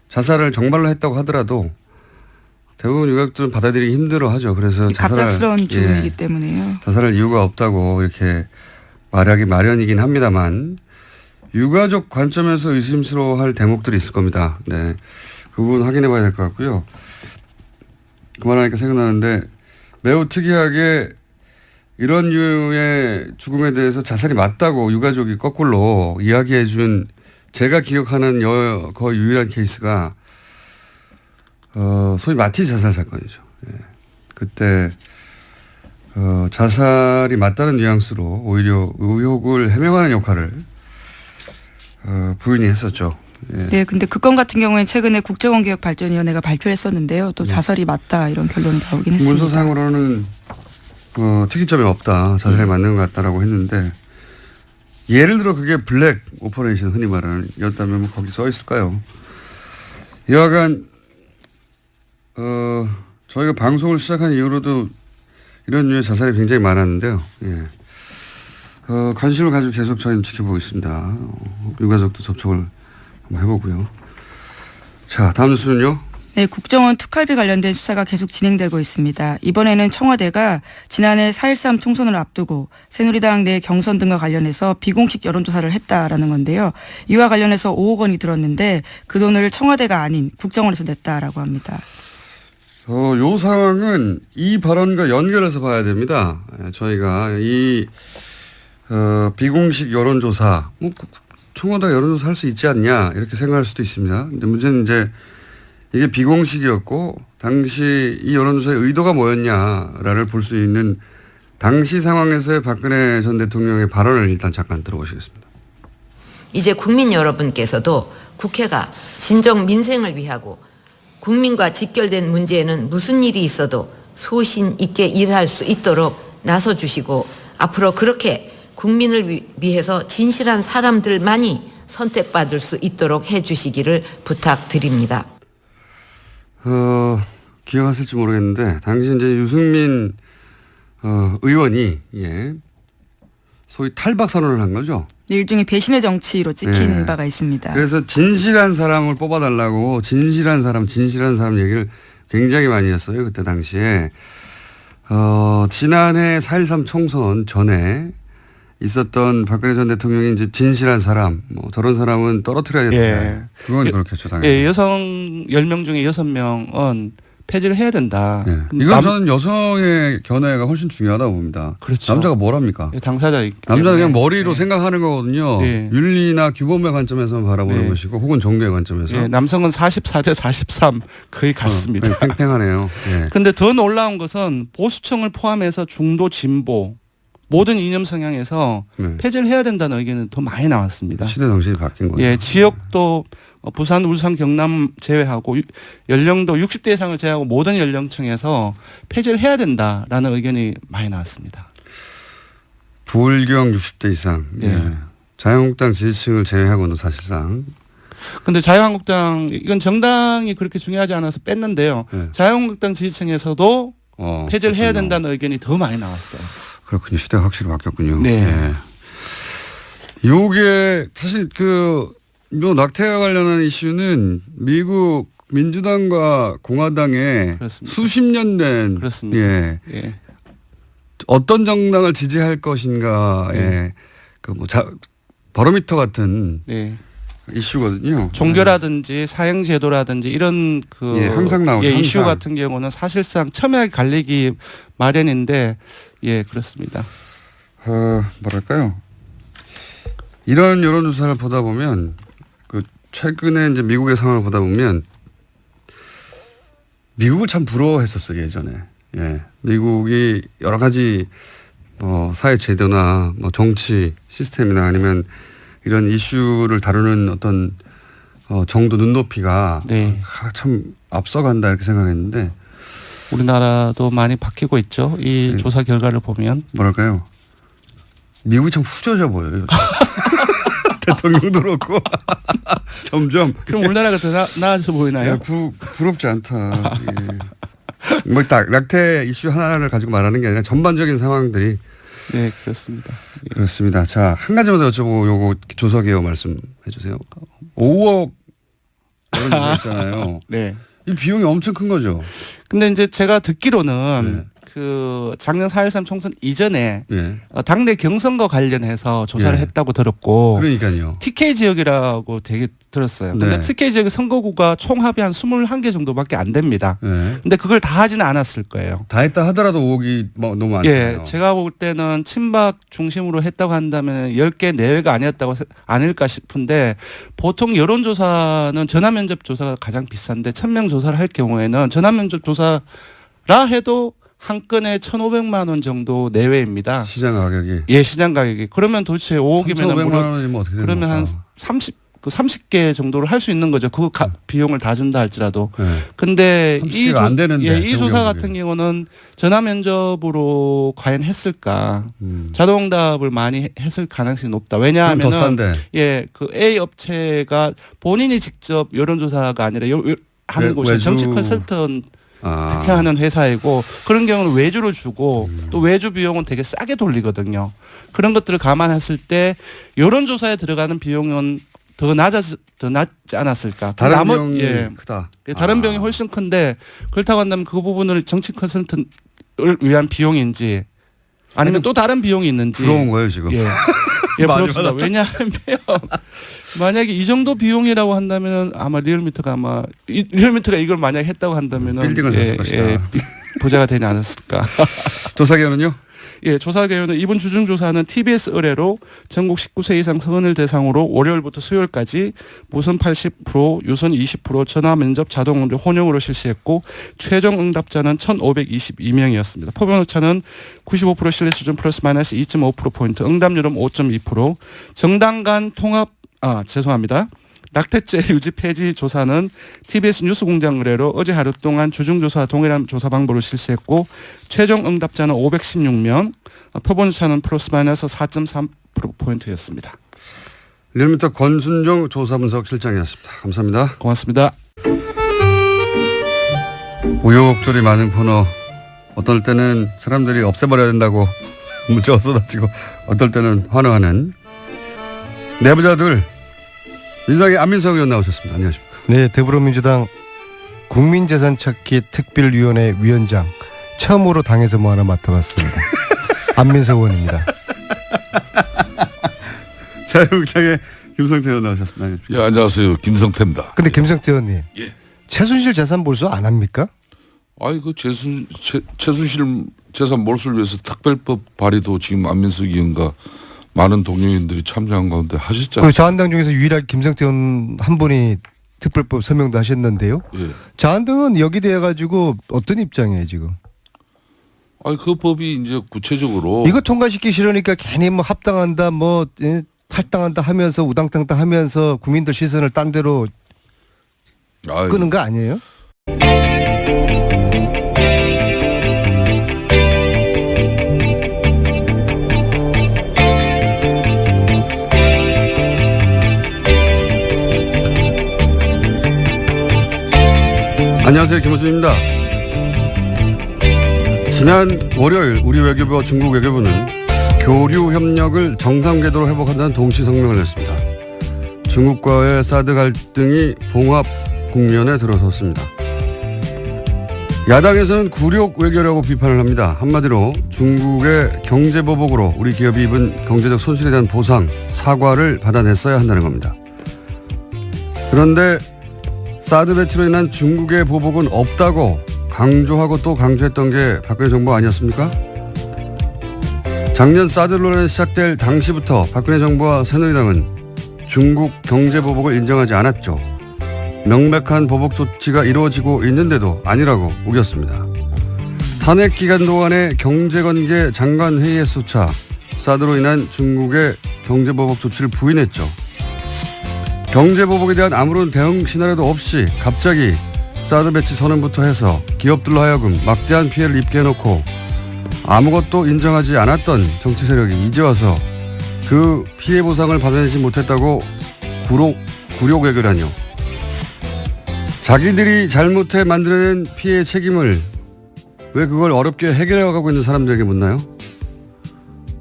자살을 정말로 했다고 하더라도 대부분 유가족들은 받아들이기 힘들어 하죠. 그래서 갑작스러운 죽음이기 때문에요. 자살할 이유가 없다고 이렇게 말하기 마련이긴 합니다만 유가족 관점에서 의심스러워할 대목들이 있을 겁니다. 네. 그 부분 확인해 봐야 될 것 같고요. 그만하니까 생각나는데 매우 특이하게 이런 류의 죽음에 대해서 자살이 맞다고 유가족이 거꾸로 이야기해 준 제가 기억하는 거의 유일한 케이스가 소위 마티 자살 사건이죠. 예. 그때 자살이 맞다는 뉘앙스로 오히려 의혹을 해명하는 역할을 부인이 했었죠. 예. 네, 근데 그 건 같은 경우에는 최근에 국정원개혁발전위원회가 발표했었는데요. 또 자살이 맞다 이런 결론이 나오긴 했습니다. 문서상으로는 특이점이 없다. 자살이 맞는 것 같다라고 했는데 예를 들어 그게 블랙 오퍼레이션 흔히 말하는 였다면 뭐 거기 써 있을까요? 여하간 저희가 방송을 시작한 이후로도 이런 류의 자살이 굉장히 많았는데요. 예. 관심을 가지고 계속 저희는 지켜보고 있습니다. 유가족도 접촉을 한번 해보고요. 자, 다음 뉴스는요. 네, 국정원 특활비 관련된 수사가 계속 진행되고 있습니다. 이번에는 청와대가 지난해 4.13 총선을 앞두고 새누리당 내 경선 등과 관련해서 비공식 여론조사를 했다라는 건데요. 이와 관련해서 5억 원이 들었는데 그 돈을 청와대가 아닌 국정원에서 냈다라고 합니다. 요 상황은 이 발언과 연결해서 봐야 됩니다. 저희가 이 비공식 여론조사, 뭐 청와대가 여론조사 할 수 있지 않냐 이렇게 생각할 수도 있습니다. 근데 문제는 이제 이게 비공식이었고 당시 이 여론조사의 의도가 뭐였냐를 볼 수 있는 당시 상황에서의 박근혜 전 대통령의 발언을 일단 잠깐 들어보시겠습니다. 이제 국민 여러분께서도 국회가 진정 민생을 위하고 국민과 직결된 문제에는 무슨 일이 있어도 소신 있게 일할 수 있도록 나서주시고 앞으로 그렇게 국민을 위해서 진실한 사람들만이 선택받을 수 있도록 해주시기를 부탁드립니다. 기억하실지 모르겠는데 당시 이제 유승민 의원이 소위 탈박 선언을 한 거죠. 일종의 배신의 정치로 찍힌 바가 있습니다. 그래서 진실한 사람을 뽑아달라고 진실한 사람 얘기를 굉장히 많이 했어요. 그때 당시에 지난해 4.13 총선 전에 있었던 박근혜 전 대통령이 이제 진실한 사람, 뭐 저런 사람은 떨어뜨려야 된다. 그건 그렇겠죠, 당연히. 예, 여성 10명 중에 6명은 폐지를 해야 된다. 예. 이건 저는 여성의 견해가 훨씬 중요하다고 봅니다. 그렇죠. 남자가 뭘 합니까? 당사자이기 남자는 그냥 머리로 생각하는 거거든요. 예. 윤리나 규범의 관점에서 바라보는 것이고 혹은 정교의 관점에서. 예, 남성은 44대 43 거의 같습니다. 팽팽하네요. 그런데 더 놀라운 것은 보수층을 포함해서 중도 진보 모든 이념 성향에서 네. 폐지를 해야 된다는 의견은 더 많이 나왔습니다. 시대 정신이 바뀐 거예요. 예, 지역도 부산, 울산, 경남 제외하고 연령도 60대 이상을 제외하고 모든 연령층에서 폐지를 해야 된다라는 의견이 많이 나왔습니다. 불경 60대 이상. 예. 자유한국당 지지층을 제외하고는 사실상. 근데 자유한국당 이건 정당이 그렇게 중요하지 않아서 뺐는데요. 네. 자유한국당 지지층에서도 폐지를 해야 그렇군요. 된다는 의견이 더 많이 나왔어요. 그렇군요. 시대가 확실히 바뀌었군요. 네. 예. 요게 사실 요 낙태와 관련한 이슈는 미국 민주당과 공화당의 그렇습니다. 수십 년 된 그렇습니다. 예. 예. 어떤 정당을 지지할 것인가의 바로미터 같은 네. 이슈거든요. 종교라든지 사형제도라든지 이런 항상 나오죠. 이슈 항상. 같은 경우는 사실상 첨예하게 갈리기 마련인데 예 그렇습니다. 뭐랄까요? 이런 여론조사를 보다 보면 최근에 이제 미국의 상황을 보다 보면 미국을 참 부러워했었어요 예전에. 예, 미국이 여러 가지 사회 제도나 정치 시스템이나 아니면 이런 이슈를 다루는 어떤 정도 눈높이가 네. 참 앞서간다 이렇게 생각했는데 우리나라도 많이 바뀌고 있죠. 이 조사 결과를 보면 뭐랄까요? 미국이 참 후져져 보여요. 대통령도 그렇고 점점. 그럼 우리나라가 더 나아져 보이나요? 부럽지 않다. 예. 딱 낙태 이슈 하나를 가지고 말하는 게 아니라 전반적인 상황들이. 네 그렇습니다. 예. 그렇습니다. 자, 한 가지만 더 여쭤보고 요거 조사 개요 말씀해 주세요. 5억 이런 거 있잖아요. 네. 이 비용이 엄청 큰 거죠. 근데 이제 제가 듣기로는 그 작년 4.13 총선 이전에 당내 경선과 관련해서 조사를 했다고 들었고 그러니까요. TK 지역이라고 되게 들었어요. 근데 네. TK 지역의 선거구가 총합이 한 21개 정도밖에 안 됩니다. 근데 그걸 다 하지는 않았을 거예요. 다 했다 하더라도 5억이 너무 많잖아요. 예, 제가 볼 때는 친박 중심으로 했다고 한다면 10개 내외가 아닐까 싶은데 보통 여론조사는 전화면접 조사가 가장 비싼데 1000명 조사를 할 경우에는 전화면접 조사라 해도 한 건에 1,500만 원 정도 내외입니다. 시장 가격이. 예, 시장 가격이. 그러면 도대체 5억이면 1,500만 원이면 어떻게 되는 그러면 한 겁니까? 30개 정도를 할 수 있는 거죠. 그 비용을 다 준다 할지라도. 근데 30개가 안 되는데, 이 조사 같은 경우는 전화 면접으로 과연 했을까? 자동응답을 많이 했을 가능성이 높다. 왜냐하면 더 싼데. 예, 그 A 업체가 본인이 직접 여론조사가 아니라 하는 곳이 정치 컨설턴 특혜하는 회사이고 그런 경우는 외주를 주고 또 외주 비용은 되게 싸게 돌리거든요. 그런 것들을 감안했을 때 여론조사에 들어가는 비용은 더 낮지 않았을까. 다른 비용이 크다. 다른 비용이 훨씬 큰데 그렇다고 한다면 그 부분을 정치 컨설턴을 위한 비용인지 아니면 또 다른 비용이 있는지. 부러운 거예요 지금. 예, 부럽습니다. 왜냐하면 만약에 이 정도 비용이라고 한다면 아마 리얼미터가 이걸 만약 했다고 한다면 빌딩을 샀을 것이다. 부자가 되지 않았을까. 조사 개요는요? 예, 조사 개요는 이번 주중 조사는 TBS 의뢰로 전국 19세 이상 성인을 대상으로 월요일부터 수요일까지 무선 80%, 유선 20%, 전화 면접 자동 응답 혼용으로 실시했고 최종 응답자는 1,522명이었습니다. 표본 오차는 95% 신뢰 수준 플러스 마이너스 2.5%포인트, 응답률은 5.2%, 정당 간 통합 죄송합니다. 낙태죄 유지 폐지 조사는 TBS 뉴스공장 의뢰로 어제 하루 동안 주중조사 동일한 조사 방법을 실시했고 최종 응답자는 516명, 표본차는 플러스 마이너스 4.3%포인트였습니다. 리얼미터 권순정 조사분석 실장이었습니다. 감사합니다. 고맙습니다. 우여곡절이 많은 코너. 어떨 때는 사람들이 없애버려야 된다고 문자가 쏟아지고 어떨 때는 환호하는 내부자들. 민주당의 안민석 의원 나오셨습니다. 안녕하십니까. 네, 더불어민주당 국민재산 찾기 특별위원회 위원장 처음으로 당에서 뭐 하나 맡아봤습니다. 안민석 의원입니다. 자유한국당의 김성태 의원 나오셨습니다. 예, 안녕하세요. 김성태입니다. 근데 김성태 의원님, 예. 최순실 재산 몰수 안 합니까? 아니 그 최순실 재산 몰수를 위해서 특별법 발의도 지금 안민석 의원과 많은 동료인들이 참여한 가운데 하셨잖아요. 그 자한당 중에서 유일하게 김성태 의원 한 분이 특별법 서명도 하셨는데요. 예. 자한당은 여기 대해 가지고 어떤 입장이에요 지금? 아니 그 법이 이제 구체적으로 이거 통과시키기 싫으니까 괜히 뭐 합당한다 뭐 탈당한다 하면서 우당탕당 하면서 국민들 시선을 딴 데로 끄는 거 아니에요? 안녕하세요. 김호준입니다. 지난 월요일 우리 외교부와 중국 외교부는 교류 협력을 정상 궤도로 회복한다는 동시 성명을 냈습니다. 중국과의 사드 갈등이 봉합 국면에 들어섰습니다. 야당에서는 굴욕 외교라고 비판을 합니다. 한마디로 중국의 경제보복으로 우리 기업이 입은 경제적 손실에 대한 보상, 사과를 받아냈어야 한다는 겁니다. 그런데 사드 배치로 인한 중국의 보복은 없다고 강조하고 또 강조했던 게 박근혜 정부 아니었습니까? 작년 사드 논란이 시작될 당시부터 박근혜 정부와 새누리당은 중국 경제 보복을 인정하지 않았죠. 명백한 보복 조치가 이루어지고 있는데도 아니라고 우겼습니다. 탄핵 기간 동안의 경제관계 장관 회의에서조차 사드로 인한 중국의 경제 보복 조치를 부인했죠. 경제 보복에 대한 아무런 대응 시나리오도 없이 갑자기 사드 배치 선언부터 해서 기업들로 하여금 막대한 피해를 입게 해놓고 아무것도 인정하지 않았던 정치 세력이 이제 와서 그 피해 보상을 받아내지 못했다고 굴욕 외교라뇨. 자기들이 잘못해 만들어낸 피해 책임을 왜 그걸 어렵게 해결해가고 있는 사람들에게 묻나요?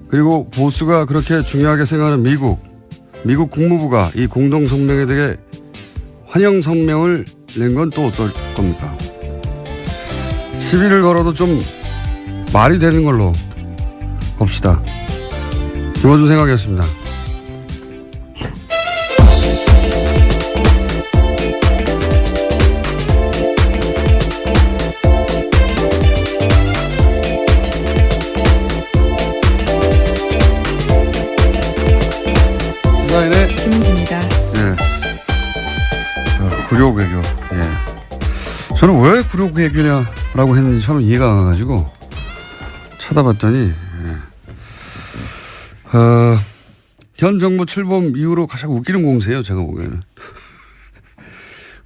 그리고 보수가 그렇게 중요하게 생각하는 미국 국무부가 이 공동성명에 대해 환영 성명을 낸 건 또 어떨 겁니까? 시비를 걸어도 좀 말이 되는 걸로 봅시다. 김어준 생각이었습니다. 시사인의 김은지입니다. 예. 굴욕 외교. 예. 저는 왜 굴욕 외교냐라고 했는지 처음 이해가 안 가가지고 찾아봤더니 현 정부 출범 이후로 가장 웃기는 공세예요. 제가 보기에는.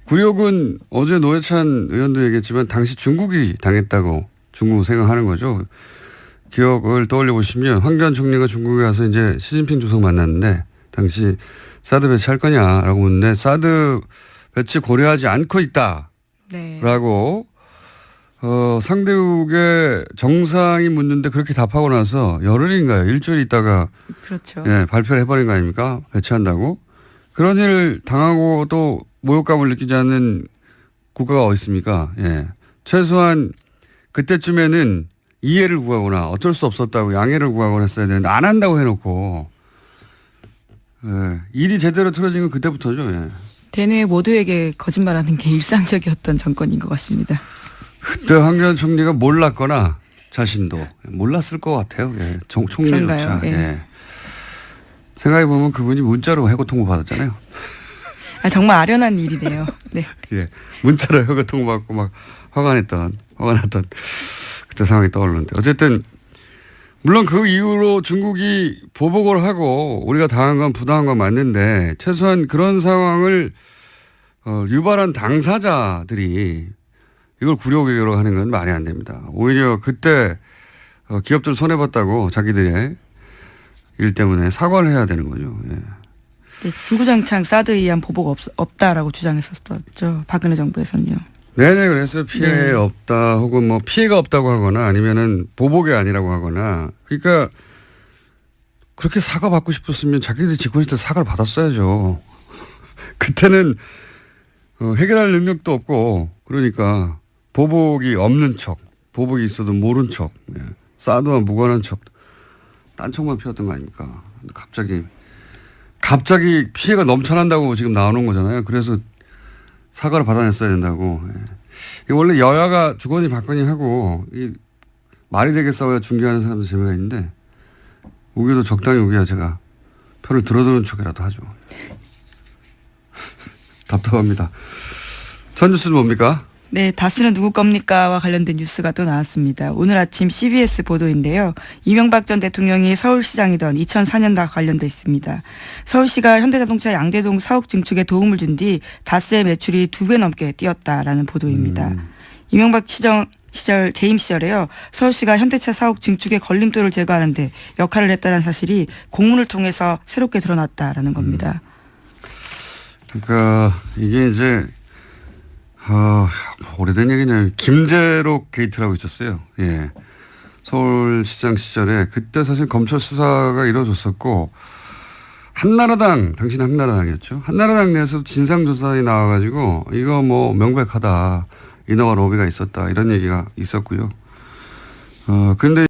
굴욕은 어제 노회찬 의원도 얘기했지만 당시 중국이 당했다고 중국 생각하는 거죠. 기억을 떠올려 보시면 황교안 총리가 중국에 가서 이제 시진핑 주석 만났는데 당시 사드 배치할 거냐라고 묻는데 사드 배치 고려하지 않고 있다라고 상대국의 정상이 묻는데 그렇게 답하고 나서 열흘인가요? 일주일 있다가 그렇죠. 예, 발표를 해버린 거 아닙니까? 배치한다고. 그런 일을 당하고 또 모욕감을 느끼지 않는 국가가 어디 있습니까? 예. 최소한 그때쯤에는 이해를 구하거나 어쩔 수 없었다고 양해를 구하거나 했어야 되는데 안 한다고 해놓고 예, 일이 제대로 틀어진 건 그때부터죠. 예. 대뇌 모두에게 거짓말하는 게 일상적이었던 정권인 것 같습니다. 그때 황교안 총리가 몰랐거나 자신도 몰랐을 것 같아요. 예. 총리조차. 예. 예. 생각해보면 그분이 문자로 해고 통보 받았잖아요. 아, 정말 아련한 일이네요. 네. 예. 문자로 해고 통보 받고 막 화가 났던 그때 상황이 떠오르는데 어쨌든 물론 그 이후로 중국이 보복을 하고 우리가 당한 건 부당한 건 맞는데 최소한 그런 상황을 유발한 당사자들이 이걸 굴욕 외교로 하는 건 말이 안 됩니다. 오히려 그때 기업들 손해봤다고 자기들의 일 때문에 사과를 해야 되는 거죠. 예. 네, 주구장창 사드에 의한 보복 없다라고 주장했었죠. 박근혜 정부에서는요. 네네, 그래서 피해 없다 혹은 뭐 피해가 없다고 하거나 아니면은 보복이 아니라고 하거나 그러니까 그렇게 사과 받고 싶었으면 자기들이 짓고 있을 때 사과를 받았어야죠. 그때는 해결할 능력도 없고 그러니까 보복이 없는 척, 보복이 있어도 모른 척, 사드와 무관한 척, 딴청만 피웠던 거 아닙니까? 갑자기 피해가 넘쳐난다고 지금 나오는 거잖아요. 그래서 사과를 받아냈어야 된다고. 예. 원래 여야가 주거니 받거니 하고 말이 되게 싸워야 중계하는 사람들 재미가 있는데 우기도 적당히 우기야 제가 표를 들어두는 척이라도 하죠. 답답합니다. 첫 뉴스는 뭡니까? 네, 다스는 누구 겁니까와 관련된 뉴스가 또 나왔습니다. 오늘 아침 CBS 보도인데요. 이명박 전 대통령이 서울시장이던 2004년과 관련돼 있습니다. 서울시가 현대자동차 양대동 사옥 증축에 도움을 준 뒤 다스의 매출이 2배 넘게 뛰었다라는 보도입니다. 이명박 시절 재임 시절에요. 서울시가 현대차 사옥 증축의 걸림돌을 제거하는 데 역할을 했다는 사실이 공문을 통해서 새롭게 드러났다라는 겁니다. 그러니까 이게 이제 오래된 얘기냐. 김재록 게이트라고 있었어요. 예. 서울시장 시절에 그때 사실 검찰 수사가 이루어졌었고 한나라당, 당신은 한나라당이었죠. 한나라당 내에서 진상조사에 나와가지고 이거 뭐 명백하다. 인허가 로비가 있었다. 이런 얘기가 있었고요. 그런데